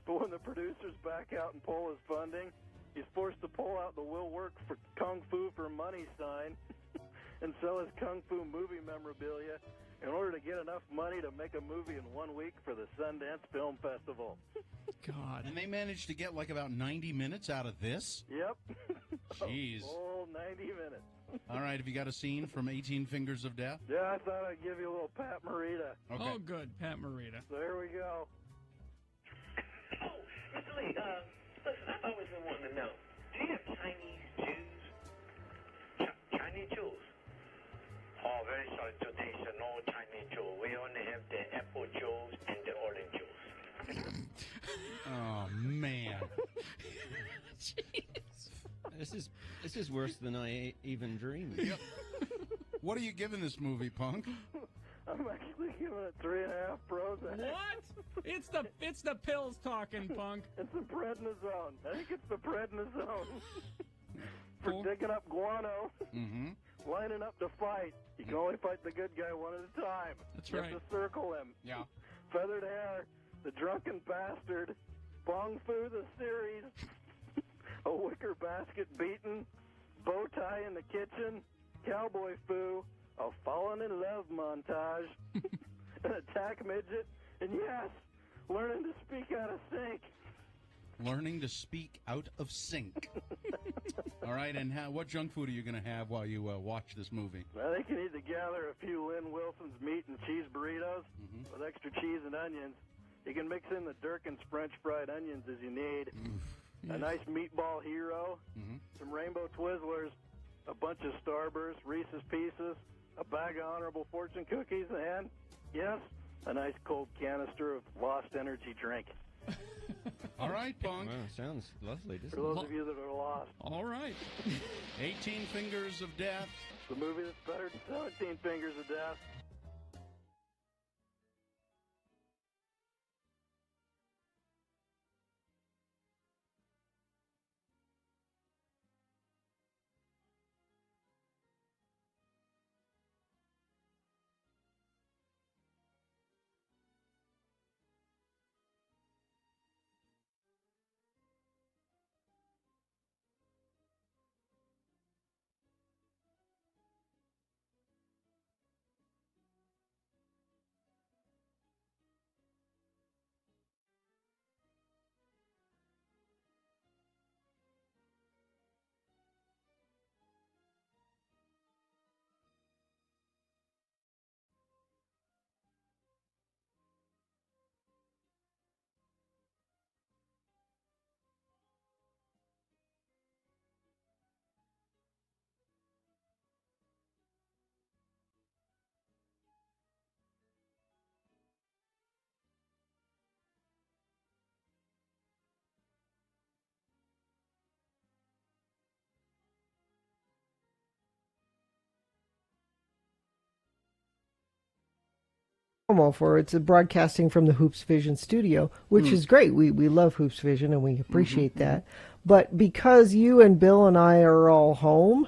But when the producers back out and pull his funding, he's forced to pull out the "Will Work for Kung Fu for Money" sign and sell his Kung Fu movie memorabilia in order to get enough money to make a movie in 1 week for the Sundance Film Festival. God. And they managed to get like about 90 minutes out of this? Yep. Jeez. A full 90 minutes. All right, have you got a scene from 18 Fingers of Death? Yeah, I thought I'd give you a little Pat Morita. Okay. Oh, good. Pat Morita. So here we go. Oh, Mr. Lee, listen, I've always been wanting to know, do you have Chinese Jews? Chinese Jews? Oh, very sorry to say, so no Chinese Jew. We only have the apple Jews and the orange Jews. Oh, man. This is worse than I even dreamed. Yep. What are you giving this movie, Punk? I'm actually giving it 3.5 Prozac. What? It's the pills talking, Punk. It's the prednisone. I think it's the prednisone. For digging up guano, lining up to fight. You can only fight the good guy one at a time. That's you right. have to circle him. Yeah. Feathered Hair, the drunken bastard, Bong Fu the series, a wicker basket beaten, bow tie in the kitchen, Cowboy Fu, a fallen in love montage, an attack midget, and yes, learning to speak out of sync. Learning to speak out of sync. All right, and what junk food are you going to have while you watch this movie? I think you need to gather a few Lynn Wilson's meat and cheese burritos with extra cheese and onions. You can mix in the Durkin's French fried onions as you need. A nice meatball hero, some Rainbow Twizzlers, a bunch of Starburst, Reese's Pieces, a bag of Honorable Fortune cookies, and, yes, a nice cold canister of Lost Energy drink. All right, Punk. Wow, sounds lovely, doesn't For it? those of you that are lost. All right. 18 Fingers of Death. The movie that's better than 17 Fingers of Death. promo for. It's a broadcasting from the Hoops Vision studio, which is great. We love Hoops Vision and we appreciate that. But because you and Bill and I are all home,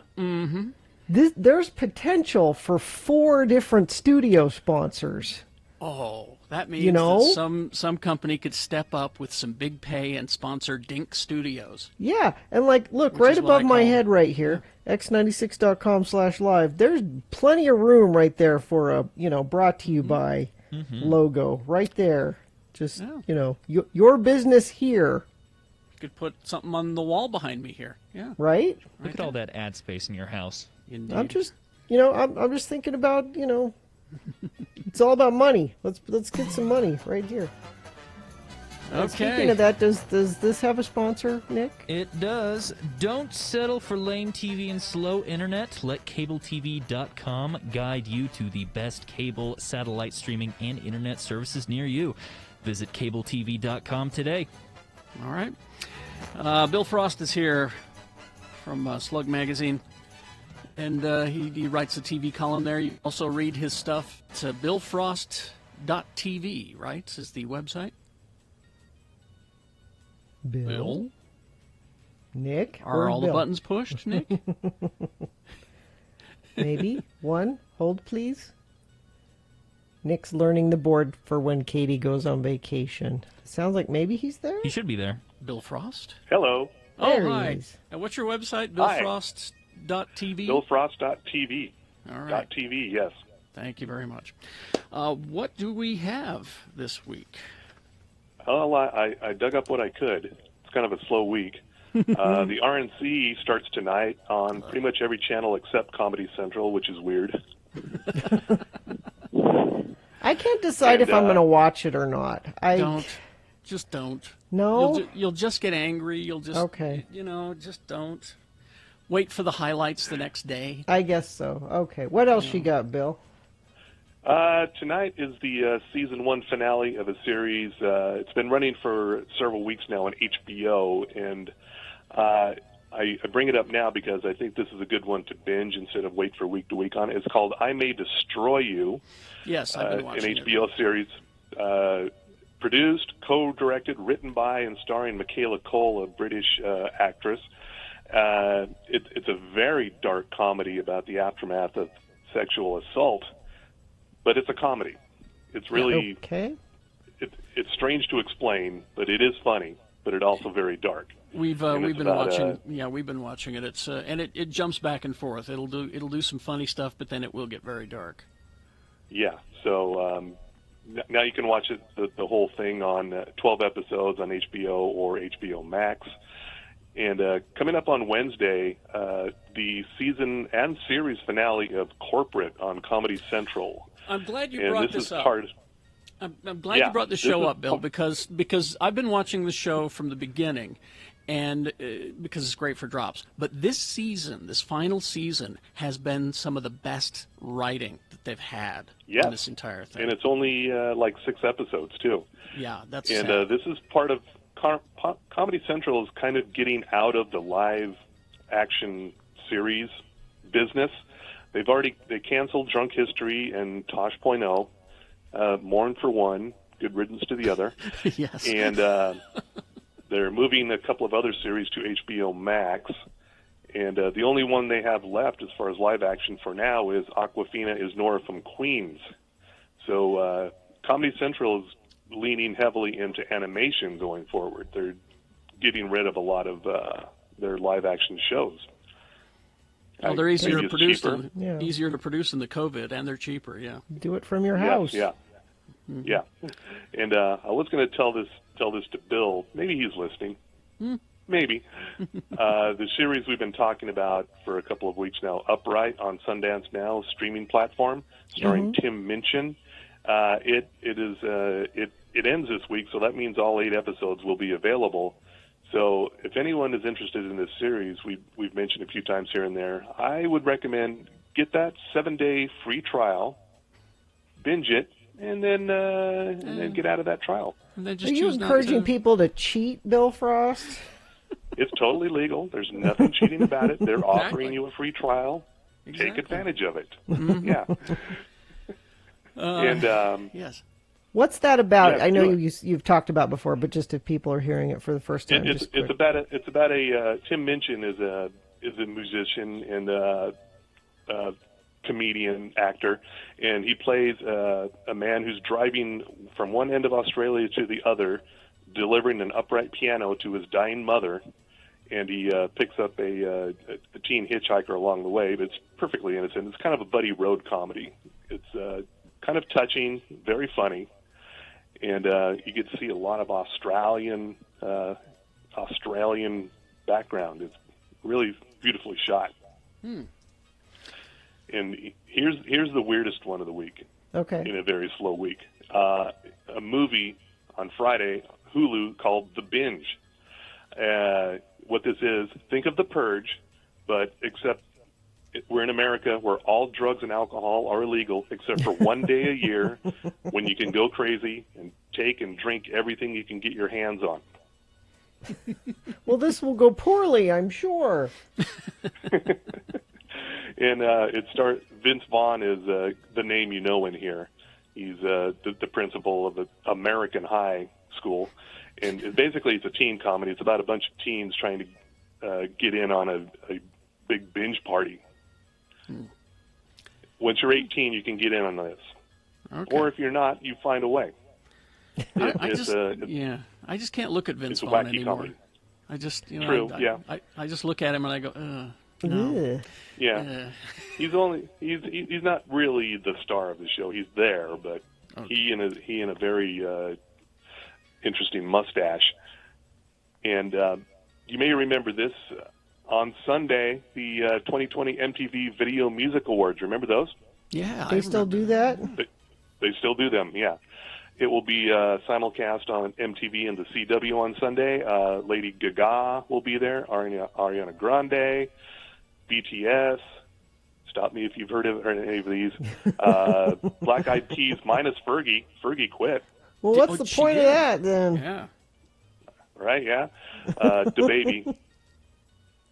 there's potential for 4 different studio sponsors. Oh, that means You know? that some company could step up with some big pay and sponsor Dink Studios. Yeah, and like, look, Which right is what above I my call- head right here, x96.com/live, there's plenty of room right there for a, brought to you by logo right there. Just, your business here, Could put something on the wall behind me here. Yeah. right? Look at all that ad space in your house. Indeed. I'm just, I'm just thinking about, it's all about money. Let's get some money right here. And Okay. Speaking of that, does this have a sponsor, Nick? It does. Don't settle for lame TV and slow internet. Let CableTV.com guide you to the best cable, satellite streaming, and internet services near you. Visit CableTV.com today. All right. Bill Frost is here from Slug Magazine, and he writes a TV column there. You also read his stuff. It's BillFrost.tv, right, is the website? Bill? Nick? Are Where's all the Bill? buttons pushed, Nick? Maybe. One. Hold, please. Nick's learning the board for when Katie goes on vacation. Sounds like maybe he's there? He should be there. Bill Frost? Hello. There Oh, he hi. is. And what's your website? Hi. BillFrost.tv? BillFrost.tv. All right. .tv, yes. Thank you very much. What do we have this week? Well, I dug up what I could. It's kind of a slow week. The RNC starts tonight on pretty much every channel except Comedy Central, which is weird. I can't decide And, if I'm going to watch it or not. Don't. Just don't. No? You'll just get angry. You'll just, Okay. Just don't. Wait for the highlights the next day. I guess so. Okay. What else you got, Bill? Tonight is the season 1 finale of a series. It's been running for several weeks now on HBO, and I bring it up now because I think this is a good one to binge instead of wait for week to week on. It's called I May Destroy You. Yes, I've been An watching HBO series. Produced, co-directed, written by, and starring Michaela Cole, a British actress. It's a very dark comedy about the aftermath of sexual assault, but it's a comedy. It's really okay. It's strange to explain, but it is funny, but it's also very dark. We've And we've it's been about, watching. We've been watching it. It's and it jumps back and forth. It'll do some funny stuff, but then it will get very dark. Yeah, so now you can watch it the whole thing on 12 episodes on HBO or HBO Max. And coming up on Wednesday, the season and series finale of Corporate on Comedy Central. I'm glad you And brought this is up. part. I'm glad Yeah, you brought the this show is- up, Bill, because I've been watching the show from the beginning, and because it's great for drops. But this season, this final season, has been some of the best writing that they've had Yes. in this entire thing. And it's only like 6 episodes, too. Yeah, that's And sad. this is part of Comedy Central is kind of getting out of the live action series business. They canceled Drunk History and Tosh.0. Mourn for one, good riddance to the other. Yes. And they're moving a couple of other series to HBO Max. And the only one they have left as far as live action for now is Aquafina is Nora from Queens. So Comedy Central is leaning heavily into animation going forward. They're getting rid of a lot of their live action shows. Well, they're easier Maybe to it's produce cheaper. than easier to produce than the COVID, and they're cheaper. Yeah. Do it from your Yes, house. Yeah. Yeah. And I was going to tell this to Bill. Maybe he's listening. Maybe. The series we've been talking about for a couple of weeks now, Upright on Sundance Now, streaming platform, starring Tim Minchin. It ends this week, so that means all 8 episodes will be available. So if anyone is interested in this series, we've mentioned a few times here and there, I would recommend get that 7-day free trial, binge it, and then get out of that trial. And then Are just you choose not encouraging to. people to cheat, Bill Frost? It's totally legal. There's nothing cheating about it. They're offering Exactly. you a free trial. Exactly. Take advantage of it. Mhm. Yeah. Yes. What's that about? Yeah, I know do you've talked about before, but just if people are hearing it for the first time, It's about a Tim Minchin is a musician and comedian actor, and he plays a man who's driving from one end of Australia to the other, delivering an upright piano to his dying mother, and he picks up a teen hitchhiker along the way. But it's perfectly innocent. It's kind of a buddy road comedy. It's kind of touching, very funny, and you get to see a lot of Australian background. It's really beautifully shot. And here's the weirdest one of the week. Okay. In a very slow week, a movie on Friday, Hulu, called The Binge. What this is, think of The Purge, but except we're in America where all drugs and alcohol are illegal, except for one day a year when you can go crazy and take and drink everything you can get your hands on. Well, this will go poorly, I'm sure. And Vince Vaughn is the name you know in here. He's the principal of the American High School. And basically it's a teen comedy. It's about a bunch of teens trying to get in on a big binge party. Once you're 18, you can get in on this. Okay. Or if you're not, you find a way. I just can't look at Vince it's a Vaughn wacky anymore. comedy. I just, True, yeah. I just look at him and I go, no. Yeah, he's not really the star of the show. He's there, but he and a very interesting mustache. And you may remember this on Sunday, the 2020 MTV Video Music Awards. Remember those? Yeah, they still do that. They still do them. Yeah. It will be simulcast on MTV and the CW on Sunday. Lady Gaga will be there. Ariana Grande. BTS, stop me if you've heard of any of these. Black Eyed Peas minus Fergie. Fergie quit. Well, what's the point of that then? Yeah. Right, yeah. DaBaby.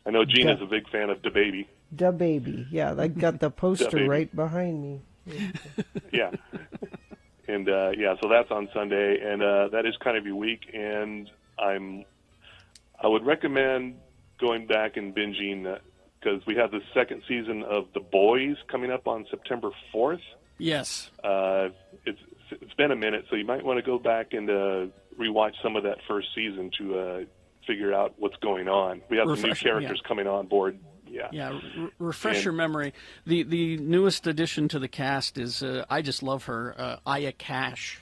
I know Gina's a big fan of DaBaby. DaBaby, yeah. I got the poster right behind me. Yeah. And, so that's on Sunday, and that is kind of your week, and I would recommend going back and binging because we have the second season of The Boys coming up on September 4th. Yes. It's been a minute, so you might want to go back and rewatch some of that first season to figure out what's going on. We have some new characters coming on board. Yeah. Yeah. Refresh your memory. The newest addition to the cast is I just love her, Aya Cash,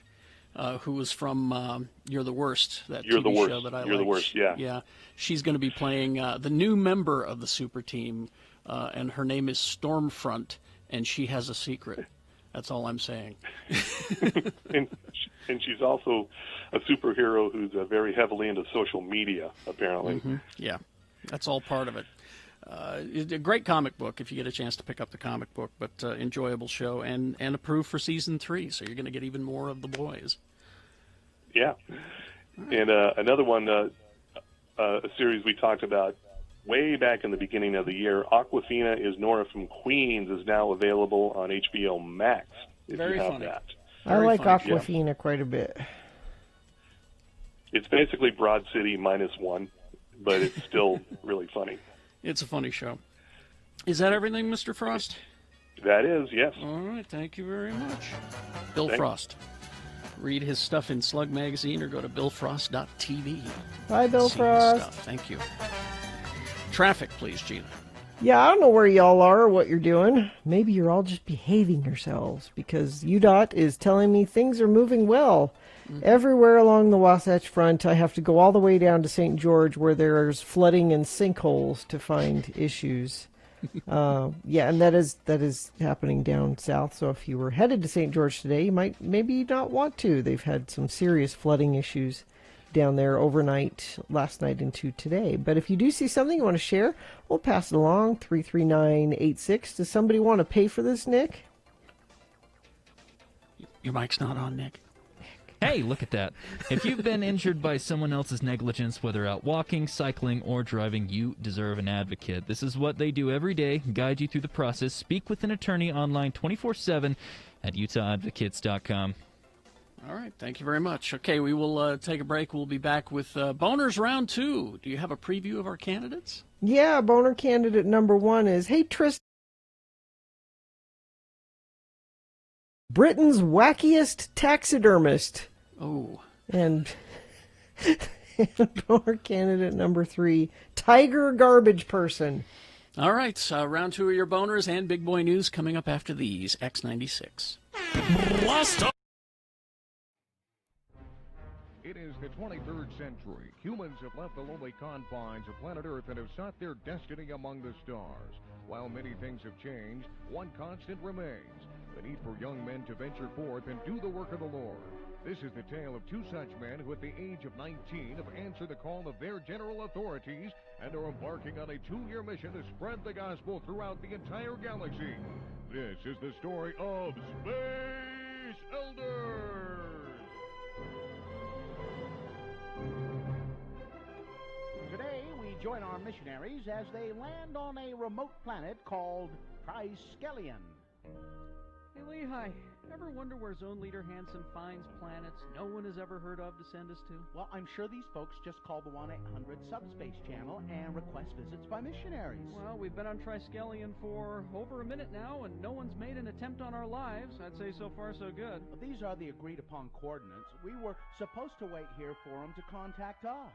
who was from You're the Worst, that TV show that I like. You're the Worst, yeah. Yeah. She's going to be playing the new member of the super team, and her name is Stormfront, and she has a secret. That's all I'm saying. and she's also a superhero who's very heavily into social media, apparently. Mm-hmm. Yeah, that's all part of it. It's a great comic book if you get a chance to pick up the comic book, but enjoyable show and approved for season 3, so you're going to get even more of The Boys. Yeah. And another one, a series we talked about way back in the beginning of the year, Awkwafina is Nora from Queens, is now available on HBO Max, if Very you have funny. that. I like Awkwafina quite a bit. It's basically Broad City -1, but it's still really funny. It's a funny show. Is that everything, Mr. Frost? That is, yes. All right, thank you very much. Bill Thanks. Frost. Read his stuff in Slug Magazine or go to billfrost.tv. Bye, Bill See his Frost. stuff. Thank you. Traffic, please, Gina. Yeah, I don't know where y'all are or what you're doing. Maybe you're all just behaving yourselves because UDOT is telling me things are moving well. Everywhere along the Wasatch Front, I have to go all the way down to St. George where there's flooding and sinkholes to find issues. Yeah, and that is happening down south. So if you were headed to St. George today, you might maybe not want to. They've had some serious flooding issues down there overnight, last night into today. But if you do see something you want to share, we'll pass it along. 33986. Does somebody want to pay for this, Nick? Your mic's not on, Nick. Hey, look at that. If you've been injured by someone else's negligence, whether out walking, cycling, or driving, you deserve an advocate. This is what they do every day, guide you through the process. Speak with an attorney online 24/7 at UtahAdvocates.com. All right, thank you very much. Okay, we will take a break. We'll be back with Boners Round 2. Do you have a preview of our candidates? Yeah, boner candidate number 1 is, hey, Tristan. Britain's wackiest taxidermist. Oh. And boner candidate number 3, tiger garbage person. All right, round 2 of your boners and big boy news coming up after these. X96. Blast off! It is the 23rd century. Humans have left the lonely confines of planet Earth and have sought their destiny among the stars. While many things have changed, one constant remains: the need for young men to venture forth and do the work of the Lord. This is the tale of two such men who at the age of 19 have answered the call of their general authorities and are embarking on a 2-year mission to spread the gospel throughout the entire galaxy. This is the story of Space Elders! Today, we join our missionaries as they land on a remote planet called Triskelion. Hey, Lehi, ever wonder where Zone Leader Hansen finds planets no one has ever heard of to send us to? Well, I'm sure these folks just call the 1-800-Subspace channel and request visits by missionaries. Well, we've been on Triskelion for over a minute now, and no one's made an attempt on our lives. I'd say so far so good. These are the agreed-upon coordinates. We were supposed to wait here for them to contact us.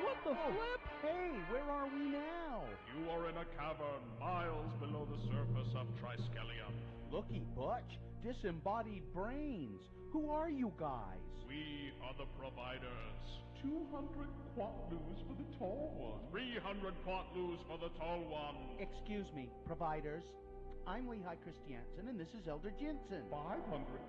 What the flip? Hey, where are we now? You are in a cavern miles below the surface of Triskelion. Looky, Butch, disembodied brains. Who are you guys? We are the providers. 200 quatlus for the tall one. 300 quatlus for the tall one. Excuse me, providers. I'm Lehi Christiansen, and this is Elder Jensen. 500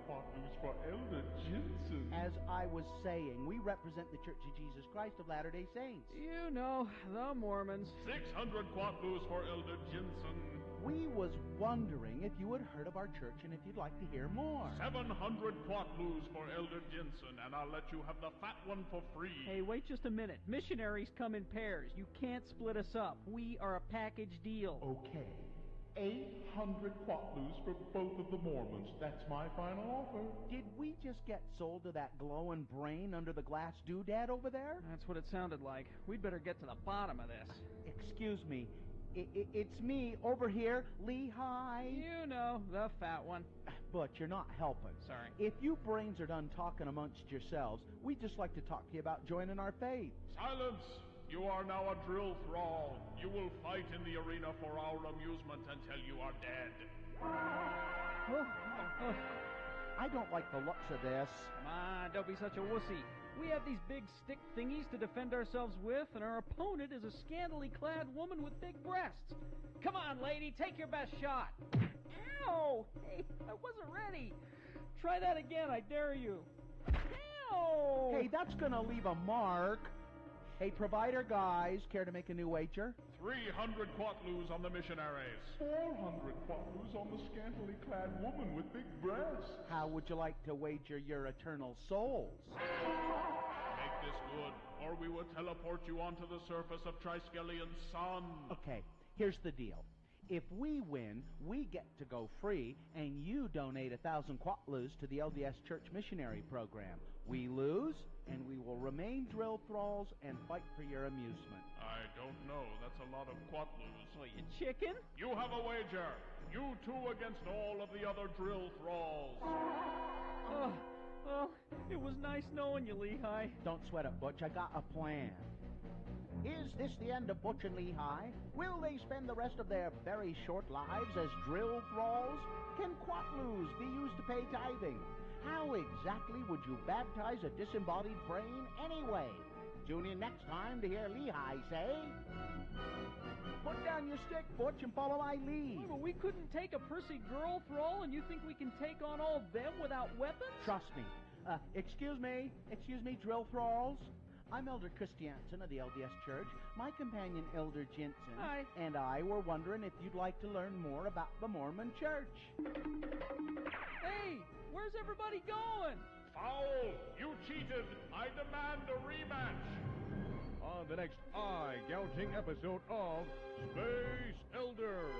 quatlus for Elder Jensen. As I was saying, we represent the Church of Jesus Christ of Latter-day Saints. You know, the Mormons. 600 quatlus for Elder Jensen. We was wondering if you had heard of our church and if you'd like to hear more. 700 quatlus for Elder Jensen, and I'll let you have the fat one for free. Hey, wait just a minute. Missionaries come in pairs. You can't split us up. We are a package deal. Okay. 800 quatlus for both of the Mormons. That's my final offer. Did we just get sold to that glowing brain under the glass doodad over there? That's what it sounded like. We'd better get to the bottom of this. Excuse me. It's me over here, Lehi. You know, the fat one. But you're not helping. Sorry. If you brains are done talking amongst yourselves, we'd just like to talk to you about joining our faith. Silence! You are now a drill thrall. You will fight in the arena for our amusement until you are dead. I don't like the looks of this. Come on, don't be such a wussy. We have these big stick thingies to defend ourselves with, and our opponent is a scantily clad woman with big breasts. Come on, lady, take your best shot. Ow! Hey, I wasn't ready. Try that again, I dare you. Ow! Hey, that's gonna leave a mark. Hey, provider guys, care to make a new wager? 300 quatlus on the missionaries. 400 quatlus on the scantily clad woman with big breasts. How would you like to wager your eternal souls? Make this good, or we will teleport you onto the surface of Triskellion's sun. Okay, here's the deal. If we win, we get to go free, and you donate 1,000 quatlus to the LDS Church Missionary Program. We lose, and we will remain drill thralls and fight for your amusement. I don't know. That's a lot of quatlus. Well, you chicken? You have a wager. You two against all of the other drill thralls. Oh, well, it was nice knowing you, Lehi. Don't sweat it, Butch. I got a plan. Is this the end of Butch and Lehi? Will they spend the rest of their very short lives as drill thralls? Can quatlus be used to pay tithing? How exactly would you baptize a disembodied brain anyway? Tune in next time to hear Lehi say, "Put down your stick, Butch, and follow my lead." Oh, but we couldn't take a prissy girl thrall, and you think we can take on all them without weapons? Trust me. Excuse me, drill thralls. I'm Elder Christiansen of the LDS Church. My companion, Elder Jensen, Hi. and I were wondering if you'd like to learn more about the Mormon Church. Hey, where's everybody going? Foul! You cheated! I demand a rematch! On the next eye-gouging episode of Space Elders.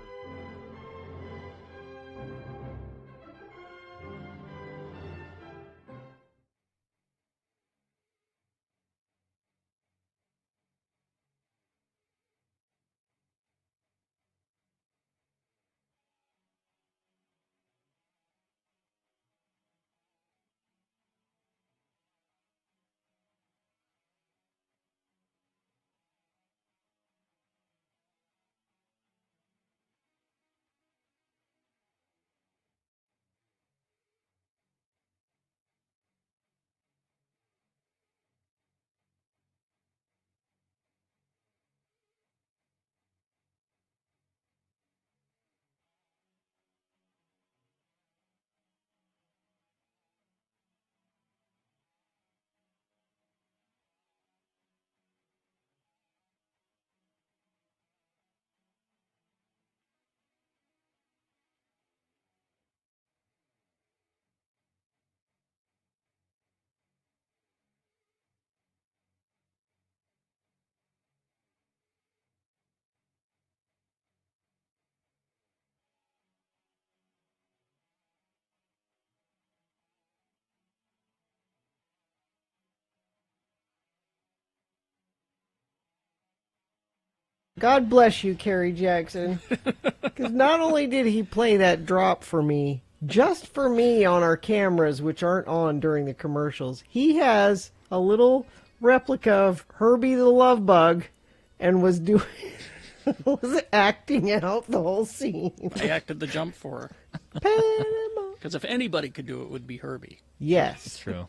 God bless you, Kerry Jackson. Because not only did he play that drop for me, just for me on our cameras, which aren't on during the commercials, he has a little replica of Herbie the Love Bug and was doing, was acting out the whole scene. I acted the jump for her. Because if anybody could do it, would be Herbie. Yes. It's true.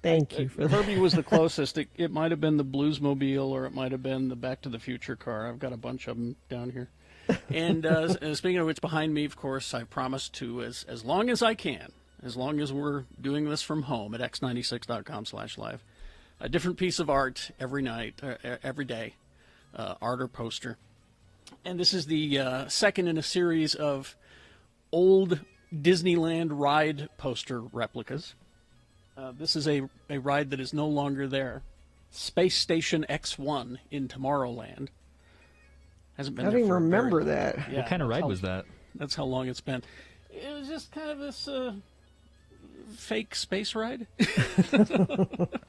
Thank you for that. Herbie was the closest. It might have been the Bluesmobile, or it might have been the Back to the Future car. I've got a bunch of them down here. And speaking of which, behind me, of course, I promised to, as long as I can, as long as we're doing this from home at x96.com/live, a different piece of art every night, every day, art or poster. And this is the second in a series of old Disneyland ride poster replicas. This is a ride that is no longer there. Space Station X1 in Tomorrowland. Hasn't been I there don't even for a remember very- that. Yeah, What kind of ride that's was how- that? That's how long it's been. It was just kind of this fake space ride.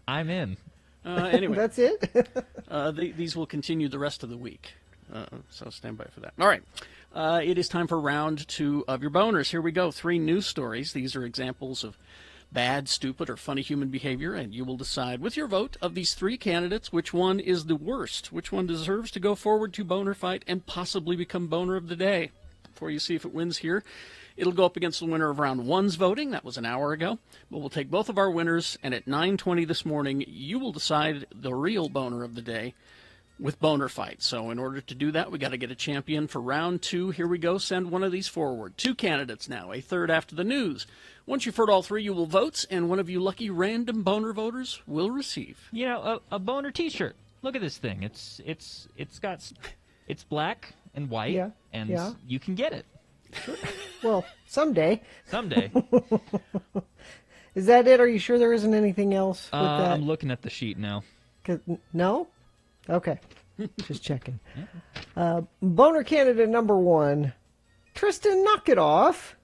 I'm in. Anyway. That's it? These will continue the rest of the week. So stand by for that. All right. It is time for round 2 of your boners. Here we go. 3 news stories. These are examples of bad, stupid, or funny human behavior, and you will decide with your vote of these 3 candidates which one is the worst, which one deserves to go forward to Boner Fight and possibly become Boner of the Day. Before you see if it wins here, it'll go up against the winner of round 1's voting. That was an hour ago. But we'll take both of our winners, and at 9:20 this morning, you will decide the real Boner of the Day with Boner Fight. So in order to do that, we got to get a champion for round 2. Here we go. Send one of these forward. 2 candidates now, a third after the news. Once you've heard all 3, you will vote, and one of you lucky random Boner voters will receive. You know, a Boner T-shirt. Look at this thing. It's black and white, Yeah, and yeah. you can get it. Well, someday. Someday. Is that it? Are you sure there isn't anything else with that? I'm looking at the sheet now. No? Okay. Just checking. Boner candidate number 1, Tristan Knock It Off.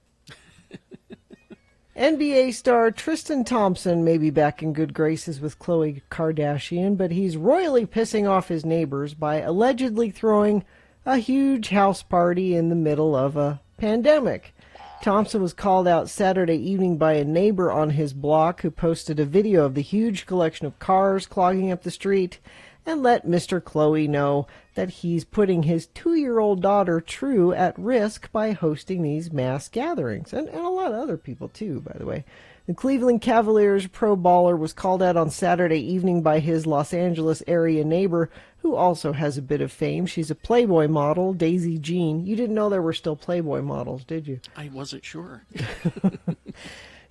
NBA star Tristan Thompson may be back in good graces with Khloe Kardashian, but he's royally pissing off his neighbors by allegedly throwing a huge house party in the middle of a pandemic. Thompson was called out Saturday evening by a neighbor on his block who posted a video of the huge collection of cars clogging up the street and let Mr. Khloe know that he's putting his 2-year-old daughter, True, at risk by hosting these mass gatherings. And a lot of other people, too, by the way. The Cleveland Cavaliers pro baller was called out on Saturday evening by his Los Angeles area neighbor, who also has a bit of fame. She's a Playboy model, Daisy Jean. You didn't know there were still Playboy models, did you? I wasn't sure.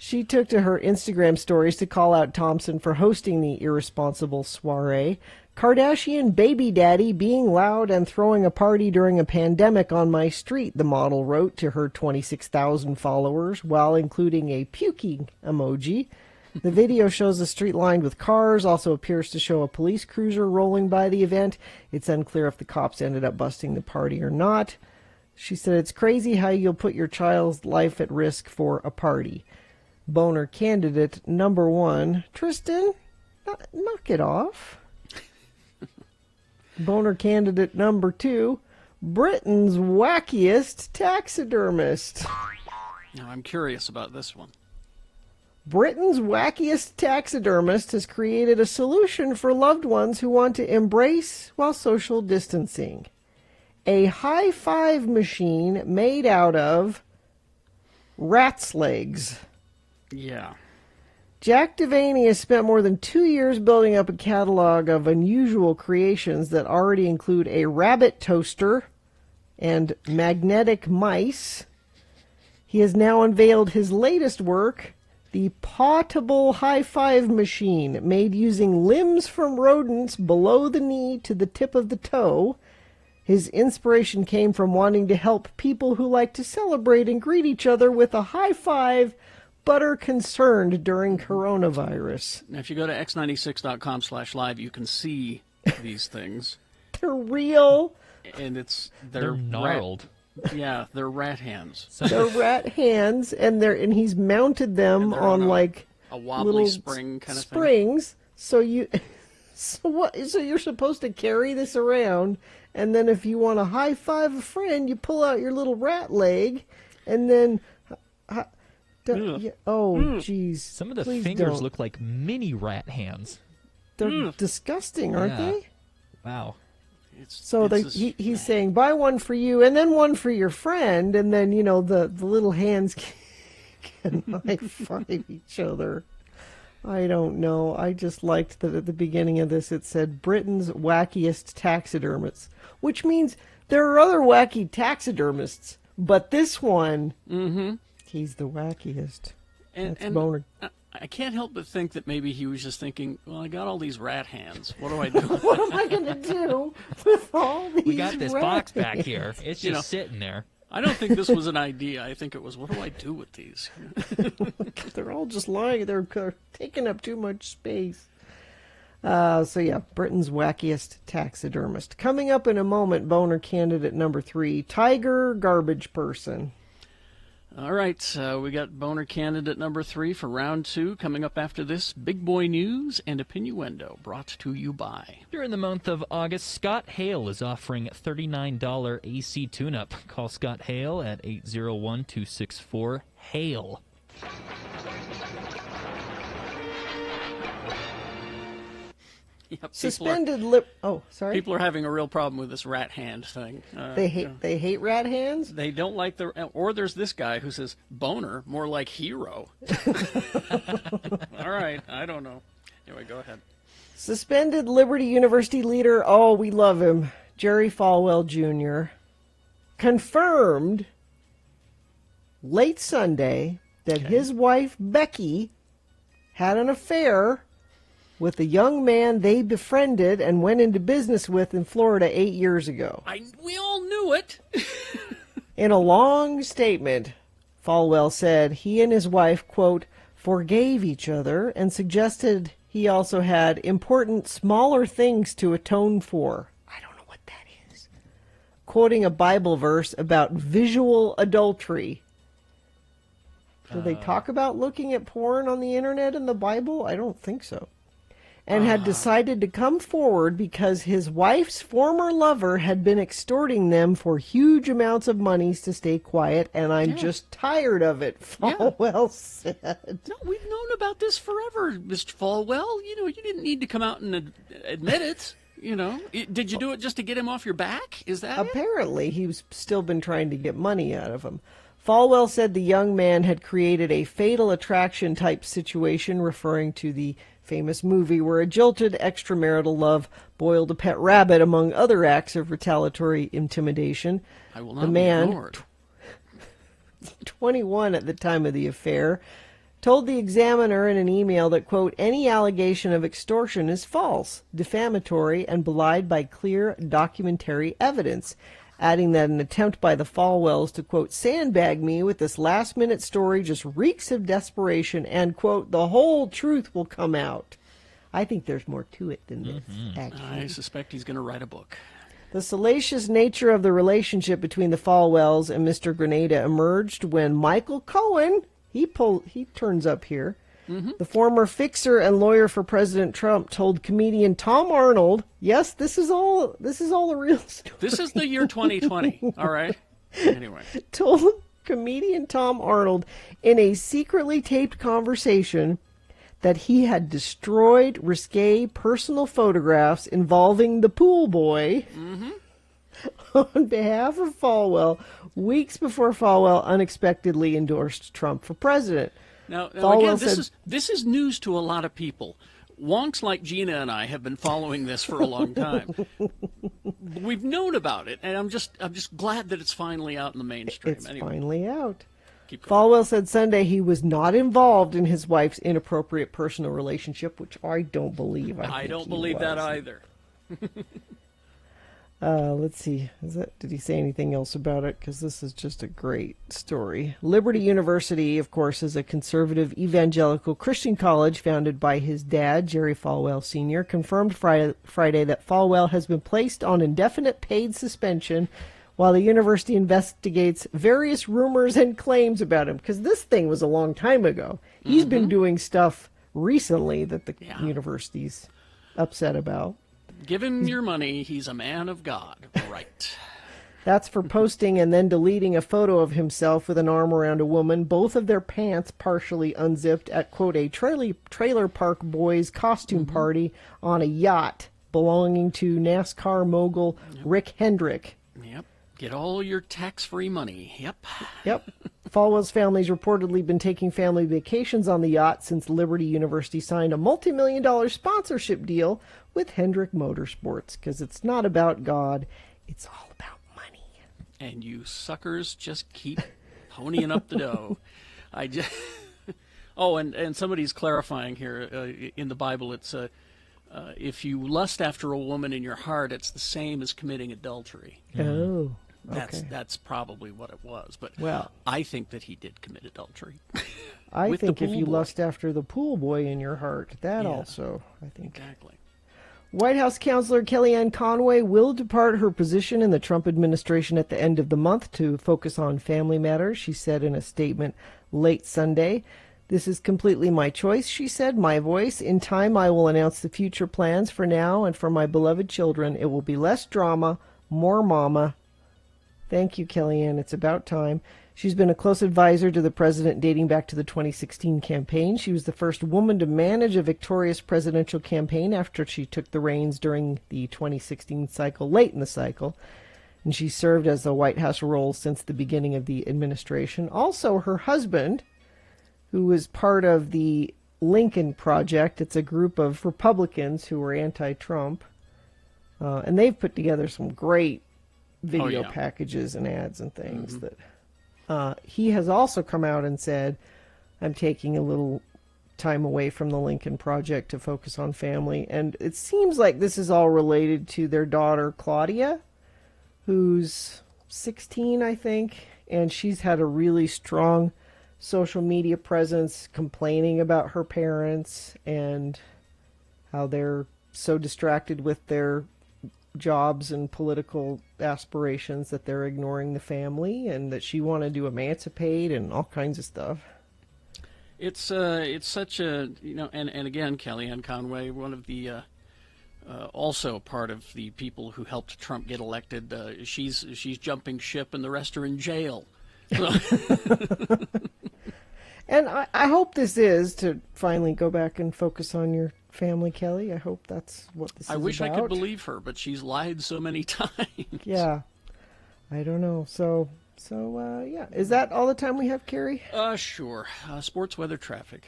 She took to her Instagram stories to call out Thompson for hosting the irresponsible soiree. Kardashian baby daddy being loud and throwing a party during a pandemic on my street, the model wrote to her 26,000 followers while including a puking emoji. The video shows the street lined with cars, also appears to show a police cruiser rolling by the event. It's unclear if the cops ended up busting the party or not. She said, it's crazy how you'll put your child's life at risk for a party. Boner candidate number 1. Tristan, knock it off. Boner candidate number 2. Britain's wackiest taxidermist. Now, I'm curious about this one. Britain's wackiest taxidermist has created a solution for loved ones who want to embrace while social distancing. A high-five machine made out of rat's legs. Yeah. Jack Devaney has spent more than 2 years building up a catalog of unusual creations that already include a rabbit toaster and magnetic mice. He has now unveiled his latest work, the Pawtable high-five machine, made using limbs from rodents below the knee to the tip of the toe. His inspiration came from wanting to help people who like to celebrate and greet each other with a high five, but are concerned during coronavirus. Now, if you go to x96.com/live, you can see these things. They're real. And they're gnarled. Yeah, they're rat hands. They're rat hands, and he's mounted them on like a wobbly little spring kind of springs. So so you're supposed to carry this around, and then if you want to high five a friend, you pull out your little rat leg, and then. Jeez. Some of the Please fingers don't. look like mini rat hands. They're disgusting, aren't they? Wow. So he's saying, buy one for you and then one for your friend, and then, the little hands can high-five each other. I don't know. I just liked that at the beginning of this it said Britain's wackiest taxidermists, which means there are other wacky taxidermists, but this one, he's the wackiest. That's Boner. I can't help but think that maybe he was just thinking, well, I got all these rat hands. What do I do? What am I going to do with all these We got this rat box back hands? here. It's just sitting there. I don't think this was an idea. I think it was, what do I do with these? They're all just lying. They're taking up too much space. Britain's wackiest taxidermist. Coming up in a moment, Boner candidate number 3, Tiger Garbage Person. All right, we got Boner candidate number 3 for round 2. Coming up after this, Big Boy News and Opinioendo, brought to you by. During the month of August, Scott Hale is offering $39 AC tune-up. Call Scott Hale at 801-264-HALE. Suspended People are having a real problem with this rat hand thing. They hate rat hands? They don't like or there's this guy who says Boner, more like hero. All right, I don't know. Anyway, go ahead. Suspended Liberty University leader, we love him, Jerry Falwell Jr., confirmed late Sunday that his wife, Becky, had an affair with a young man they befriended and went into business with in Florida 8 years ago. We all knew it. In a long statement, Falwell said he and his wife, quote, forgave each other and suggested he also had important smaller things to atone for. I don't know what that is. Quoting a Bible verse about visual adultery. Do they talk about looking at porn on the internet in the Bible? I don't think so. And had decided to come forward because his wife's former lover had been extorting them for huge amounts of monies to stay quiet, and I'm just tired of it, Falwell said. No, we've known about this forever, Mr. Falwell. You didn't need to come out and admit it. Did you do it just to get him off your back? Is that Apparently, he's still been trying to get money out of him. Falwell said the young man had created a fatal attraction type situation, referring to the famous movie where a jilted extramarital love boiled a pet rabbit, among other acts of retaliatory intimidation. I will not be ignored. 21 at the time of the affair, told the Examiner in an email that, quote, any allegation of extortion is false, defamatory, and belied by clear documentary evidence, adding that an attempt by the Falwells to, quote, sandbag me with this last-minute story just reeks of desperation and, quote, the whole truth will come out. I think there's more to it than this, actually. I suspect he's going to write a book. The salacious nature of the relationship between the Falwells and Mr. Grenada emerged when Michael Cohen, he turns up here. Mm-hmm. The former fixer and lawyer for President Trump told comedian Tom Arnold, yes, this is all a real story. This is the year 2020, all right? Anyway. Told comedian Tom Arnold in a secretly taped conversation that he had destroyed risque personal photographs involving the pool boy on behalf of Falwell weeks before Falwell unexpectedly endorsed Trump for president. Now Falwell again, this is news to a lot of people. Wonks like Gina and I have been following this for a long time. We've known about it, and I'm just glad that it's finally out in the mainstream. It's anyway. finally out. Falwell said Sunday he was not involved in his wife's inappropriate personal relationship, which I don't believe. I don't believe that either. Let's see. Did he say anything else about it? Because this is just a great story. Liberty University, of course, is a conservative evangelical Christian college founded by his dad, Jerry Falwell Sr., confirmed Friday that Falwell has been placed on indefinite paid suspension while the university investigates various rumors and claims about him. Because this thing was a long time ago. He's been doing stuff recently that the university's upset about. Give him your money. He's a man of God. Right. That's for posting and then deleting a photo of himself with an arm around a woman, both of their pants partially unzipped at, quote, a trailer park boys costume party on a yacht belonging to NASCAR mogul Rick Hendrick. Yep. Get all your tax-free money. Yep. Falwell's family's reportedly been taking family vacations on the yacht since Liberty University signed a multi-million-dollar sponsorship deal with Hendrick Motorsports, because it's not about God, it's all about money. And you suckers just keep ponying up the dough. And somebody's clarifying here, in the Bible, it's if you lust after a woman in your heart, it's the same as committing adultery. Oh. Okay. That's probably what it was, but well, I think that he did commit adultery. I think if you lust after the pool boy in your heart, that also, I think. Exactly. White House counselor Kellyanne Conway will depart her position in the Trump administration at the end of the month to focus on family matters, she said in a statement late Sunday. This is completely my choice, she said, my voice. In time, I will announce the future plans. For now and for my beloved children, it will be less drama, more mama. Thank you, Kellyanne. It's about time. She's been a close advisor to the president dating back to the 2016 campaign. She was the first woman to manage a victorious presidential campaign after she took the reins during the 2016 cycle, late in the cycle. And she served as the White House role since the beginning of the administration. Also, her husband, who was part of the Lincoln Project, it's a group of Republicans who were anti-Trump, and they've put together some great video packages and ads and things that he has also come out and said, I'm taking a little time away from the Lincoln Project to focus on family. And it seems like this is all related to their daughter, Claudia, who's 16, I think, and she's had a really strong social media presence complaining about her parents and how they're so distracted with their jobs and political aspirations that they're ignoring the family, and that she wanted to emancipate and all kinds of stuff. It's such a, and again, Kellyanne Conway, one of the also part of the people who helped Trump get elected. She's jumping ship, and the rest are in jail. So. And I hope this is to finally go back and focus on your family, Kelly. I hope that's what this is about. I wish I could believe her, but she's lied so many times. Yeah. I don't know. So yeah. Is that all the time we have, Carrie? Sure. Sports, weather, traffic.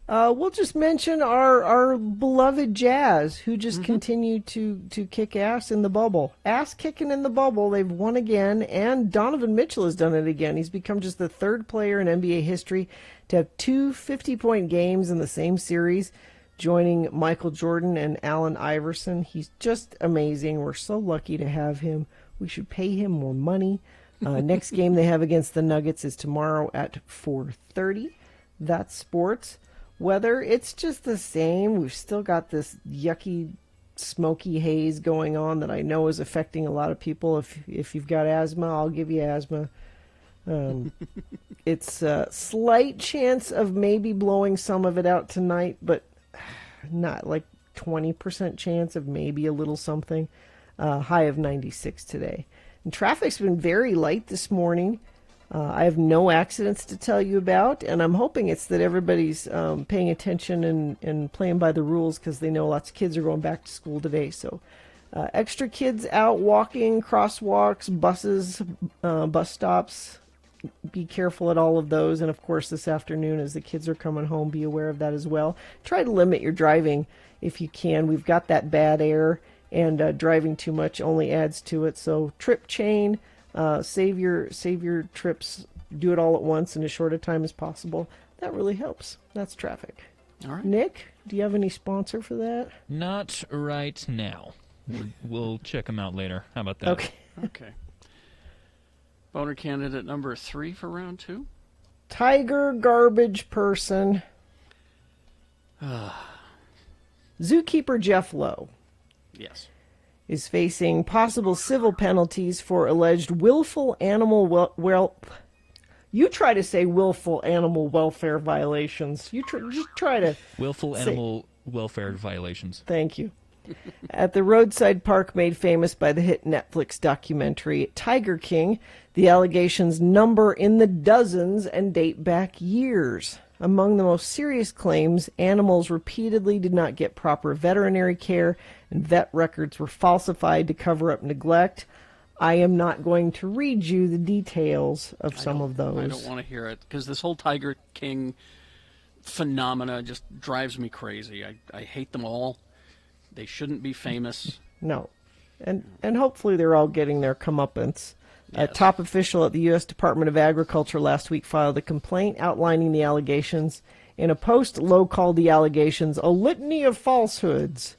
We'll just mention our beloved Jazz, who just continue to kick ass in the bubble. Ass kicking in the bubble. They've won again, and Donovan Mitchell has done it again. He's become just the third player in NBA history to have two 50-point games in the same series, joining Michael Jordan and Allen Iverson. He's just amazing. We're so lucky to have him. We should pay him more money. Next game they have against the Nuggets is tomorrow at 4:30. That's sports. Weather, it's just the same. We've still got this yucky, smoky haze going on that I know is affecting a lot of people. If you've got asthma, I'll give you asthma. It's a slight chance of maybe blowing some of it out tonight, but not like 20% chance of maybe a little something. High of 96 today. And traffic's been very light this morning. I have no accidents to tell you about, and I'm hoping it's that everybody's paying attention and playing by the rules, because they know lots of kids are going back to school today. So extra kids out walking, crosswalks, buses, bus stops. Be careful at all of those. And, of course, this afternoon as the kids are coming home, be aware of that as well. Try to limit your driving if you can. We've got that bad air, and driving too much only adds to it. So trip chain. Save your trips. Do it all at once in as short a time as possible. That really helps. That's traffic. All right. Nick, do you have any sponsor for that? Not right now. We'll check them out later. How about that? Okay. Okay. Boner candidate number 3 for round 2. Tiger garbage person. Zookeeper Jeff Lowe. Yes. Is facing possible civil penalties for alleged willful animal You try to say willful animal welfare violations. Just try to willful animal welfare violations. Thank you. At the roadside park made famous by the hit Netflix documentary Tiger King, the allegations number in the dozens and date back years. Among the most serious claims, animals repeatedly did not get proper veterinary care, and vet records were falsified to cover up neglect. I am not going to read you the details of some of those. I don't want to hear it, because this whole Tiger King phenomena just drives me crazy. I hate them all. They shouldn't be famous. No. And hopefully they're all getting their comeuppance. A top official at the U.S. Department of Agriculture last week filed a complaint outlining the allegations. In a post, Lowe called the allegations a litany of falsehoods.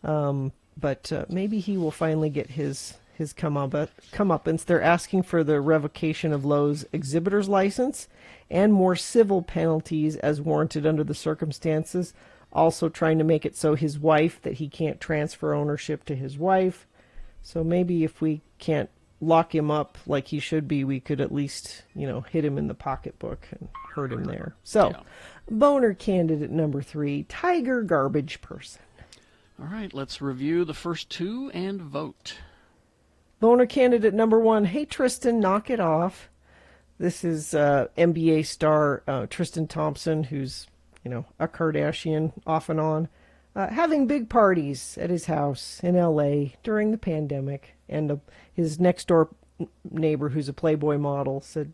But maybe he will finally get his comeuppance. They're asking for the revocation of Lowe's exhibitor's license and more civil penalties as warranted under the circumstances. Also trying to make it so his wife, that he can't transfer ownership to his wife. So maybe if we can't lock him up like he should be, we could at least, hit him in the pocketbook and hurt him there. So, Boner candidate number 3, Tiger garbage person. All right, let's review the first 2 and vote. Boner candidate number 1, hey Tristan, knock it off. This is NBA star Tristan Thompson, who's, a Kardashian off and on, having big parties at his house in L.A. during the pandemic. And his next-door neighbor, who's a Playboy model, said,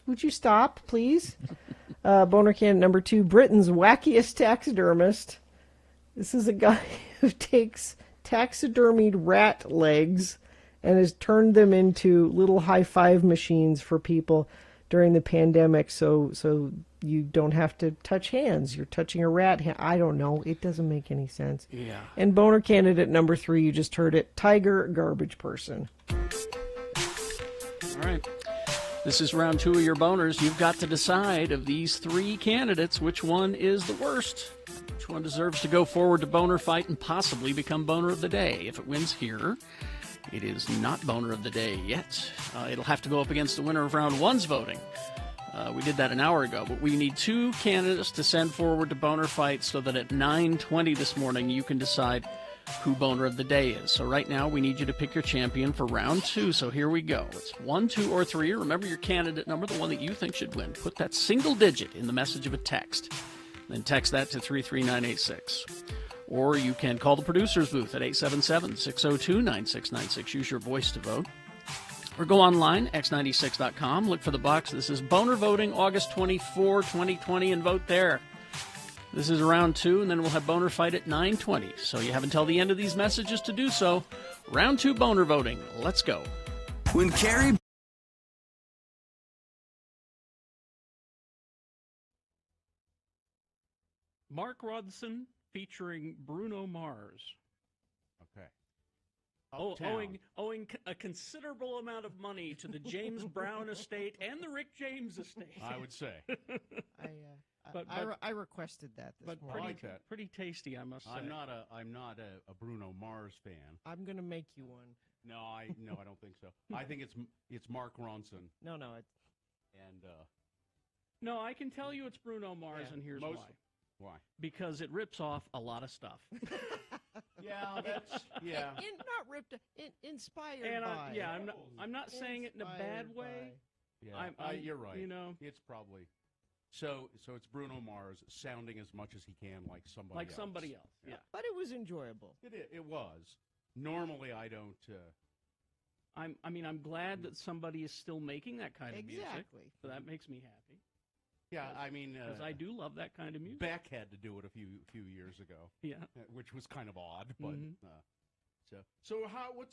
would you stop, please? Boner candidate number 2, Britain's wackiest taxidermist. This is a guy who takes taxidermied rat legs and has turned them into little high-five machines for people during the pandemic, so you don't have to touch hands. You're touching a rat hand. I don't know. It doesn't make any sense. Yeah. And Boner candidate number 3, you just heard it, Tiger garbage person. All right. This is round 2 of your boners. You've got to decide of these 3 candidates which one is the worst. Which one deserves to go forward to Boner Fight and possibly become Boner of the Day. If it wins here, it is not Boner of the Day yet. It'll have to go up against the winner of round 1's voting. We did that an hour ago, but we need 2 candidates to send forward to Boner Fight so that at 9:20 this morning you can decide who Boner of the Day is. So right now we need you to pick your champion for round 2. So here we go. It's 1, 2, or 3. Remember your candidate number, the one that you think should win. Put that single digit in the message of a text. Then text that to 33986. Or you can call the producer's booth at 877-602-9696. Use your voice to vote. Or go online, x96.com. Look for the box. This is Boner Voting, August 24, 2020, and vote there. This is round 2, and then we'll have Boner Fight at 9:20. So you have until the end of these messages to do so. Round 2 Boner voting. Let's go. When Carrie... Mark Ronson featuring Bruno Mars. Okay. Owing a considerable amount of money to the James Brown estate and the Rick James estate. I would say. I requested that this morning. I like that. Pretty tasty, I must say. I'm not a Bruno Mars fan. I'm gonna make you one. No, I don't think so. I think it's Mark Ronson. No, and No, I can tell you it's Bruno Mars, and here's why. Why? Because it rips off a lot of stuff. Yeah, that's not ripped. Inspired And by. I'm not saying it in a bad way. Yeah, you're right. You know, it's probably so it's Bruno Mars sounding as much as he can like somebody else. Yeah. But it was enjoyable. It was. Normally, I don't. I'm glad that somebody is still making that kind of music. Exactly. So that makes me happy. Yeah, I mean, because I do love that kind of music. Beck had to do it a few years ago. Yeah, which was kind of odd, but so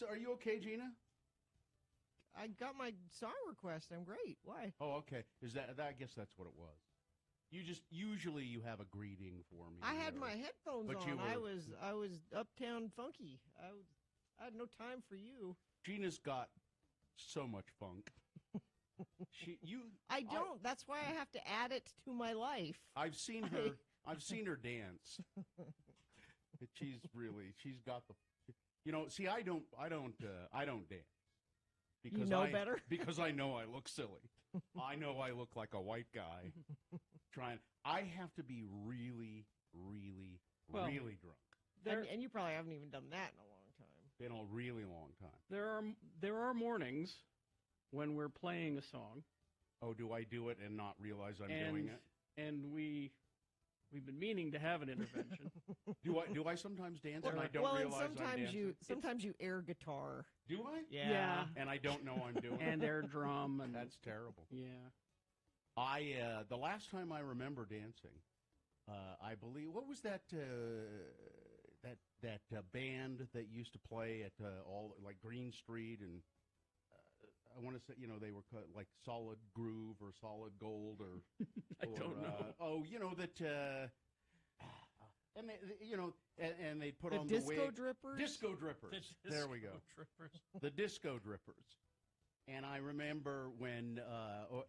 are you okay, Gina? I got my song request. I'm great. Why? Oh, okay. Is that I guess that's what it was. You just usually you have a greeting for me. I had my headphones but on. I was uptown funky. I had no time for you. Gina's got so much funk. I don't. That's why I have to add it to my life. I've seen her. I've seen her dance. She's got the. See, I don't dance. Because you know better? Because I know I look silly. I know I look like a white guy. I have to be really, really, really drunk. And you probably haven't even done that in a long time. Been a really long time. There are mornings when we're playing a song. Oh, do I do it and not realize I'm doing it? And we've been meaning to have an intervention. Do I sometimes dance and I don't realize I'm dancing? Sometimes you air guitar. Do I? Yeah. And I don't know I'm doing it. And air drum. And that's terrible. Yeah. The last time I remember dancing, I believe, what was that band that used to play at all like Green Street and I want to say, they were like Solid Groove or Solid Gold or I don't know. That and they, and they put on Disco the wig. Drippers? Disco Drippers. There we go. The Disco Drippers. And I remember when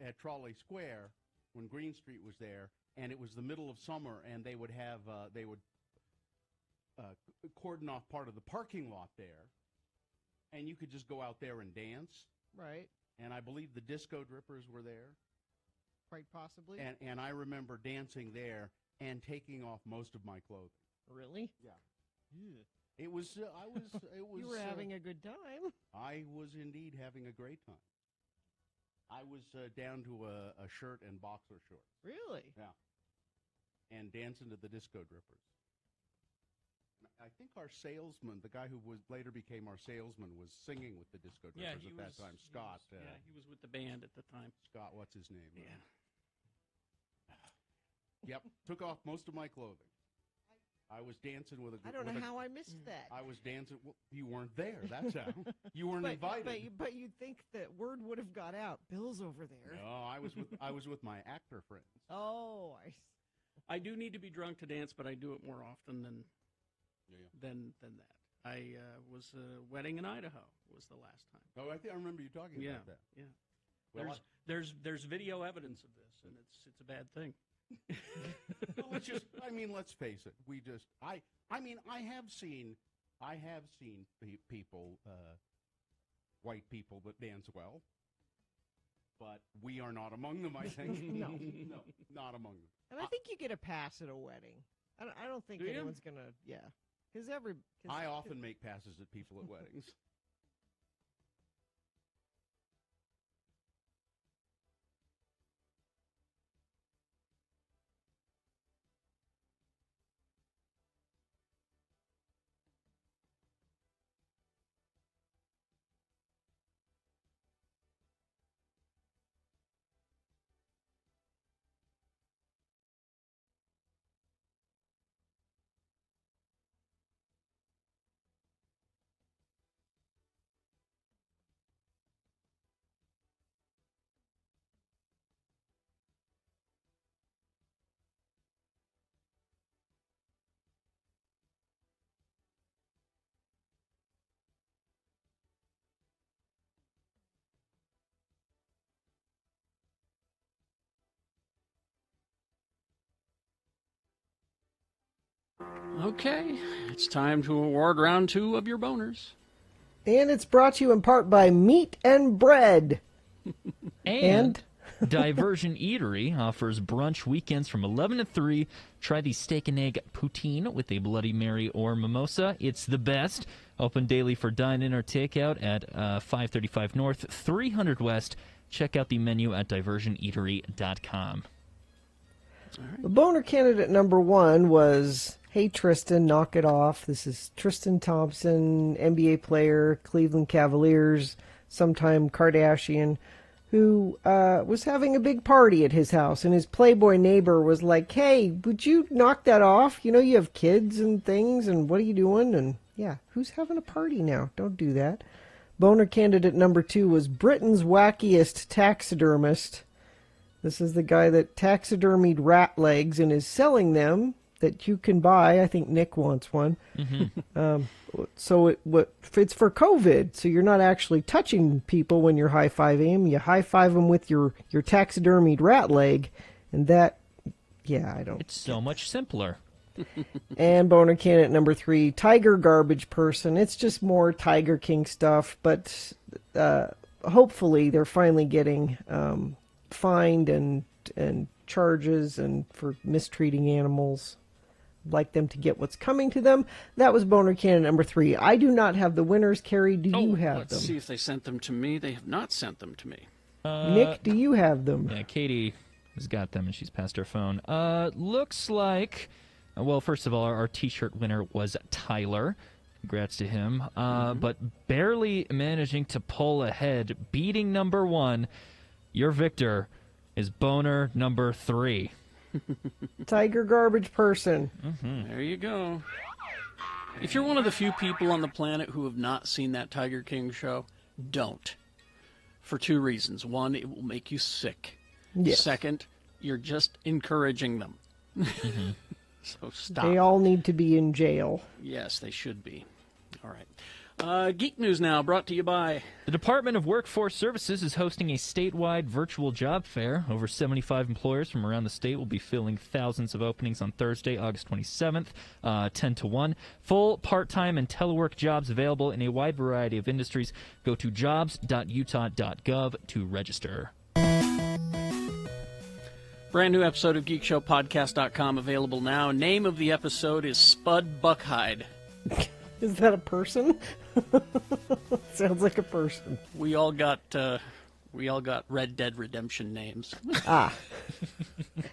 at Trolley Square, when Green Street was there, and it was the middle of summer, and they would have cordon off part of the parking lot there, and you could just go out there and dance. Right. And I believe the Disco Drippers were there. Quite possibly. And I remember dancing there and taking off most of my clothing. Really? Yeah. It was. You were having a good time. I was indeed having a great time. I was down to a shirt and boxer shorts. Really? Yeah. And dancing to the Disco Drippers. I think our salesman, the guy who later became our salesman, was singing with the Disco Drippers at that time. Scott. He was with the band at the time. Scott, what's his name? Yeah. Yep. Took off most of my clothing. I was dancing with a. I don't know how I missed that. I was dancing. Well, you weren't there. That's how. You weren't invited. But you'd think that word would have got out. Bill's over there. No, I was with my actor friends. Oh, I do need to be drunk to dance, but I do it more often than that. I was wedding in Idaho was the last time. Oh, I remember you talking about that. Yeah. Well, there's video evidence of this, and it's a bad thing. Well, let's face it. I have seen people, white people that dance well, but we are not among them. I think No, not among them. And I think you get a pass at a wedding. I don't think anyone's gonna. Yeah, because I often make passes at people at weddings. Okay, it's time to award round 2 of your boners. And it's brought to you in part by Meat and Bread. And Diversion Eatery offers brunch weekends from 11 to 3. Try the steak and egg poutine with a Bloody Mary or mimosa. It's the best. Open daily for dine-in or takeout at 535 North, 300 West. Check out the menu at diversioneatery.com. The boner candidate number 1 was, hey, Tristan, knock it off. This is Tristan Thompson, NBA player, Cleveland Cavaliers, sometime Kardashian, who was having a big party at his house, and his Playboy neighbor was like, hey, would you knock that off? You know, you have kids and things, and what are you doing? And, yeah, who's having a party now? Don't do that. Boner candidate number 2 was Britain's wackiest taxidermist. This is the guy that taxidermied rat legs and is selling them that you can buy. I think Nick wants one. So it's for COVID, so you're not actually touching people when you're high-fiving them. You high-five them with your taxidermied rat leg, and that, yeah, I don't. It's so much simpler. And boner candidate number 3, Tiger Garbage Person. It's just more Tiger King stuff, but hopefully they're finally getting fined and charges and for mistreating animals. Like them to get what's coming to them. That was boner candidate number 3. I do not have the winners. Carrie, do you have let's them? see if they sent them to me. They have not sent them to me. Nick, do you have them? Yeah, Katie has got them, and she's passed her phone. Looks like, well, first of all, our T-shirt winner was Tyler. Congrats to him. But barely managing to pull ahead, beating number 1. Your victor is boner number 3. Tiger Garbage Person. There you go. If you're one of the few people on the planet who have not seen that Tiger King show, don't. For 2 reasons. 1, it will make you sick. Yes. Second, you're just encouraging them. So stop. They all need to be in jail. Yes, they should be. All right. Geek News now, brought to you by... The Department of Workforce Services is hosting a statewide virtual job fair. Over 75 employers from around the state will be filling thousands of openings on Thursday, August 27th, 10 to 1. Full, part-time, and telework jobs available in a wide variety of industries. Go to jobs.utah.gov to register. Brand new episode of GeekShowPodcast.com available now. Name of the episode is Spud Buckhide. Is that a person? Sounds like a person. We all got Red Dead Redemption names. Ah.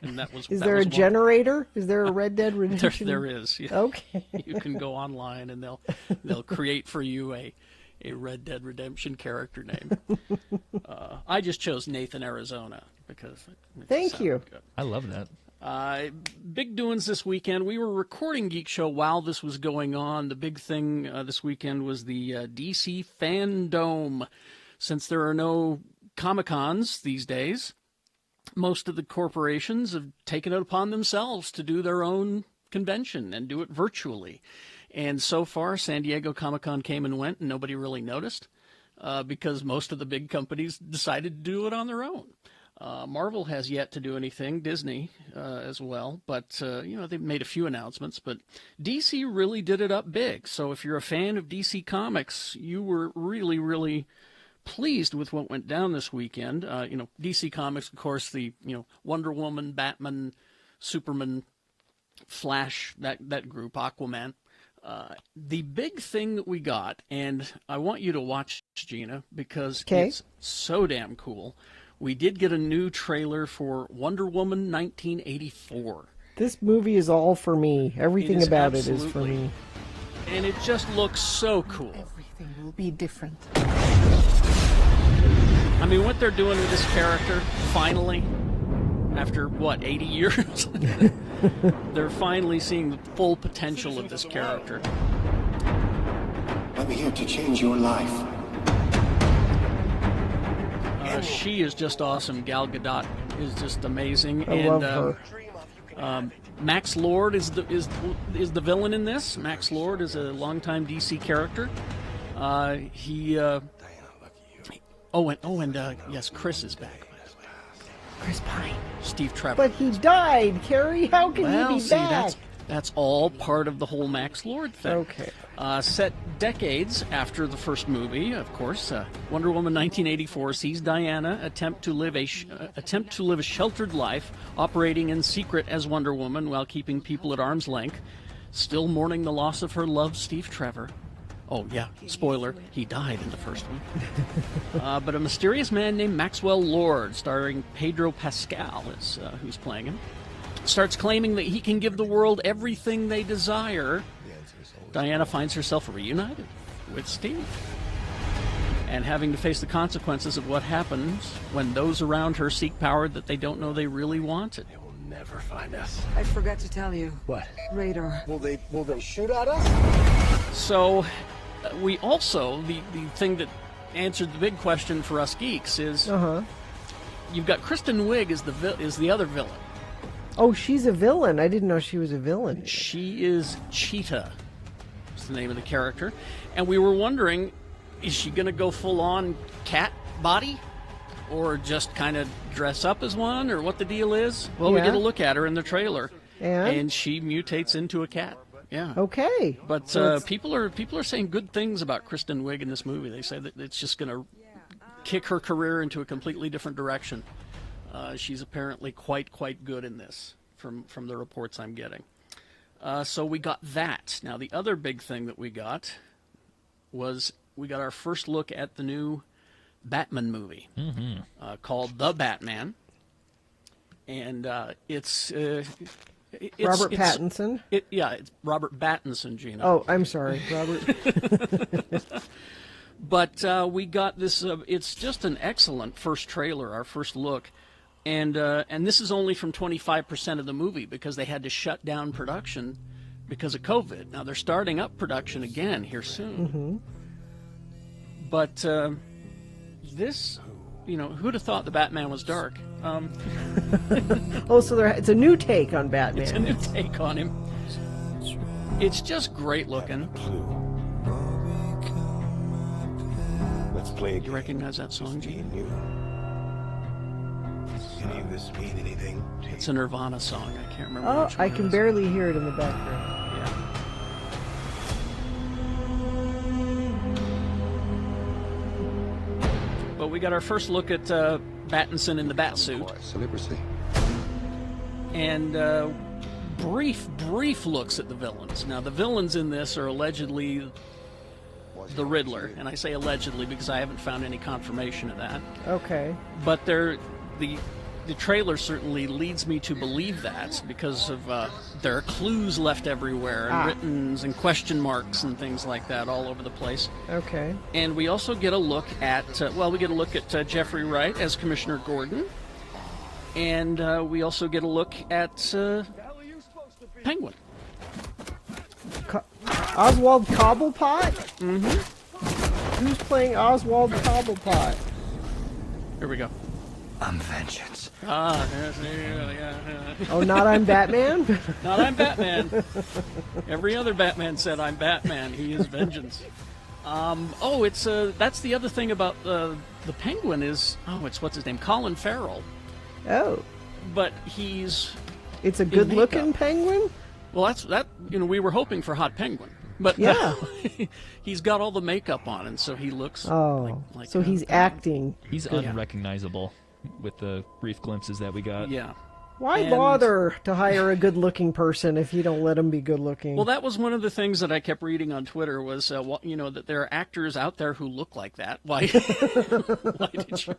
And that was. Is that there was a one. generator? Is there a Red Dead Redemption? There is. Yeah. Okay. You can go online and they'll create for you a Red Dead Redemption character name. I just chose Nathan, Arizona because. Thank you. Good. I love that. Big doings this weekend. We were recording Geek Show while this was going on. The big thing this weekend was the DC Fandome. Since there are no Comic-Cons these days, most of the corporations have taken it upon themselves to do their own convention and do it virtually. And so far, San Diego Comic-Con came and went, and nobody really noticed because most of the big companies decided to do it on their own. Marvel has yet to do anything, Disney as well, but they've made a few announcements, but DC really did it up big. So if you're a fan of DC Comics, you were really, really pleased with what went down this weekend. DC Comics, of course, the Wonder Woman, Batman, Superman, Flash, that group, Aquaman. The big thing that we got, and I want you to watch, Gina, because it's so damn cool. We did get a new trailer for Wonder Woman 1984. This movie is all for me. Everything about it is for me. And it just looks so cool. Everything will be different. I mean, what they're doing with this character, finally, after, 80 years? They're finally seeing the full potential of this character. I'm here to change your life. She is just awesome. Gal Gadot is just amazing. I love her. Max Lord is the villain in this. Max Lord is a longtime DC character. Yes, Chris is back. Chris Pine. Steve Trevor. But he died, Carrie. How can he be back? That's all part of the whole Max Lord thing. Okay. Set decades after the first movie, of course, Wonder Woman 1984 sees Diana attempt to live a sheltered life, operating in secret as Wonder Woman while keeping people at arm's length, still mourning the loss of her love, Steve Trevor. Oh, yeah, spoiler, he died in the first one. But a mysterious man named Maxwell Lord, starring Pedro Pascal, is who's playing him, starts claiming that he can give the world everything they desire. Diana finds herself reunited with Steve and having to face the consequences of what happens when those around her seek power that they don't know they really wanted. They will never find us. I forgot to tell you. What? Radar. Will they shoot at us? So we also, the thing that answered the big question for us geeks is you've got Kristen Wiig is the other villain. Oh, she's a villain. I didn't know she was a villain. She is Cheetah. That's the name of the character. And we were wondering, is she going to go full-on cat body? Or just kind of dress up as one? Or what the deal is? Well, we get a look at her in the trailer. And she mutates into a cat. Yeah. Okay. But So people are saying good things about Kristen Wiig in this movie. They say that it's just going to kick her career into a completely different direction. She's apparently quite good in this, from the reports I'm getting. So we got that. Now, the other big thing that we got was we got our first look at the new Batman movie called The Batman. And it's Robert Pattinson? It's Robert Pattinson, Gina. Oh, I'm sorry, Robert. But we got this. It's just an excellent first trailer, our first look, and this is only from 25% of the movie because they had to shut down production because of COVID. Now they're starting up production again here soon. But this, who'd have thought the Batman was dark? Oh, so it's a new take on Batman. It's a new take on him. It's just great looking. Let's play a You recognize that song, Gene? Any of this mean anything? It's a Nirvana song. I can't remember Oh, which one I it can is. barely hear it in the background. But we got our first look at Pattinson in the Batsuit. Celebrity. And brief looks at the villains. Now, the villains in this are allegedly the Riddler. And I say allegedly because I haven't found any confirmation of that. Okay. But the trailer certainly leads me to believe that because of there are clues left everywhere and writtens and question marks and things like that all over the place. Okay. And we also get a look at Jeffrey Wright as Commissioner Gordon, and we also get a look at Penguin. Oswald Cobblepot? Mm-hmm. Who's playing Oswald Cobblepot? Here we go. I'm vengeance. Oh, not I'm Batman? Not I'm Batman. Every other Batman said I'm Batman. He is vengeance. That's the other thing about the Penguin is what's his name? Colin Farrell. Oh. But it's a good-looking penguin? Well, that's we were hoping for Hot Penguin. But yeah, he's got all the makeup on, and so he looks like so he's acting. He's unrecognizable with the brief glimpses that we got. Yeah. Why bother to hire a good-looking person if you don't let them be good-looking? Well, that was one of the things that I kept reading on Twitter was, that there are actors out there who look like that. Why did you?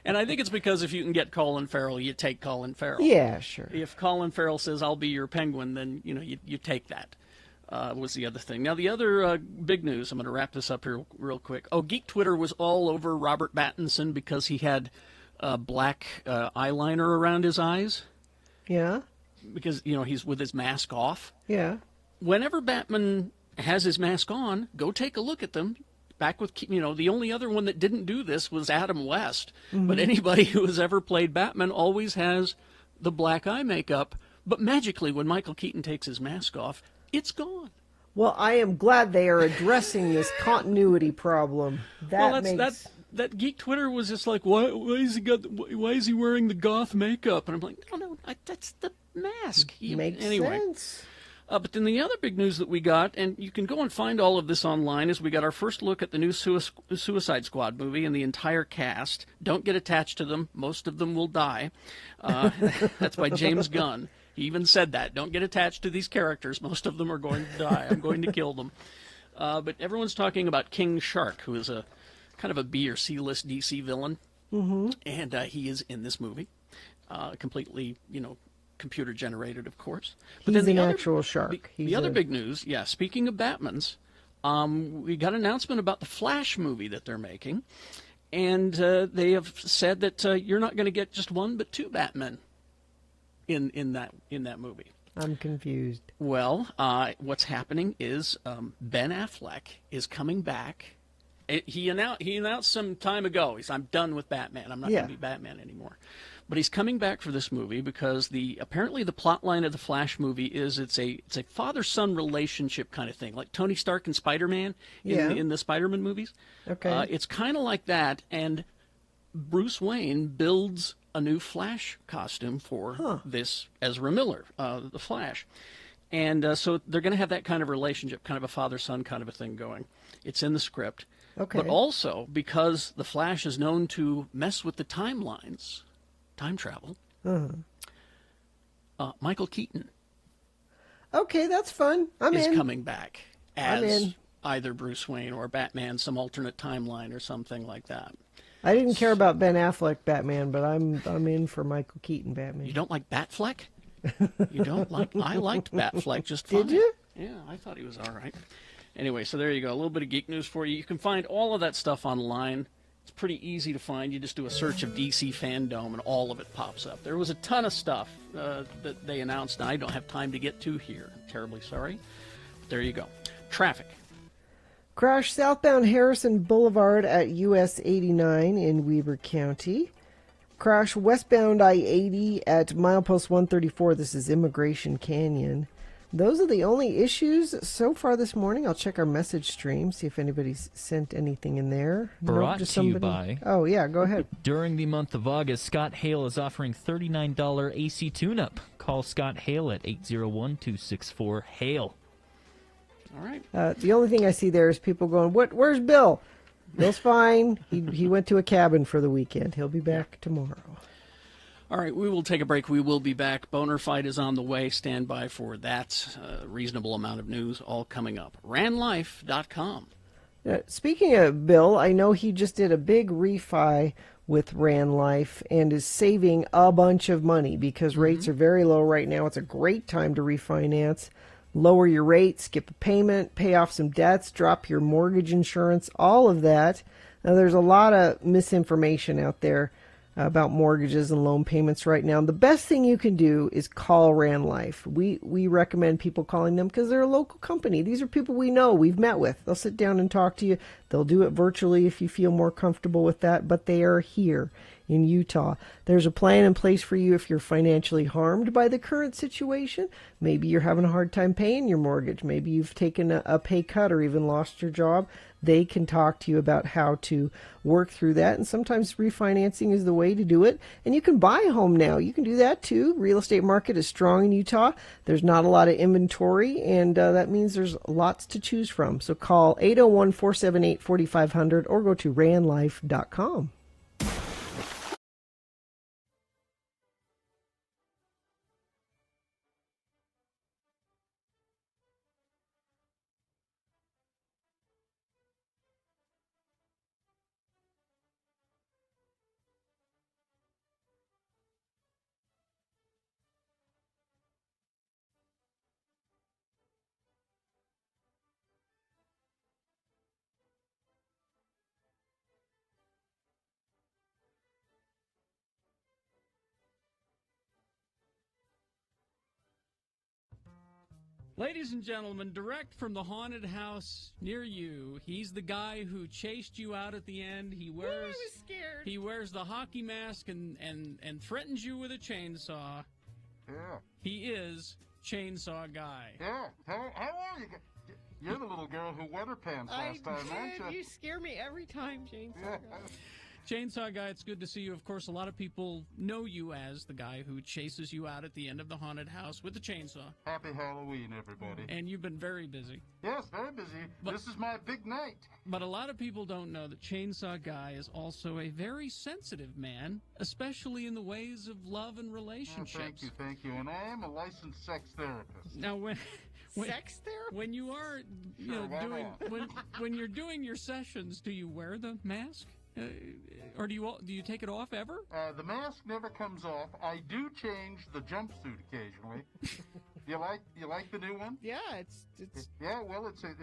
And I think it's because if you can get Colin Farrell, you take Colin Farrell. Yeah, sure. If Colin Farrell says, I'll be your Penguin, then, you take that. Was the other thing. Now, the other big news, I'm going to wrap this up here real quick. Geek Twitter was all over Robert Pattinson because he had black eyeliner around his eyes. Yeah. Because, he's with his mask off. Yeah. Whenever Batman has his mask on, go take a look at them. Back with, the only other one that didn't do this was Adam West. Mm-hmm. But anybody who has ever played Batman always has the black eye makeup. But magically, when Michael Keaton takes his mask off, it's gone. Well, I am glad they are addressing this continuity problem. That Geek Twitter was just like, why is he wearing the goth makeup? And I'm like, no, that's the mask. Makes sense. But then the other big news that we got, and you can go and find all of this online, is we got our first look at the new Suicide Squad movie and the entire cast. Don't get attached to them. Most of them will die. That's by James Gunn. He even said that. Don't get attached to these characters. Most of them are going to die. I'm going to kill them. But everyone's talking about King Shark, who is a kind of a B or C-list DC villain. Mm-hmm. And he is in this movie. Completely, computer generated, of course. But He's then an actual shark. The other big news, speaking of Batmans, we got an announcement about the Flash movie that they're making, and they have said that you're not going to get just one but two Batmen in that movie. I'm confused. Well, what's happening is Ben Affleck is coming back. He announced some time ago. I'm done with Batman. I'm not going to be Batman anymore. But he's coming back for this movie because apparently the plot line of the Flash movie is it's a father-son relationship kind of thing, like Tony Stark and Spider-Man in the Spider-Man movies. Okay. It's kind of like that, and Bruce Wayne builds a new Flash costume for this Ezra Miller, the Flash. And so they're going to have that kind of relationship, kind of a father-son kind of a thing going. It's in the script. Okay. But also, because the Flash is known to mess with the timelines, time travel, Michael Keaton Okay, that's fun. is in. coming back I'm as in. either Bruce Wayne or Batman, some alternate timeline or something like that. I didn't care about Ben Affleck Batman, but I'm in for Michael Keaton Batman. You don't like Batfleck? You don't like? I liked Batfleck just fine. Did you? Yeah, I thought he was all right. Anyway, so there you go. A little bit of geek news for you. You can find all of that stuff online. It's pretty easy to find. You just do a search of DC Fandom, and all of it pops up. There was a ton of stuff that they announced, and I don't have time to get to here. I'm terribly sorry. But there you go. Traffic. Crash southbound Harrison Boulevard at US 89 in Weber County. Crash westbound I-80 at milepost 134. This is Immigration Canyon. Those are the only issues so far this morning. I'll check our message stream, see if anybody's sent anything in there. Brought just to you somebody... by... Oh, yeah, go ahead. During the month of August, Scott Hale is offering $39 AC tune-up. Call Scott Hale at 801-264-HALE. All right. The only thing I see there is people going, "Where's Bill?" Bill's fine. He went to a cabin for the weekend. He'll be back tomorrow. All right, we will take a break. We will be back. Boner Fight is on the way. Stand by for that reasonable amount of news all coming up. RanLife.com. Speaking of Bill, I know he just did a big refi with Ran Life and is saving a bunch of money because rates are very low right now. It's a great time to refinance. Lower your rate, skip a payment, pay off some debts, drop your mortgage insurance, all of that. Now, there's a lot of misinformation out there about mortgages and loan payments right now. The best thing you can do is call Ran Life. We recommend people calling them because they're a local company. These are people we know, we've met with. They'll sit down and talk to you. They'll do it virtually if you feel more comfortable with that, but they are here in Utah. There's a plan in place for you if you're financially harmed by the current situation. Maybe you're having a hard time paying your mortgage. Maybe you've taken a pay cut or even lost your job. They can talk to you about how to work through that, and sometimes refinancing is the way to do it. And you can buy a home now. You can do that too. Real estate market is strong in Utah. There's not a lot of inventory, and that means there's lots to choose from. So call 801-478-4500 or go to ranlife.com. Ladies and gentlemen, direct from the haunted house near you, he's the guy who chased you out at the end. He wears I was scared. He wears the hockey mask and threatens you with a chainsaw. Yeah. He is Chainsaw Guy. Yeah. How are you? You're the little girl who wet her pants last time, aren't you? You scare me every time, James. Yeah. Chainsaw Guy, it's good to see you. Of course, a lot of people know you as the guy who chases you out at the end of the haunted house with the chainsaw. Happy Halloween, everybody. And you've been very busy. Yes, very busy. This is my big night. But a lot of people don't know that Chainsaw Guy is also a very sensitive man, especially in the ways of love and relationships. Thank you. And I am a licensed sex therapist. Now, when sex therapist? When you are, when you're doing your sessions, do you wear the mask? Or do you take it off ever? The mask never comes off. I do change the jumpsuit occasionally. You like the new one? Yeah, it's. Yeah, well, it's a.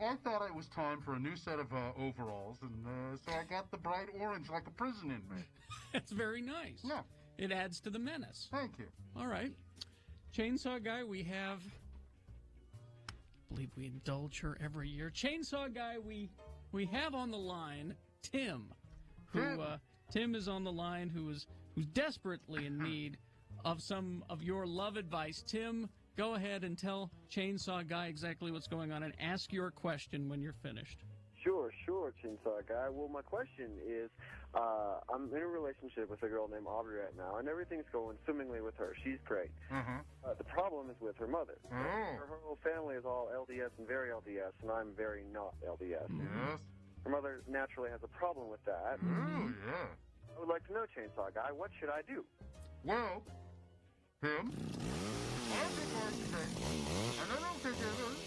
I thought it was time for a new set of overalls, and so I got the bright orange like a prison inmate. That's very nice. Yeah, it adds to the menace. Thank you. All right, Chainsaw Guy, we have. I believe we indulge her every year. Chainsaw Guy, we have on the line Tim, Tim is on the line, who's desperately in need of some of your love advice. Tim, go ahead and tell Chainsaw Guy exactly what's going on and ask your question when you're finished. Sure, Chainsaw Guy. Well, my question is, I'm in a relationship with a girl named Audrey right now, and everything's going swimmingly with her. She's great. The problem is with her mother. Her whole family is all LDS and very LDS, and I'm very not LDS. Yes. Her mother naturally has a problem with that. Oh, yeah. I would like to know, Chainsaw Guy, what should I do? Well, Tim, I'll be going to say, and I don't think it is.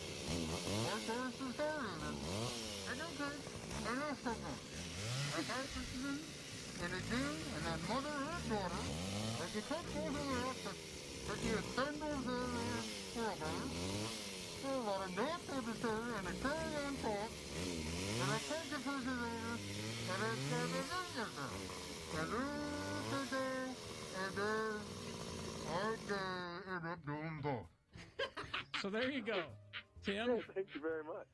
What there's the story in it? I don't think it is something. I got this and again, and then mother and daughter, and you take both of them that you send those for a lot of not necessary and a carry on talk, and I take the person over, and I say the and end up doing both. So there you go, Tim. Thank you very much.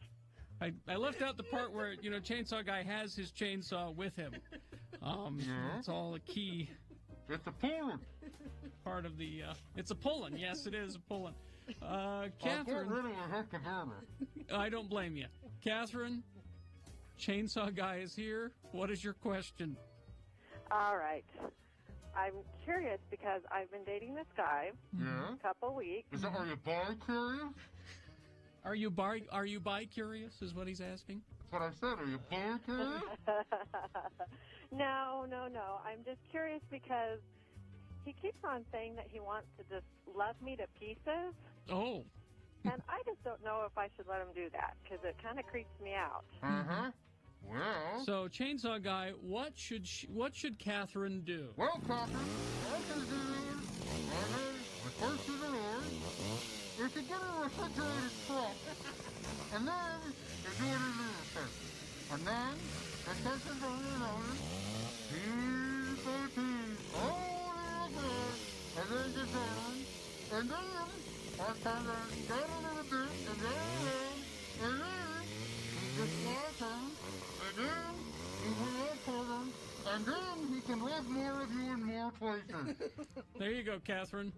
I left out the part where, Chainsaw Guy has his chainsaw with him. It's all a key. It's a pulling. Part of the, it's a pulling. Yes, it is a pulling. Catherine. I don't blame you. Catherine, Chainsaw Guy is here. What is your question? All right. I'm curious because I've been dating this guy a couple weeks. Are you bi-curious? Are you bi-curious is what he's asking? That's what I said. Are you bi-curious? No. I'm just curious because he keeps on saying that he wants to just love me to pieces. Oh. And I just don't know if I should let him do that because it kind of creeps me out. Well. So, Chainsaw Guy, what should Catherine do? Well, Catherine, all you do is, the first of the Lord, is to get a refrigerated truck, and then you do it in the refrigerator. And then, the second of the Lord, piece by piece, all the way, and then you turn, and then, I turn it down a little bit, and then, and then, just walk and then he will look for them, and then he can love more of you in more places. There you go, Catherine.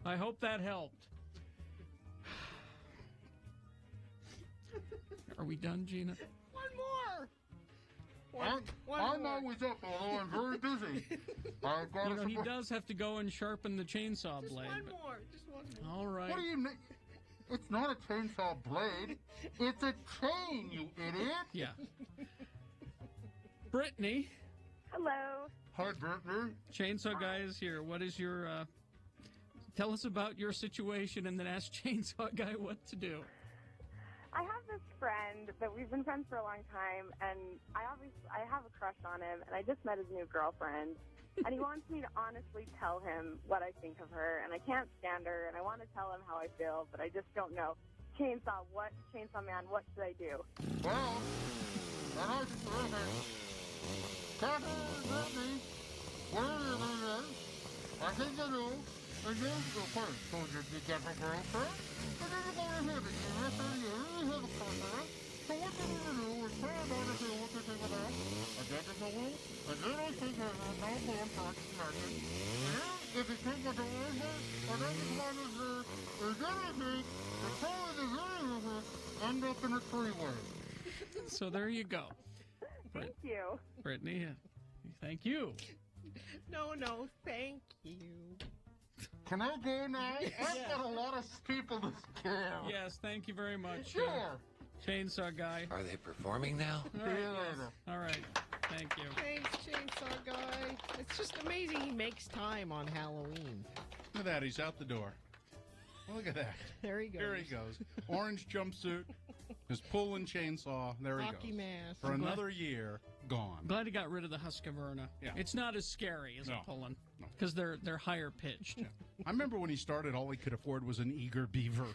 I hope that helped. Are we done, Gina? One more. I'm always up, although I'm very busy. I've got he does have to go and sharpen the chainsaw blade. Just one more. All right. What do you mean? It's not a chainsaw blade. It's a chain, you idiot. Yeah. Brittany. Hello. Hi, Brittany. Chainsaw Guy is here. What is your, tell us about your situation and then ask Chainsaw Guy what to do. I have this friend that we've been friends for a long time, and I have a crush on him, and I just met his new girlfriend, and he wants me to honestly tell him what I think of her, and I can't stand her, and I want to tell him how I feel, but I just don't know. Chainsaw Man, what should I do? Well, I just Brittany, what are you doing? I think I know. And then go first. So you get a girlfriend, and then you go ahead and you really have a girlfriend. So what you're going to do is tell about it and what you think about it. And then you go in, and then I think I'm now going for expression. And then if you think of the over, and then you want to and then I think the color is end up in a three-way. So there you go. Thank you. Brittany, Thank you. No, thank you. Can I go now? I've got a lot of people to scare. Yes, thank you very much. Sure. Chainsaw Guy. Are they performing now? All right, yes. All right. Thank you. Thanks, Chainsaw Guy. It's just amazing he makes time on Halloween. Look at that. He's out the door. Look at that. There he goes. Here he goes. Orange jumpsuit, his pulling chainsaw. There he Hockey goes. mask. For another year, gone. Glad he got rid of the Husqvarna. Yeah. It's not as scary as a pulling because they're higher pitched. Yeah. I remember when he started, all he could afford was an eager beaver.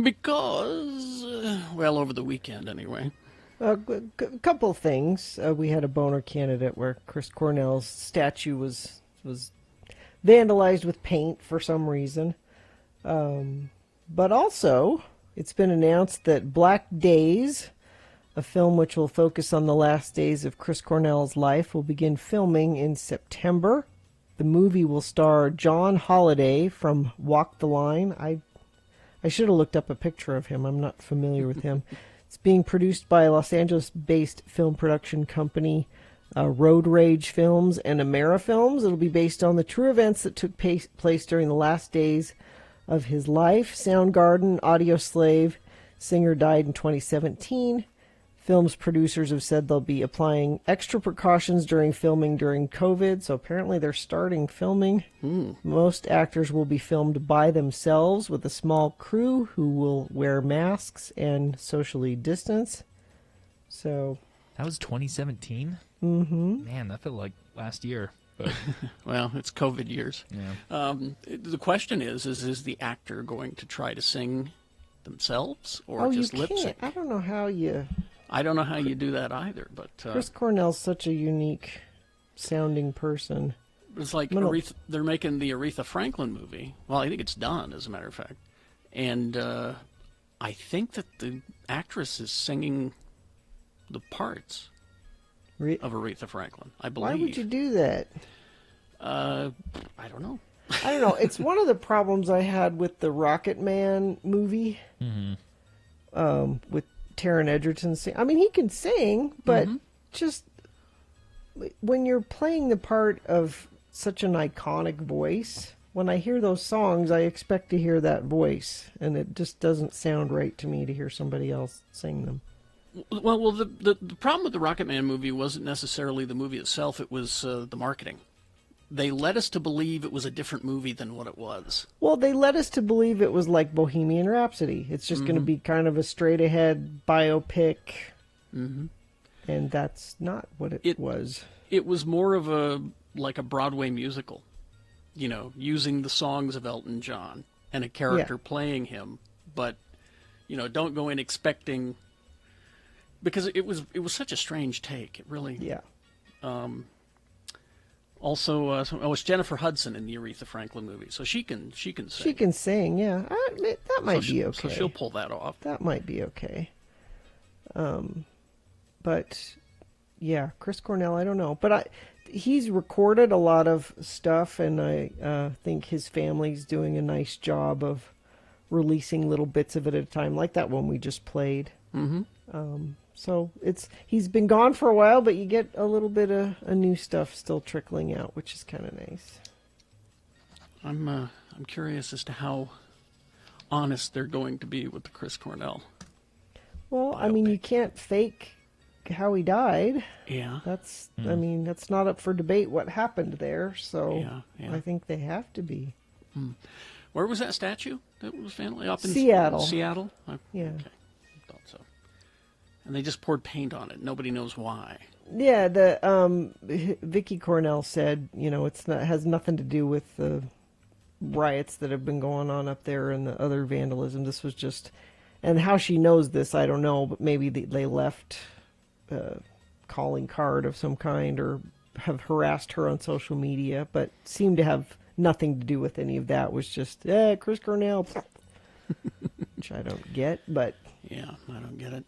Because, well, over the weekend anyway. A couple things. We had a boner candidate where Chris Cornell's statue was vandalized with paint for some reason. But also, it's been announced that Black Days, a film which will focus on the last days of Chris Cornell's life, will begin filming in September. The movie will star John Holliday from Walk the Line. I should have looked up a picture of him. I'm not familiar with him. It's being produced by Los Angeles-based film production company Road Rage Films and Amera Films. It'll be based on the true events that took place during the last days of his life. Soundgarden, Audioslave, singer died in 2017. Film's producers have said they'll be applying extra precautions during filming during COVID, so apparently they're starting filming. Most actors will be filmed by themselves with a small crew who will wear masks and socially distance. So that was 2017? Mm-hmm. Man, that felt like last year. But well, it's COVID years. Yeah. The question is the actor going to try to sing themselves or Oh, just you lip can't. sync? I don't know how you. I don't know how you do that either. But Chris Cornell's such a unique sounding person. it's like they're making the Aretha Franklin movie. Well, I think it's done, as a matter of fact. And I think that the actress is singing the parts of Aretha Franklin, I believe. Why would you do that? I don't know. I don't know. It's one of the problems I had with the Rocket Man movie. With Taron Egerton sing. I mean, he can sing, but just when you're playing the part of such an iconic voice, when I hear those songs, I expect to hear that voice, and it just doesn't sound right to me to hear somebody else sing them. Well, the problem with the Rocket Man movie wasn't necessarily the movie itself. It was the marketing. They led us to believe it was a different movie than what it was. Well, they led us to believe it was like Bohemian Rhapsody. It's just going to be kind of a straight-ahead biopic, and that's not what it was. It was more of a Broadway musical, using the songs of Elton John and a character playing him. But, don't go in expecting, because it was such a strange take. It really. Yeah. Also, it's Jennifer Hudson in the Aretha Franklin movie, so she can sing. She can sing, yeah. That might be okay. So she'll pull that off. That might be okay. But yeah, Chris Cornell, I don't know. But he's recorded a lot of stuff, and I think his family's doing a nice job of releasing little bits of it at a time, like that one we just played. So he's been gone for a while, but you get a little bit of new stuff still trickling out, which is kind of nice. I'm curious as to how honest they're going to be with the Chris Cornell. Well, I mean, you can't fake how he died. Yeah. That's I mean, that's not up for debate what happened there, so Yeah. I think they have to be. Where was that statue that was found? Up in Seattle. Seattle? Yeah. Okay. Thought so. And they just poured paint on it. Nobody knows why. Yeah, the Vicky Cornell said, has nothing to do with the riots that have been going on up there and the other vandalism. This was just, and how she knows this, I don't know, but maybe they left a calling card of some kind or have harassed her on social media, but seemed to have nothing to do with any of that. It was just, Chris Cornell, which I don't get, but. Yeah, I don't get it.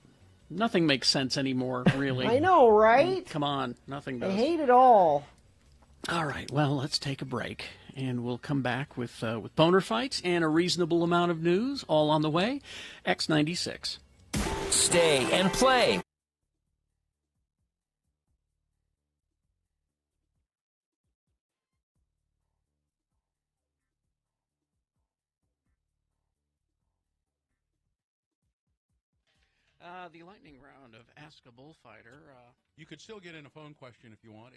Nothing makes sense anymore, really. I know, right? Come on, nothing does. I hate it all. All right, well, let's take a break, and we'll come back with boner fights and a reasonable amount of news, all on the way. X96. Stay and play. The lightning round of Ask a Bullfighter. You could still get in a phone question if you want,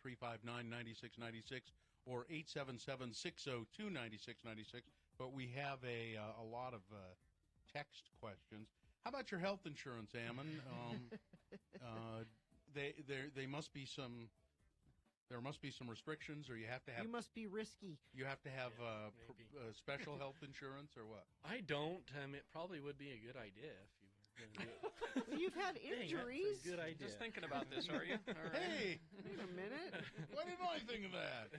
801-359-9696 or 877-602-9696. But we have a lot of text questions. How about your health insurance, Ammon? They must be some. There must be some restrictions, or you have to have. You must be risky. You have to have special health insurance, or what? I don't. It probably would be a good idea if you. You've had injuries. Good idea. Just thinking about this, are you? All right. Hey, wait a minute. Why didn't I think of that?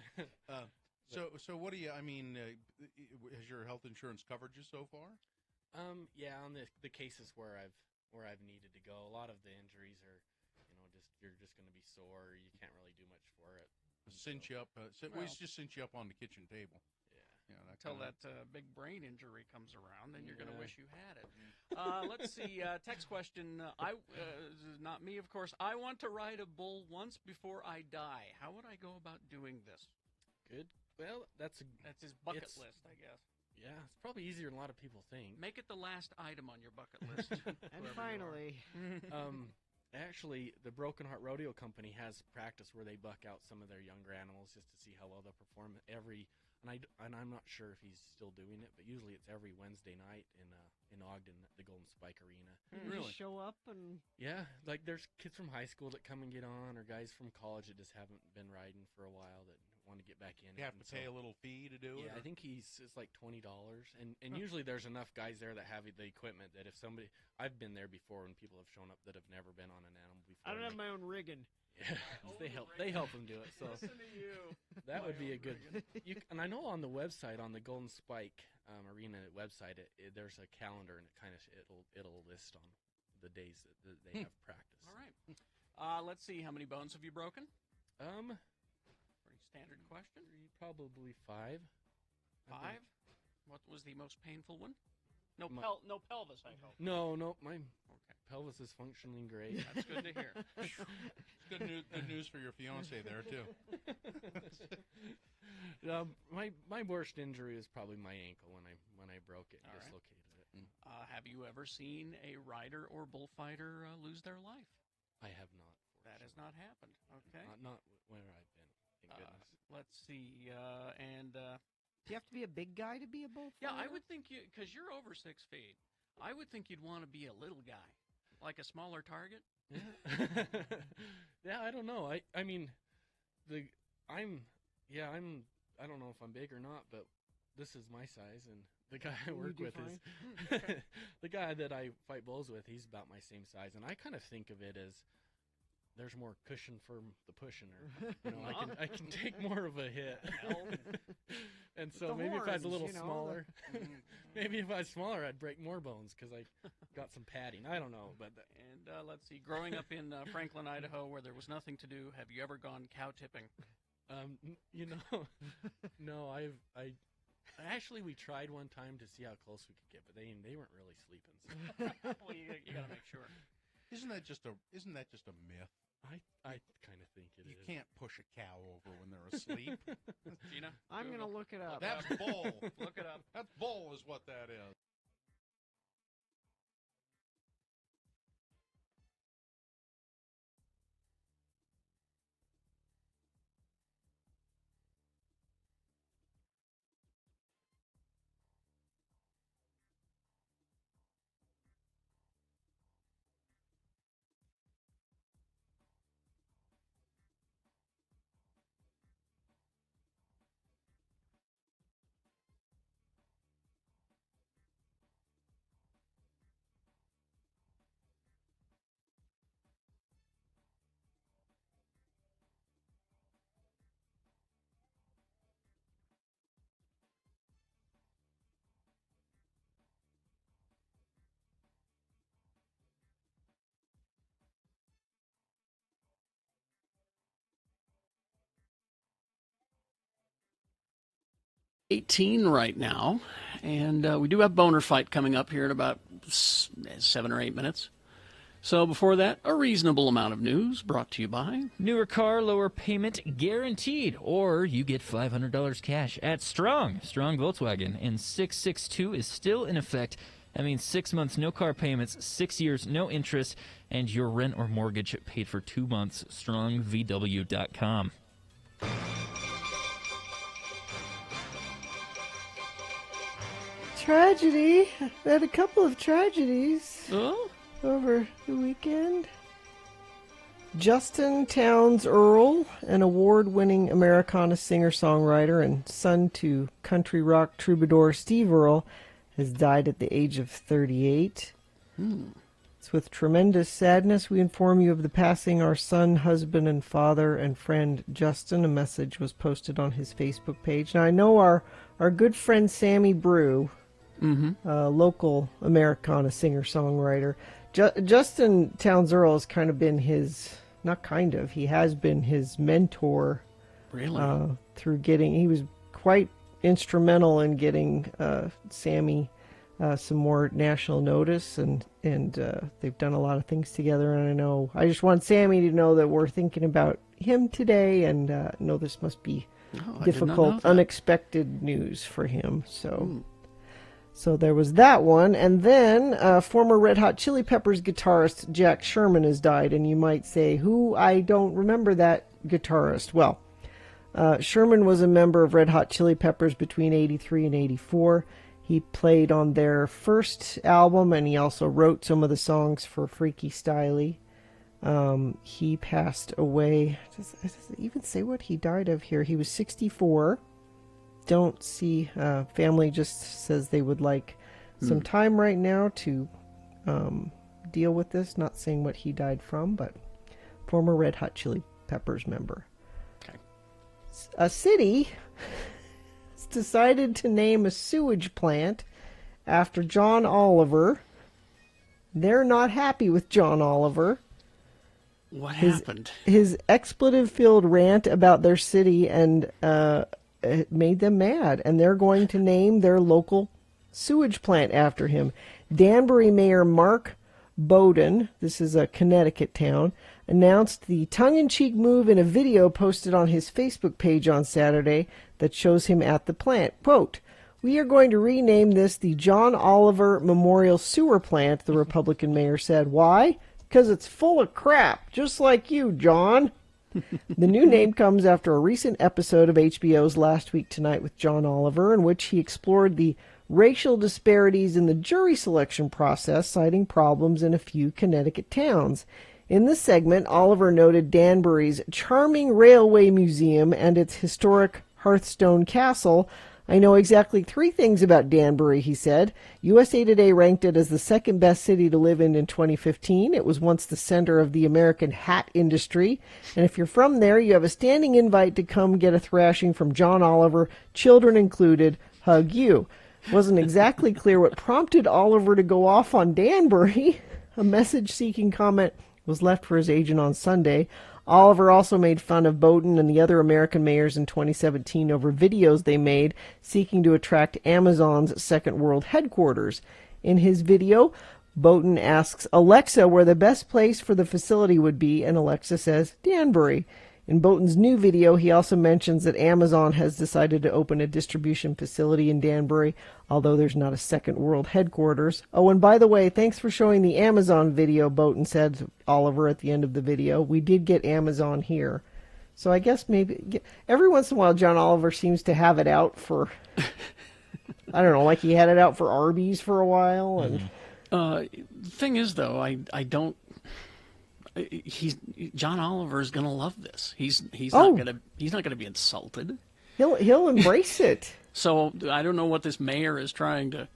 So what do you? I mean, has your health insurance covered you so far? Yeah, on the cases where I've needed to go, a lot of the injuries are, you're just going to be sore. You can't really do much for it. Cinch you up. We just cinch you up on the kitchen table. Until that big brain injury comes around, then you're going to wish you had it. Let's see. Text question. Not me, of course. I want to ride a bull once before I die. How would I go about doing this? Good. Well, that's his bucket list, I guess. Yeah, it's probably easier than a lot of people think. Make it the last item on your bucket list. And finally, actually, the Broken Heart Rodeo Company has practice where they buck out some of their younger animals just to see how well they'll perform. Every and I'm not sure if he's still doing it, but usually it's every Wednesday night in Ogden at the Golden Spike Arena. Really? Just show up and... Yeah, like there's kids from high school that come and get on, or guys from college that just haven't been riding for a while that want to get back in. You have to pay a little fee to do it? Yeah, I think it's like $20, and usually there's enough guys there that have the equipment that if somebody... I've been there before when people have shown up that have never been on an animal before. I don't have my own rigging. Yeah, they help them do it. So listen to you. That would be a good. And I know on the website, on the Golden Spike Arena website, there's a calendar, and it'll list on the days that they have practice. All right. Let's see. How many bones have you broken? Pretty standard question. Probably 5. 5. What was the most painful one? No, no pelvis, I hope. No, my pelvis is functioning great. That's good to hear. It's good news for your fiance there too. My worst injury is probably my ankle when I broke it, dislocated it. Have you ever seen a rider or bullfighter lose their life? I have not. That has not happened. Okay. Not where I've been. Thank goodness. Let's see. Do you have to be a big guy to be a bullfighter? Yeah, I would think because you're over 6 feet. I would think you'd want to be a little guy, like a smaller target. Yeah, I don't know. I mean, I don't know if I'm big or not, but this is my size, and the guy I work with is the guy that I fight bulls with. He's about my same size, and I kind of think of it as there's more cushion for the pushing, or I can take more of a hit. And so maybe if I was a little smaller, maybe if I was smaller, I'd break more bones because I got some padding. I don't know, but let's see. Growing up in Franklin, Idaho, where there was nothing to do, have you ever gone cow tipping? No. I actually we tried one time to see how close we could get, but they weren't really sleeping. So. Well, you got to make sure. Isn't that just a myth? I kind of think it is. You can't push a cow over when they're asleep. Gina? I'm going to look it up. That's bull. Look it up. That's bull is what that is. $18 right now, and we do have Boner Fight coming up here in about 7 or 8 minutes. So before that, a reasonable amount of news brought to you by Newer car, lower payment guaranteed, or you get $500 cash at Strong Volkswagen, and 662 is still in effect. That means 6 months, no car payments, 6 years, no interest, and your rent or mortgage paid for 2 months. StrongVW.com. Tragedy. We had a couple of tragedies over the weekend. Justin Townes Earl, an award-winning Americana singer-songwriter and son to country rock troubadour Steve Earle, has died at the age of 38. It's with tremendous sadness we inform you of the passing our son, husband, and father and friend Justin. A message was posted on his Facebook page. Now, I know our good friend Sammy Brew, local Americana singer-songwriter. Justin Townes Earle has kind of been he has been his mentor. Really? He was quite instrumental in getting Sammy some more national notice, and they've done a lot of things together. And I just want Sammy to know that we're thinking about him today, and know this must be difficult, unexpected news for him. So there was that one. And then former Red Hot Chili Peppers guitarist Jack Sherman has died. And you might say, who? I don't remember that guitarist. Well, Sherman was a member of Red Hot Chili Peppers between 83 and 84. He played on their first album, and he also wrote some of the songs for Freaky Styley. He passed away. Does it even say what he died of here? He was 64. Don't see. Family just says they would like some time right now to deal with this. Not saying what he died from, but former Red Hot Chili Peppers member. Okay. A city has decided to name a sewage plant after John Oliver. They're not happy with John Oliver. What happened? His expletive-filled rant about their city and it made them mad, and they're going to name their local sewage plant after him. Danbury Mayor Mark Bowden, this is a Connecticut town, announced the tongue-in-cheek move in a video posted on his Facebook page on Saturday that shows him at the plant. Quote, "We are going to rename this the John Oliver Memorial Sewer Plant," the Republican mayor said. "Why? Because it's full of crap, just like you, John." The new name comes after a recent episode of HBO's Last Week Tonight with John Oliver, in which he explored the racial disparities in the jury selection process, citing problems in a few Connecticut towns. In this segment, Oliver noted Danbury's charming railway museum and its historic Hearthstone Castle. "I know exactly 3 things about Danbury," he said. USA Today ranked it as the second best city to live in 2015. It was once the center of the American hat industry. And if you're from there, you have a standing invite to come get a thrashing from John Oliver, children included. Hug you. Wasn't exactly clear what prompted Oliver to go off on Danbury. A message-seeking comment was left for his agent on Sunday. Oliver also made fun of Bowden and the other American mayors in 2017 over videos they made seeking to attract Amazon's Second World headquarters. In his video, Bowden asks Alexa where the best place for the facility would be, and Alexa says Danbury. In Bowden's new video, he also mentions that Amazon has decided to open a distribution facility in Danbury, although there's not a Second World headquarters. Oh, and by the way, thanks for showing the Amazon video, Bowden said to Oliver at the end of the video. We did get Amazon here. So I guess maybe every once in a while John Oliver seems to have it out for, I don't know, like he had it out for Arby's for a while. And The thing is, though, I don't. John Oliver's going to love this. He's not going to be insulted. He'll embrace it. So I don't know what this mayor is trying to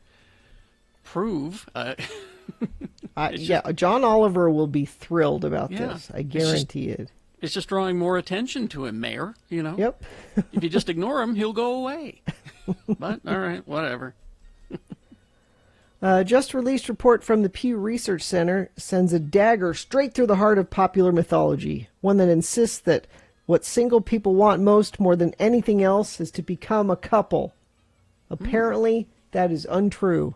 prove. John Oliver will be thrilled about this. I guarantee it. It's just drawing more attention to him, Mayor. You know. Yep. If you just ignore him, he'll go away. But all right, whatever. Just released report from the Pew Research Center sends a dagger straight through the heart of popular mythology, one that insists that what single people want most more than anything else is to become a couple. Apparently, that is untrue.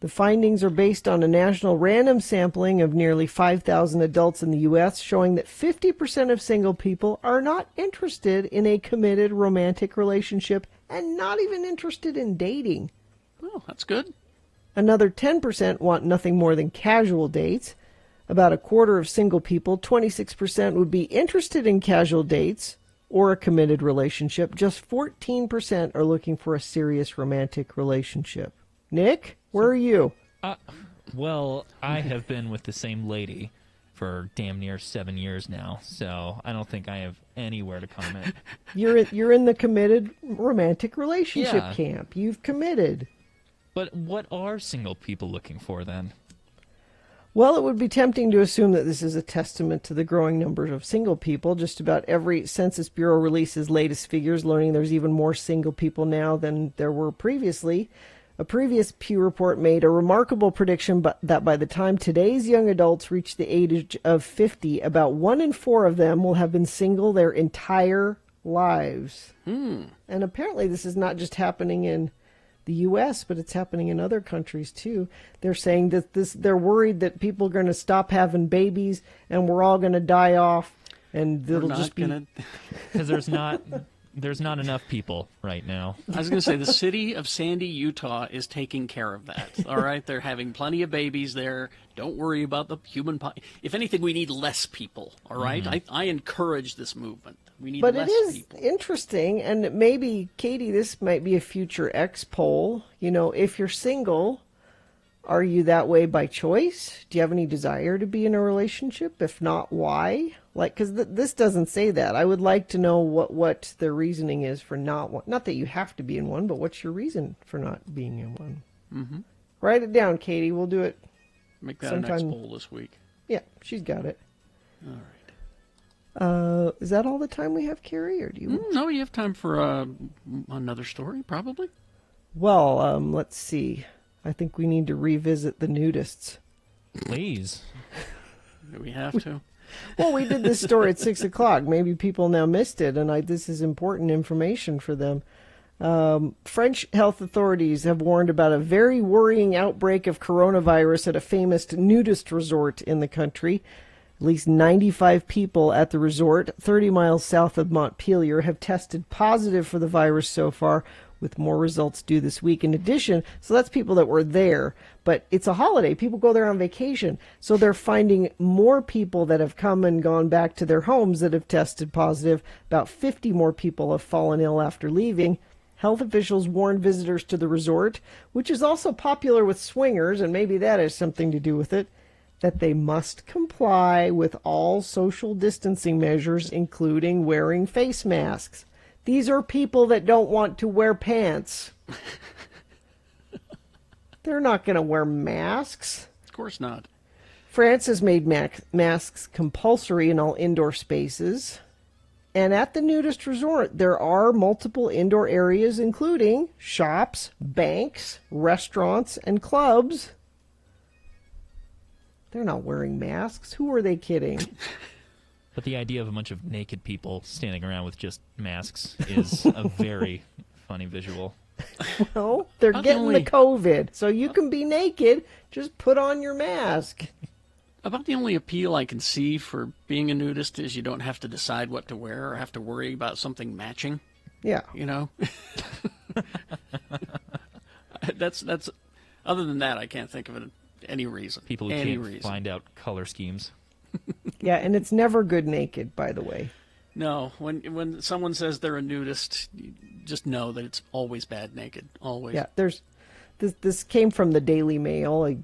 The findings are based on a national random sampling of nearly 5,000 adults in the U.S., showing that 50% of single people are not interested in a committed romantic relationship and not even interested in dating. Oh, that's good. Another 10% want nothing more than casual dates. About a quarter of single people, 26%, would be interested in casual dates or a committed relationship. Just 14% are looking for a serious romantic relationship. Nick, where are you? Well, I have been with the same lady for damn near 7 years now, so I don't think I have anywhere to comment. You're in the committed romantic relationship camp. You've committed. But what are single people looking for then? Well, it would be tempting to assume that this is a testament to the growing numbers of single people. Just about every Census Bureau releases latest figures, learning there's even more single people now than there were previously. A previous Pew report made a remarkable prediction that by the time today's young adults reach the age of 50, about 1 in 4 of them will have been single their entire lives. And apparently this is not just happening in the U.S., but it's happening in other countries too. They're saying that they're worried that people are going to stop having babies and we're all going to die off, and it'll just be because there's not There's not enough people right now. I was going to say the city of Sandy, Utah is taking care of that. All right, they're having plenty of babies there. Don't worry about the human. If anything, we need less people. All right? I encourage this movement. We need But less it is people. interesting, and maybe, Katie, this might be a future X poll. You know, if you're single, are you that way by choice? Do you have any desire to be in a relationship? If not, why? Like, because this doesn't say that. I would like to know what the reasoning is for not that you have to be in one, but what's your reason for not being in one? Mm-hmm. Write it down, Katie. We'll do it. Make that sometime. a next poll this week. Yeah, she's got it. All right. Is that all the time we have, Carrie, or do you? No, you have time for another story, probably. Well, let's see. I think we need to revisit the nudists. Please. Do we have to? Well, we did this story at 6 o'clock. Maybe people now missed it, and this is important information for them. French health authorities have warned about a very worrying outbreak of coronavirus at a famous nudist resort in the country. At least 95 people at the resort, 30 miles south of Montpelier, have tested positive for the virus so far, with more results due this week. In addition, so that's people that were there, but it's a holiday. People go there on vacation. So they're finding more people that have come and gone back to their homes that have tested positive. About 50 more people have fallen ill after leaving. Health officials warned visitors to the resort, which is also popular with swingers, and maybe that has something to do with it, that they must comply with all social distancing measures, including wearing face masks. These are people that don't want to wear pants. They're not going to wear masks. Of course not. France has made masks compulsory in all indoor spaces. And at the nudist resort, there are multiple indoor areas, including shops, banks, restaurants, and clubs. They're not wearing masks. Who are they kidding? But the idea of a bunch of naked people standing around with just masks is a very funny visual. Well, they're getting the COVID, so you can be naked. Just put on your mask. About the only appeal I can see for being a nudist is you don't have to decide what to wear or have to worry about something matching. Yeah. You know? That's other than that, I can't think of any reason. People who can't find out color schemes. Yeah, and it's never good naked, by the way. No, when someone says they're a nudist, you just know that it's always bad naked. Always. Yeah, there's this came from the Daily Mail, a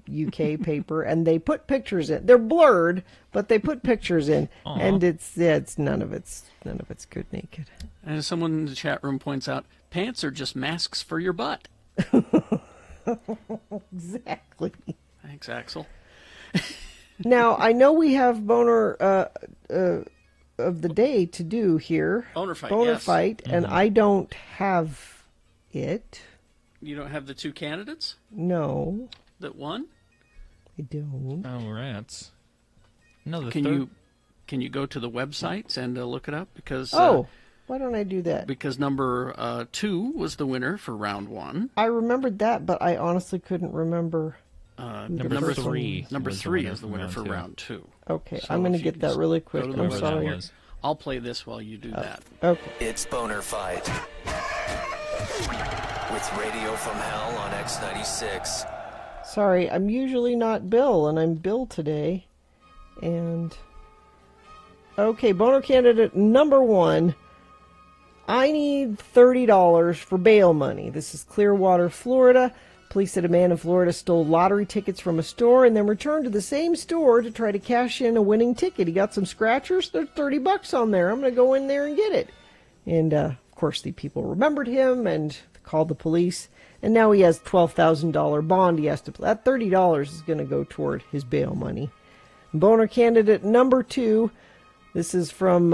UK paper, and they put pictures in. They're blurred, but they put pictures in, and it's none of it's good naked. And as someone in the chat room points out, pants are just masks for your butt. Exactly. Thanks, Axel. Now, I know we have boner of the day to do here. Boner fight, Boner yes. fight, and I don't have it. You don't have the two candidates No, that won? I don't. Oh, rats. No, the Can you go to the websites and look it up? Because why don't I do that? Because number 2 was the winner for round 1. I remembered that, but I honestly couldn't remember. Number 3. Number was the 3 winner is the for winner round for two. round 2. Okay, So I'm going to if you get that can really quick. go to the I'm website sorry. here. I'll play this while you do that. Okay. It's Boner Fight. With Radio from Hell on X96. Sorry, I'm usually not Bill, and I'm Bill today. And okay, boner candidate number 1. I need $30 for bail money. This is Clearwater, Florida. Police said a man in Florida stole lottery tickets from a store and then returned to the same store to try to cash in a winning ticket. He got some scratchers. There's $30 on there. I'm going to go in there and get it. And, of course, the people remembered him and called the police. And now he has $12,000 bond he has to pay. That $30 is going to go toward his bail money. Boner candidate number 2. This is from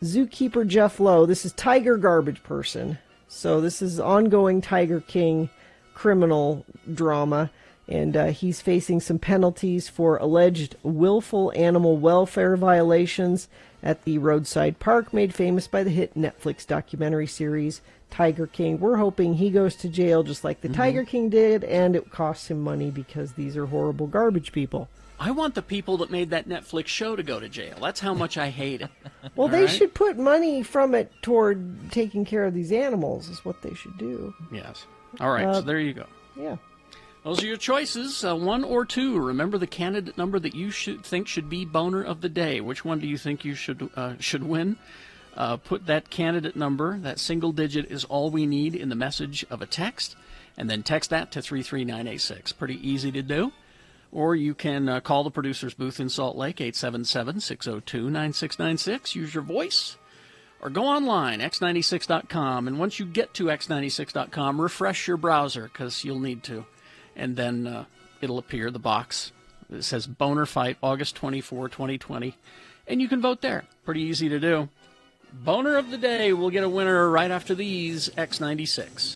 Zookeeper Jeff Lowe. This is Tiger Garbage Person. So this is ongoing Tiger King criminal drama. And he's facing some penalties for alleged willful animal welfare violations at the roadside park made famous by the hit Netflix documentary series Tiger King. We're hoping he goes to jail just like the Tiger King did, and it costs him money because these are horrible garbage people. I want the people that made that Netflix show to go to jail. That's how much I hate it. Well, All they right? should put money from it toward taking care of these animals is what they should do. Yes. All right, so there you go. Yeah. Those are your choices, 1 or 2. Remember the candidate number that you think should be boner of the day. Which one do you think you should win? Put that candidate number, that single digit is all we need in the message of a text, and then text that to 33986. Pretty easy to do. Or you can call the producer's booth in Salt Lake, 877-602-9696. Use your voice. Or go online, x96.com. And once you get to x96.com, refresh your browser, because you'll need to. And then it'll appear, the box. It says Boner Fight, August 24, 2020. And you can vote there. Pretty easy to do. Boner of the day, we'll get a winner right after these, X96.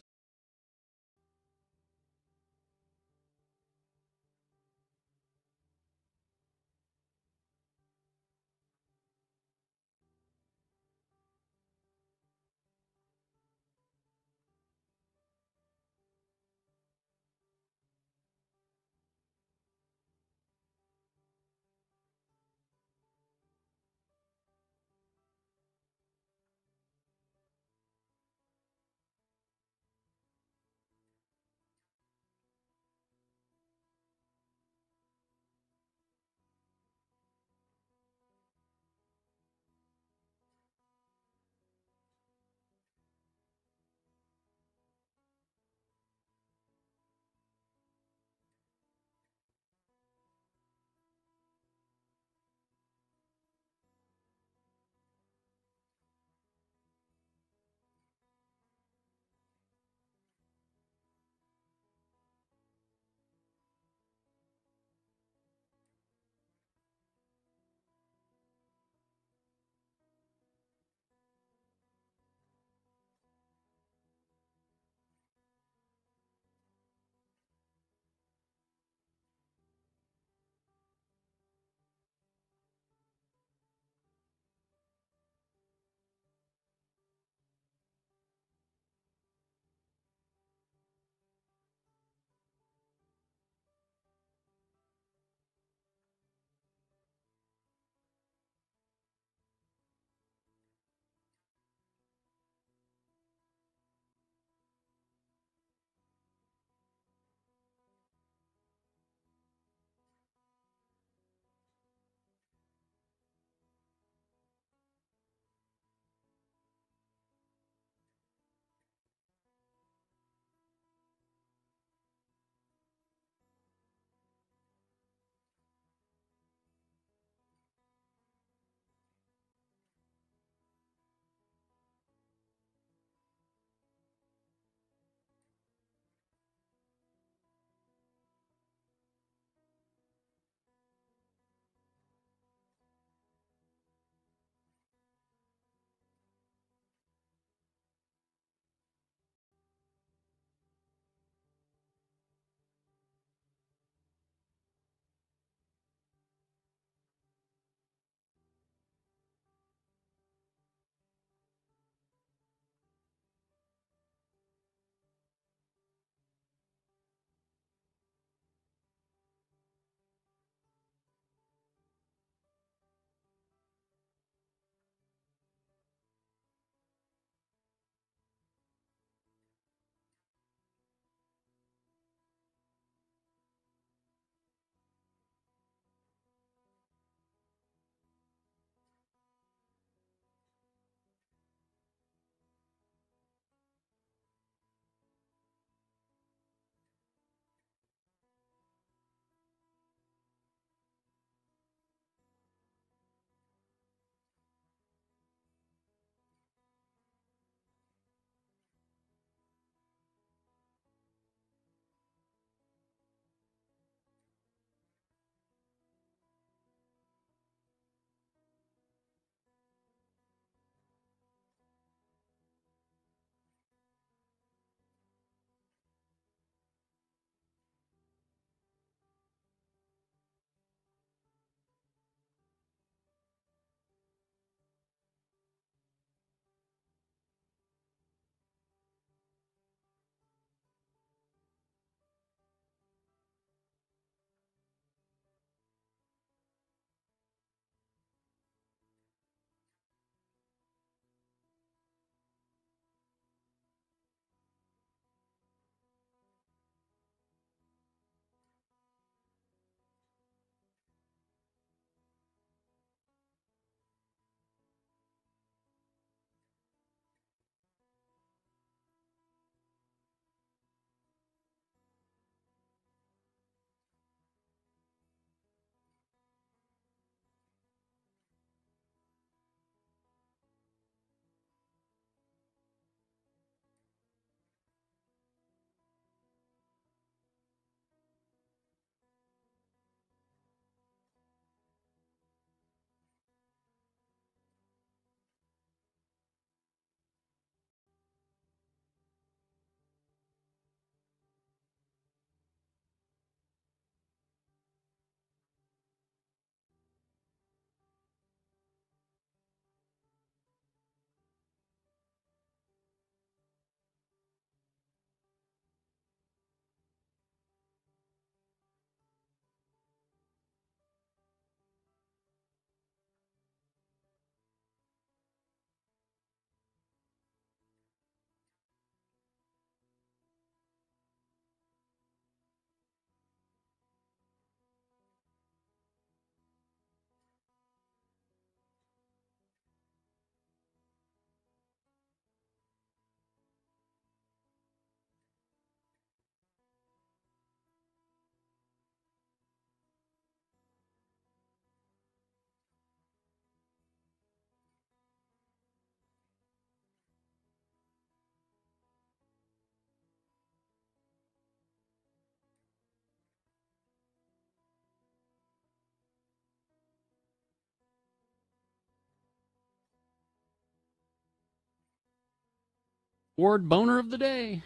Ward boner of the day.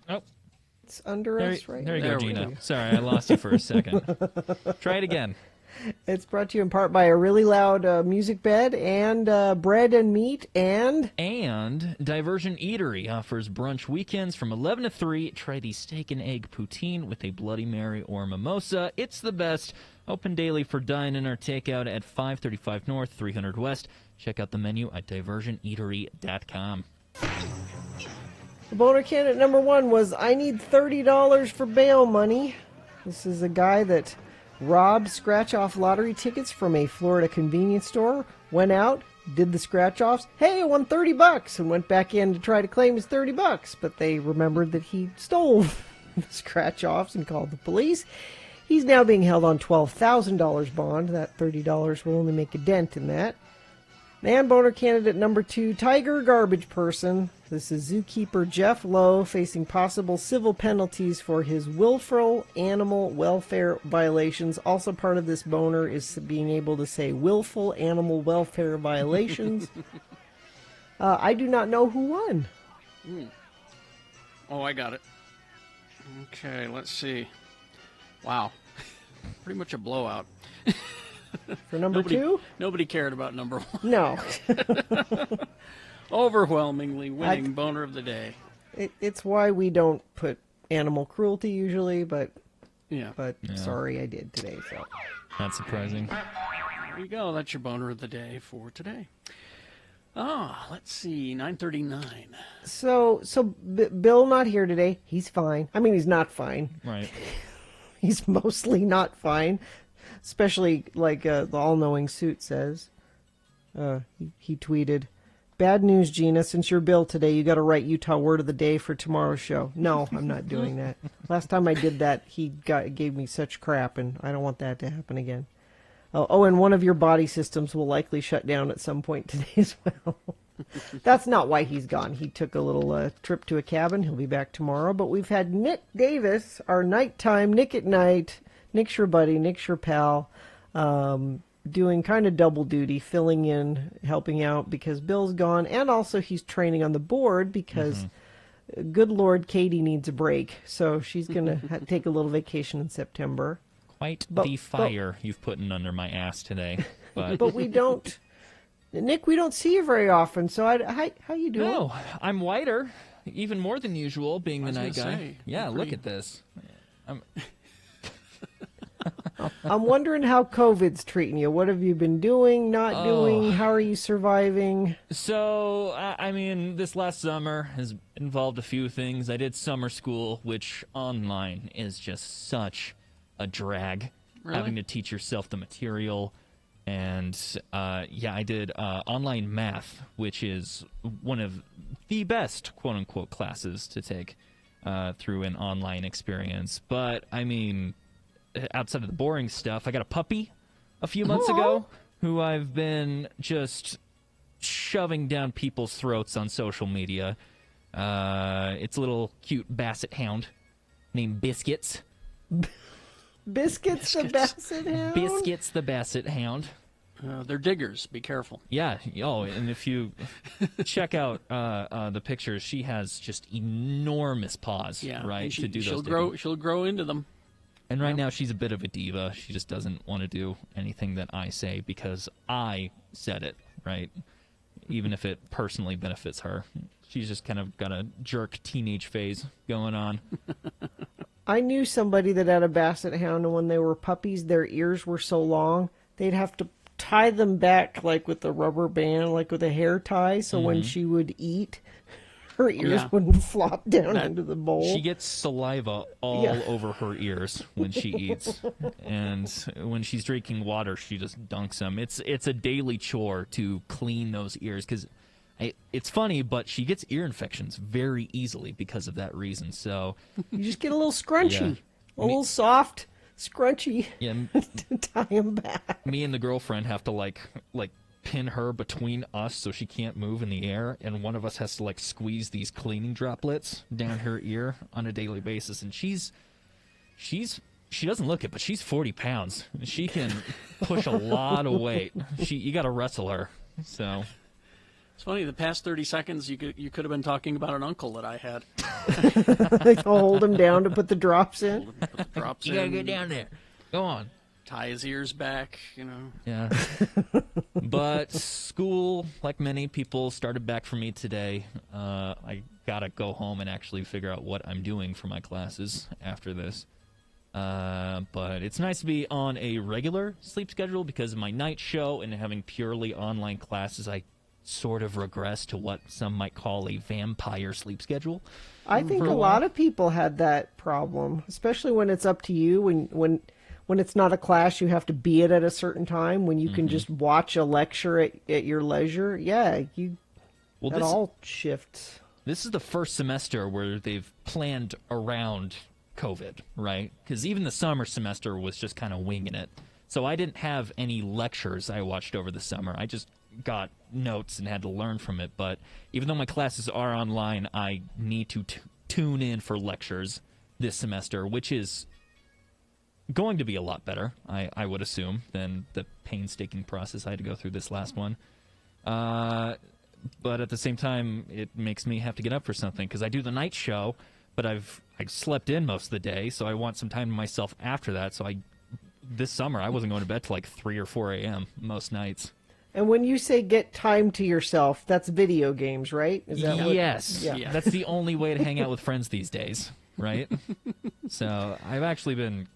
Oh. It's under us right There you now. go, Gina. Sorry, I lost you for a second. Try it again. It's brought to you in part by a really loud music bed and bread and meat and Diversion Eatery offers brunch weekends from 11 to 3. Try the steak and egg poutine with a Bloody Mary or mimosa. It's the best. Open daily for dine-in or takeout at 535 North, 300 West. Check out the menu at diversioneatery.com. The boner candidate number 1 was, I need $30 for bail money. This is a guy that robbed scratch-off lottery tickets from a Florida convenience store, went out, did the scratch-offs. Hey, I won $30 and went back in to try to claim his $30, but they remembered that he stole the scratch-offs and called the police. He's now being held on $12,000 bond. That $30 will only make a dent in that. And boner candidate number 2, Tiger Garbage Person. This is zookeeper Jeff Lowe facing possible civil penalties for his willful animal welfare violations. Also part of this boner is being able to say willful animal welfare violations. I do not know who won. Oh, I got it. Okay, let's see. Wow. Pretty much a blowout. For number 2? Nobody cared about number 1. No. Overwhelmingly winning boner of the day. It's why we don't put animal cruelty usually, but Yeah. Sorry I did today. So Not surprising. There you go. That's your boner of the day for today. Let's see. 9:39. So Bill not here today. He's fine. I mean, he's not fine. Right. He's mostly not fine, especially like the all-knowing suit says. He tweeted, "Bad news, Gina. Since you're Bill today, you got to write Utah word of the day for tomorrow's show." No, I'm not doing that. Last time I did that, he gave me such crap, and I don't want that to happen again. Oh, and one of your body systems will likely shut down at some point today as well. That's not why he's gone. He took a little trip to a cabin. He'll be back tomorrow. But we've had Nick Davis, our nighttime Nick at Night. Nick's your buddy, Nick's your pal, doing kind of double duty, filling in, helping out because Bill's gone. And also he's training on the board because, good Lord, Katie needs a break. So she's going to take a little vacation in September. Quite the fire you've put in under my ass today. But we don't... Nick, we don't see you very often, so how you doing? No, I'm whiter, even more than usual, being the I was night gonna guy. say, Yeah, agree. look at this. I'm wondering how COVID's treating you. What have you been doing, not doing? How are you surviving? So, I mean, this last summer has involved a few things. I did summer school, which online is just such a drag. Really? Having to teach yourself the material. And, I did online math, which is one of the best, quote-unquote, classes to take through an online experience. But, I mean, outside of the boring stuff, I got a puppy a few months ago who I've been just shoving down people's throats on social media. It's a little cute basset hound named Biscuits. Biscuits the Basset Hound? Biscuits the Basset Hound. They're diggers. Be careful. Yeah. Oh, and if you check out the pictures, she has just enormous paws, Yeah. right, and to do she'll those grow. digging. She'll grow into them. And right now she's a bit of a diva. She just doesn't want to do anything that I say because I said it, right? Even if it personally benefits her. She's just kind of got a jerk teenage phase going on. I knew somebody that had a Basset Hound, and when they were puppies, their ears were so long, they'd have to tie them back, like with a rubber band, like with a hair tie, so when she would eat, her ears wouldn't flop down into the bowl. She gets saliva all over her ears when she eats. And when she's drinking water, she just dunks them. It's a daily chore to clean those ears because it's funny, but she gets ear infections very easily because of that reason. So you just get a little scrunchy, a little soft scrunchy to tie them back. Me and the girlfriend have to like pin her between us so she can't move in the air, and one of us has to like squeeze these cleaning droplets down her ear on a daily basis. And she doesn't look it, but she's 40 pounds. She can push a lot of weight. You got to wrestle her. So It's funny. The past 30 seconds, you could have been talking about an uncle that I had. Hold him down to put the drops in. Put the drops You in. gotta get down there. Go on. Tie his ears back. Yeah. But school, like many people, started back for me today. I gotta go home and actually figure out what I'm doing for my classes after this. But it's nice to be on a regular sleep schedule because of my night show and having purely online classes. I sort of regress to what some might call a vampire sleep schedule. I think a lot of people had that problem, especially when it's up to you. When it's not a class, you have to be at a certain time. When you can just watch a lecture at your leisure, that all shifts. This is the first semester where they've planned around COVID, right? Because even the summer semester was just kind of winging it. So I didn't have any lectures I watched over the summer. I just got notes and had to learn from it. But even though my classes are online, I need to tune in for lectures this semester, which is going to be a lot better, I would assume, than the painstaking process I had to go through this last one. But at the same time, it makes me have to get up for something, because I do the night show, but I slept in most of the day, so I want some time to myself after that. So this summer, I wasn't going to bed till like 3 or 4 a.m. most nights. And when you say get time to yourself, that's video games, right? Is that yes. Yeah. That's the only way to hang out with friends these days, right? So I've actually been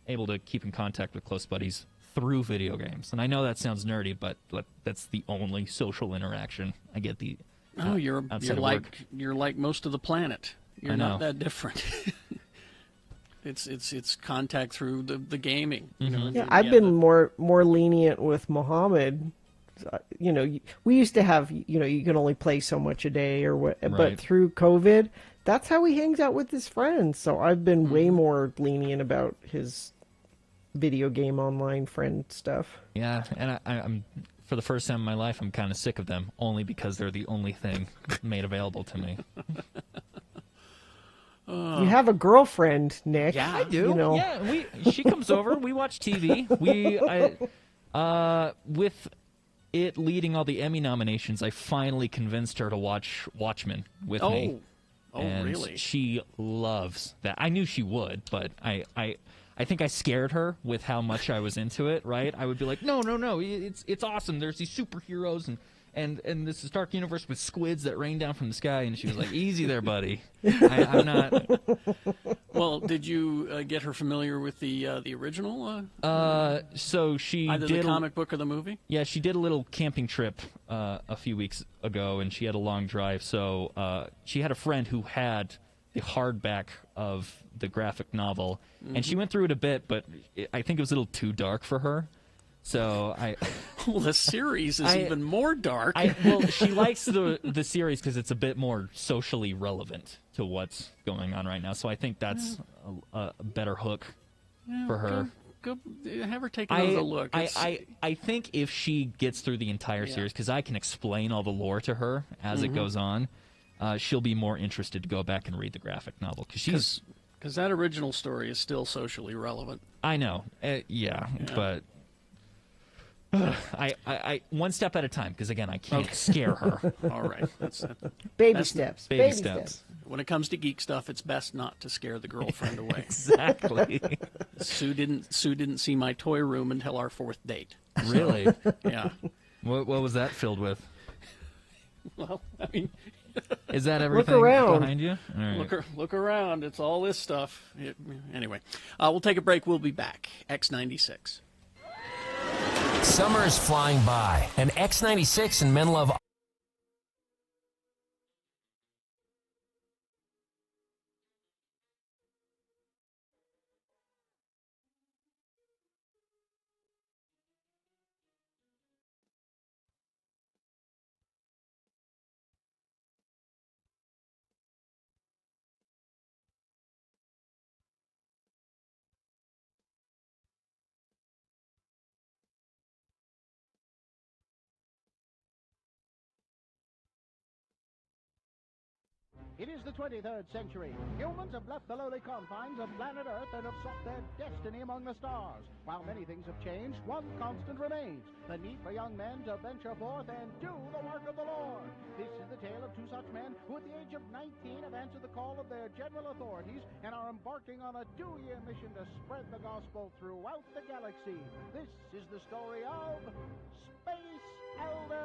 able to keep in contact with close buddies through video games. And I know that sounds nerdy, but that's the only social interaction I get. You're like most of the planet. You're not that different. It's contact through the gaming. I've been more lenient with Mohammed. We used to have you can only play so much a day or what, but through COVID, that's how he hangs out with his friends. So I've been way more lenient about his video game online friend stuff. Yeah, and I'm for the first time in my life, I'm kind of sick of them, only because they're the only thing made available to me. You have a girlfriend, Nick. Yeah, I do. Yeah, she comes over. We watch TV. With it leading all the Emmy nominations, I finally convinced her to watch Watchmen with me. Oh, and really? She loves that. I knew she would, but I think I scared her with how much I was into it, right? I would be like, no, it's awesome. There's these superheroes and this dark universe with squids that rain down from the sky. And she was like, easy there, buddy. I'm not. Well, did you get her familiar with the original? So she either did the comic book or the movie? Yeah, she did a little camping trip a few weeks ago, and she had a long drive. So she had a friend who had the hardback of the graphic novel, and she went through it a bit, but I think it was a little too dark for her. So well, the series is even more dark. Well, she likes the series because it's a bit more socially relevant to what's going on right now. So I think that's a better hook for her. Go have her take another look. I think if she gets through the entire series, because I can explain all the lore to her as it goes on, she'll be more interested to go back and read the graphic novel because that original story is still socially relevant. I know, but. I one step at a time, because again I can't scare her. All right, baby steps. Baby steps. When it comes to geek stuff, it's best not to scare the girlfriend away. Exactly. Sue didn't see my toy room until our 4th date. Really? Yeah. What was that filled with? Well, I mean, is that everything look around behind you? All right. Look around. It's all this stuff. Anyway, we'll take a break. We'll be back. X96. Summer is flying by, and X96 and Men Love It is the 23rd century. Humans have left the lowly confines of planet Earth and have sought their destiny among the stars. While many things have changed, one constant remains: the need for young men to venture forth and do the work of the Lord. This is the tale of two such men who at the age of 19 have answered the call of their general authorities and are embarking on a 2-year mission to spread the gospel throughout the galaxy. This is the story of Space Elders!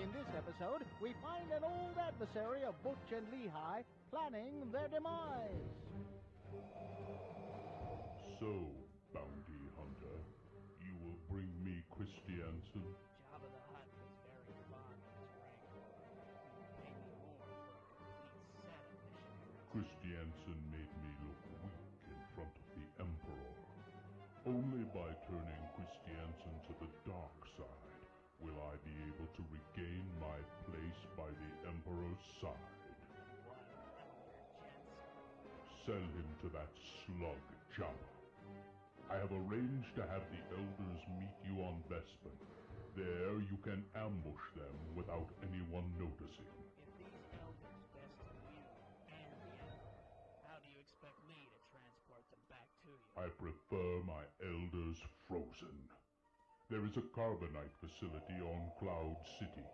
In this episode, we find an old adversary of Butch and Lehigh planning their demise. So, bounty hunter, you will bring me Christiansen? Jabba the Hutt was very fond of his ring. He paid me more for a complete set of missions. Christiansen made me look weak in front of the Emperor. Only by turning Christiansen to the dark side will I be able to regain my place by the Emperor's side. Sell him to that slug, Jabba. I have arranged to have the elders meet you on Bespin. There you can ambush them without anyone noticing. If these elders destine you and the Emperor, how do you expect me to transport them back to you? I prefer my elders frozen. There is a carbonite facility on Cloud City.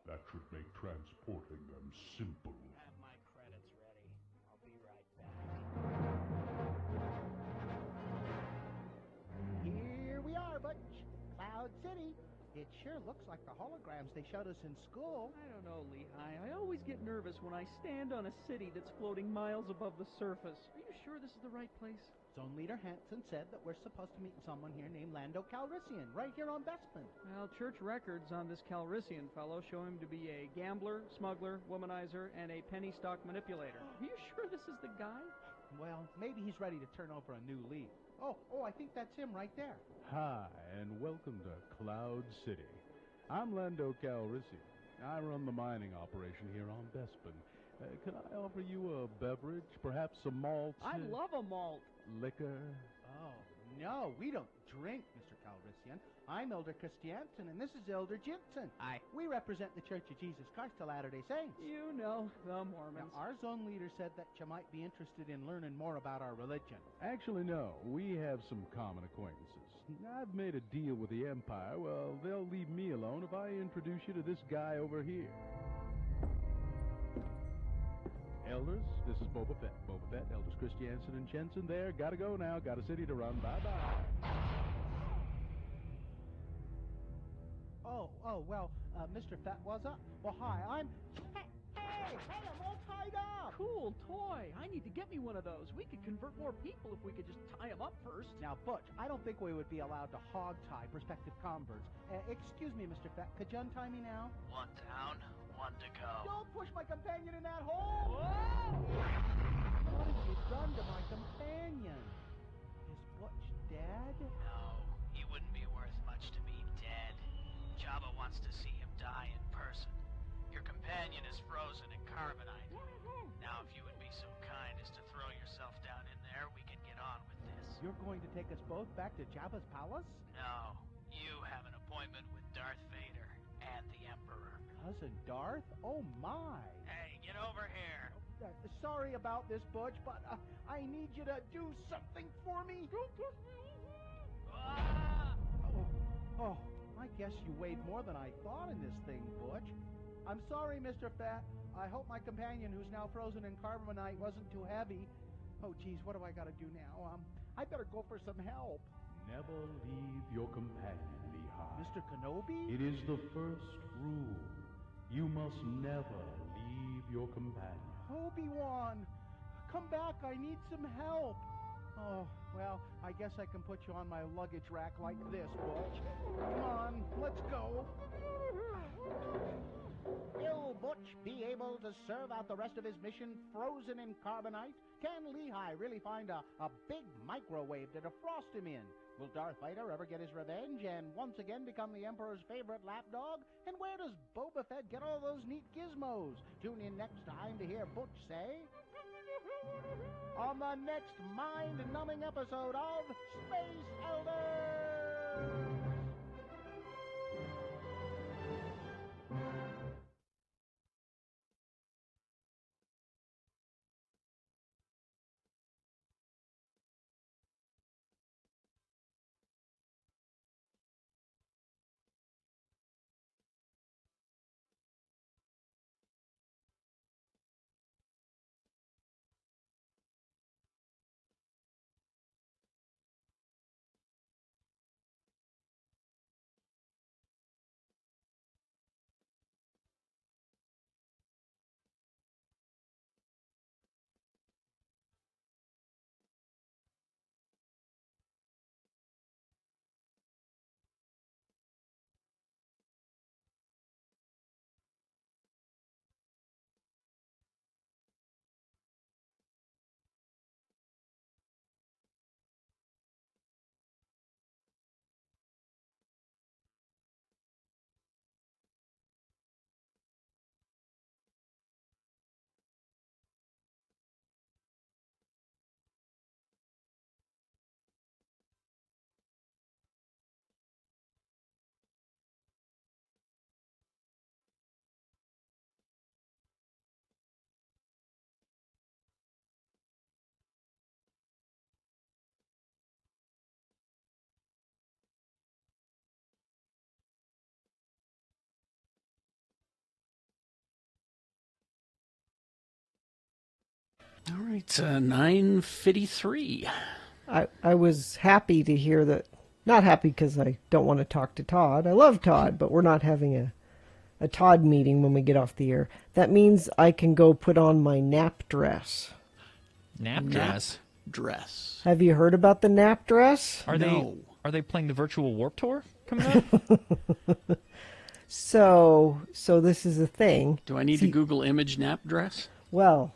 That should make transporting them simple. Have my credits ready. I'll be right back. Here we are, Butch. Cloud City. It sure looks like the holograms they showed us in school. I don't know, Lehigh. I always get nervous when I stand on a city that's floating miles above the surface. Are you sure this is the right place? Zone Leader Hanson said that we're supposed to meet someone here named Lando Calrissian, right here on Bespin. Well, church records on this Calrissian fellow show him to be a gambler, smuggler, womanizer, and a penny stock manipulator. Are you sure this is the guy? Well, maybe he's ready to turn over a new leaf. Oh, I think that's him right there. Hi, and welcome to Cloud City. I'm Lando Calrissian. I run the mining operation here on Bespin. Can I offer you a beverage? Perhaps some malt? I love a malt. Liquor? Oh, no, we don't drink, Mr. Calrissian. I'm Elder Christiansen, and this is Elder Jensen. Hi. We represent the Church of Jesus Christ of Latter-day Saints. You know, the Mormons. Now, our zone leader said that you might be interested in learning more about our religion. Actually, no. We have some common acquaintances. I've made a deal with the Empire. Well, they'll leave me alone if I introduce you to this guy over here. Elders, this is Boba Fett. Boba Fett, Elders Christiansen and Jensen there. Gotta go now. Got a city to run. Bye-bye. Well, Mr. Fett was up. Well, hi, I'm... Hey, I'm all tied up. Cool toy. I need to get me one of those. We could convert more people if we could just tie them up first. Now, Butch, I don't think we would be allowed to hog-tie prospective converts. Excuse me, Mr. Fett, could you untie me now? One down, one to go. Don't push my companion in that hole! Whoa! What have you done to my companion? Is Butch dead? No, he wouldn't be worth much to me dead. Jabba wants to see him die in person. Your companion is frozen in carbonite. Now, if you would be so kind as to throw yourself down in there, we can get on with this. You're going to take us both back to Jabba's palace? No, you have an appointment with Darth Vader and the Emperor. Cousin Darth? Oh, my. Hey, get over here. Sorry about this, Butch, but I need you to do something for me. Ah! Oh, I guess you weighed more than I thought in this thing, Butch. I'm sorry, Mr. Fat. I hope my companion, who's now frozen in carbonite, wasn't too heavy. Oh, geez, what do I got to do now? I better go for some help. Never leave your companion, Lehigh. Mr. Kenobi? It is the first rule. You must never leave your companion. Obi-Wan, come back. I need some help. Oh, well, I guess I can put you on my luggage rack like this, Butch. Come on, let's go. Will Butch be able to serve out the rest of his mission frozen in carbonite? Can Lehigh really find a big microwave to defrost him in? Will Darth Vader ever get his revenge and once again become the Emperor's favorite lapdog? And where does Boba Fett get all those neat gizmos? Tune in next time to hear Butch say... on the next mind-numbing episode of Space Elders! All right, 9:53. I was happy to hear that. Not happy because I don't want to talk to Todd. I love Todd, but we're not having a Todd meeting when we get off the air. That means I can go put on my nap dress. Nap dress? Dress. Have you heard about the nap dress? Are they playing the virtual Warp Tour coming up? So this is a thing. Do I need to Google image nap dress? Well,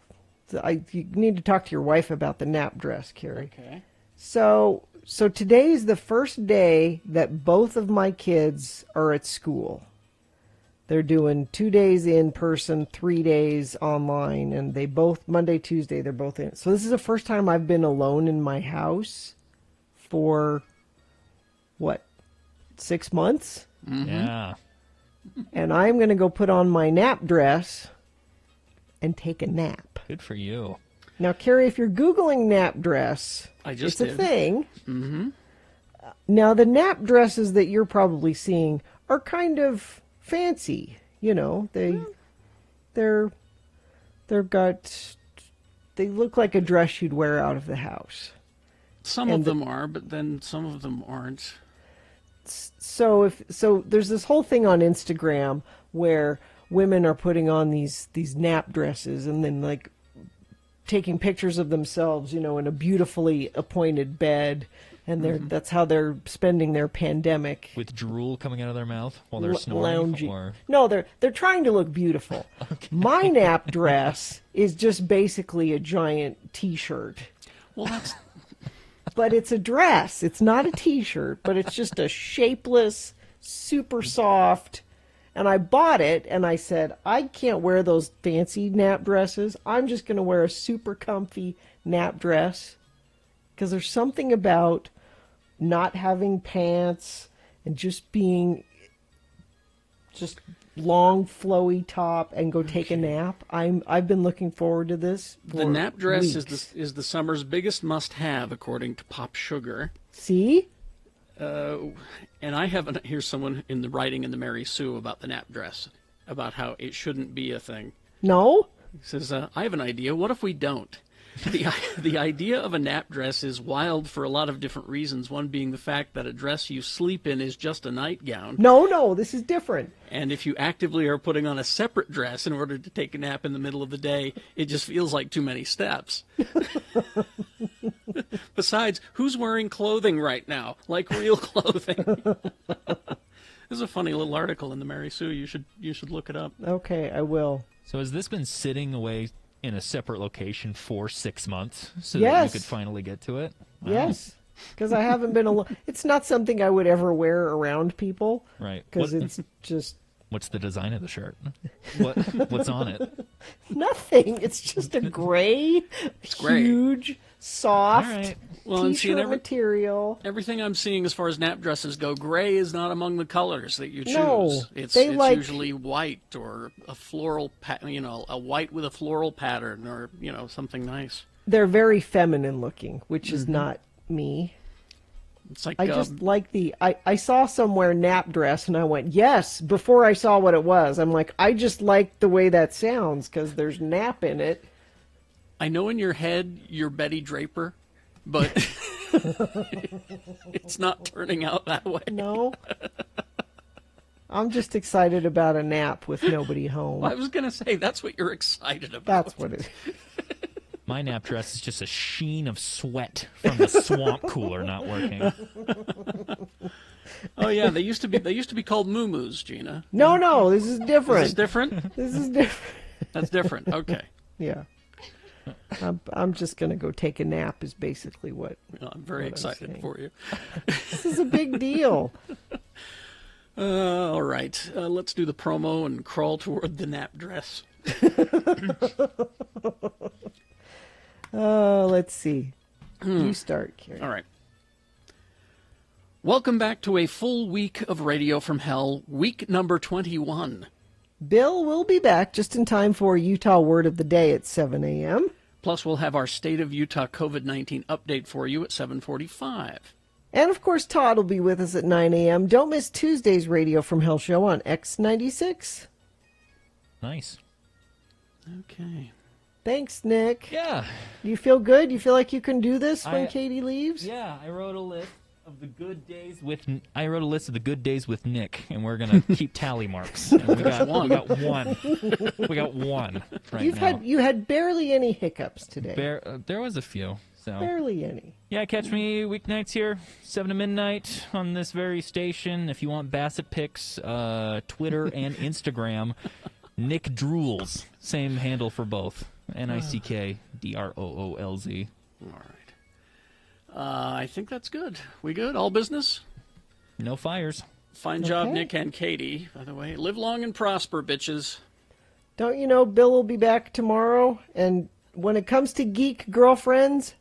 you need to talk to your wife about the nap dress, Carrie. Okay. So today is the first day that both of my kids are at school. They're doing 2 days in person, 3 days online, and they both, Monday, Tuesday, they're both in. So this is the first time I've been alone in my house for, 6 months? Mm-hmm. Yeah. And I'm going to go put on my nap dress and take a nap. Good for you. Now, Carrie, if you're Googling nap dress, it's a thing. Mm-hmm. Now, the nap dresses that you're probably seeing are kind of fancy. You know, they look like a dress you'd wear out of the house. Some of them are, but then some of them aren't. So there's this whole thing on Instagram where women are putting on these nap dresses and then like taking pictures of themselves, in a beautifully appointed bed, and that's how they're spending their pandemic. With drool coming out of their mouth while they're snoring? Lounging. Or... No, they're trying to look beautiful. Okay. My nap dress is just basically a giant T-shirt. Well, that's... But it's a dress. It's not a T-shirt, but it's just a shapeless, super soft. And I bought it, and I said, I can't wear those fancy nap dresses. I'm just going to wear a super comfy nap dress. Because there's something about not having pants and just being just long, flowy top and go take a nap. I've been looking forward to this for The nap dress weeks. is the summer's biggest must-have, according to Pop Sugar. See? And I haven't. Here's someone in the writing in the Mary Sue about the nap dress, about how it shouldn't be a thing. No? He says, I have an idea. What if we don't? The idea of a nap dress is wild for a lot of different reasons, one being the fact that a dress you sleep in is just a nightgown. No, this is different. And if you actively are putting on a separate dress in order to take a nap in the middle of the day, it just feels like too many steps. Besides, who's wearing clothing right now? Like real clothing. There's a funny little article in the Mary Sue. You should look it up. Okay, I will. So has this been sitting away in a separate location for 6 months so that Yes. you could finally get to it? Wow. Yes, because I haven't been alone. It's not something I would ever wear around people. Right. Because it's just What's the design of the shirt? What's on it? nothing. It's just a gray, gray. huge, soft All right. Well, and see, T-shirt and material. everything I'm seeing as far as nap dresses go, gray is not among the colors that you choose. No, it's they like- usually white or a floral, a white with a floral pattern, or something nice. They're very feminine looking, which is not me. It's like I just like I saw somewhere nap dress and I went, yes, before I saw what it was. I'm like, I just like the way that sounds because there's nap in it. I know in your head you're Betty Draper, but it's not turning out that way. No. I'm just excited about a nap with nobody home. Well, I was going to say, that's what you're excited about. That's what it is. My nap dress is just a sheen of sweat from the swamp cooler not working. Oh yeah, they used to be called moo-moos, Gina. No, this is different. Is this different? This is different. That's different. Okay. Yeah. I'm just going to go take a nap is basically what. Well, I'm very excited for you. This is a big deal. All right. Let's do the promo and crawl toward the nap dress. Let's see. You start, Carrie. All right. Welcome back to a full week of Radio from Hell, week number 21. Bill will be back just in time for Utah Word of the Day at 7 a.m. Plus, we'll have our State of Utah COVID-19 update for you at 7:45. And, of course, Todd will be with us at 9 a.m. Don't miss Tuesday's Radio from Hell show on X96. Nice. Okay. Thanks, Nick. Yeah. Do you feel good? You feel like you can do this when I- Katie leaves? Yeah, I wrote a list of the good days with Nick, and we're gonna keep tally marks. And we got one. We got one right now. You had barely any hiccups today. There was a few. So Barely any. yeah, catch me weeknights here, 7 to midnight on this very station. If you want Bassett pics, Twitter and Instagram, Nick Drools, same handle for both. NICKDROOLZ. All right. I think that's good. We good? All business? No fires. Fine job, Okay. Nick and Katie, by the way. Live long and prosper, bitches. Don't you know Bill will be back tomorrow? And when it comes to geek girlfriends,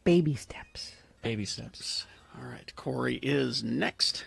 baby steps. Baby steps. All right. Corey is next.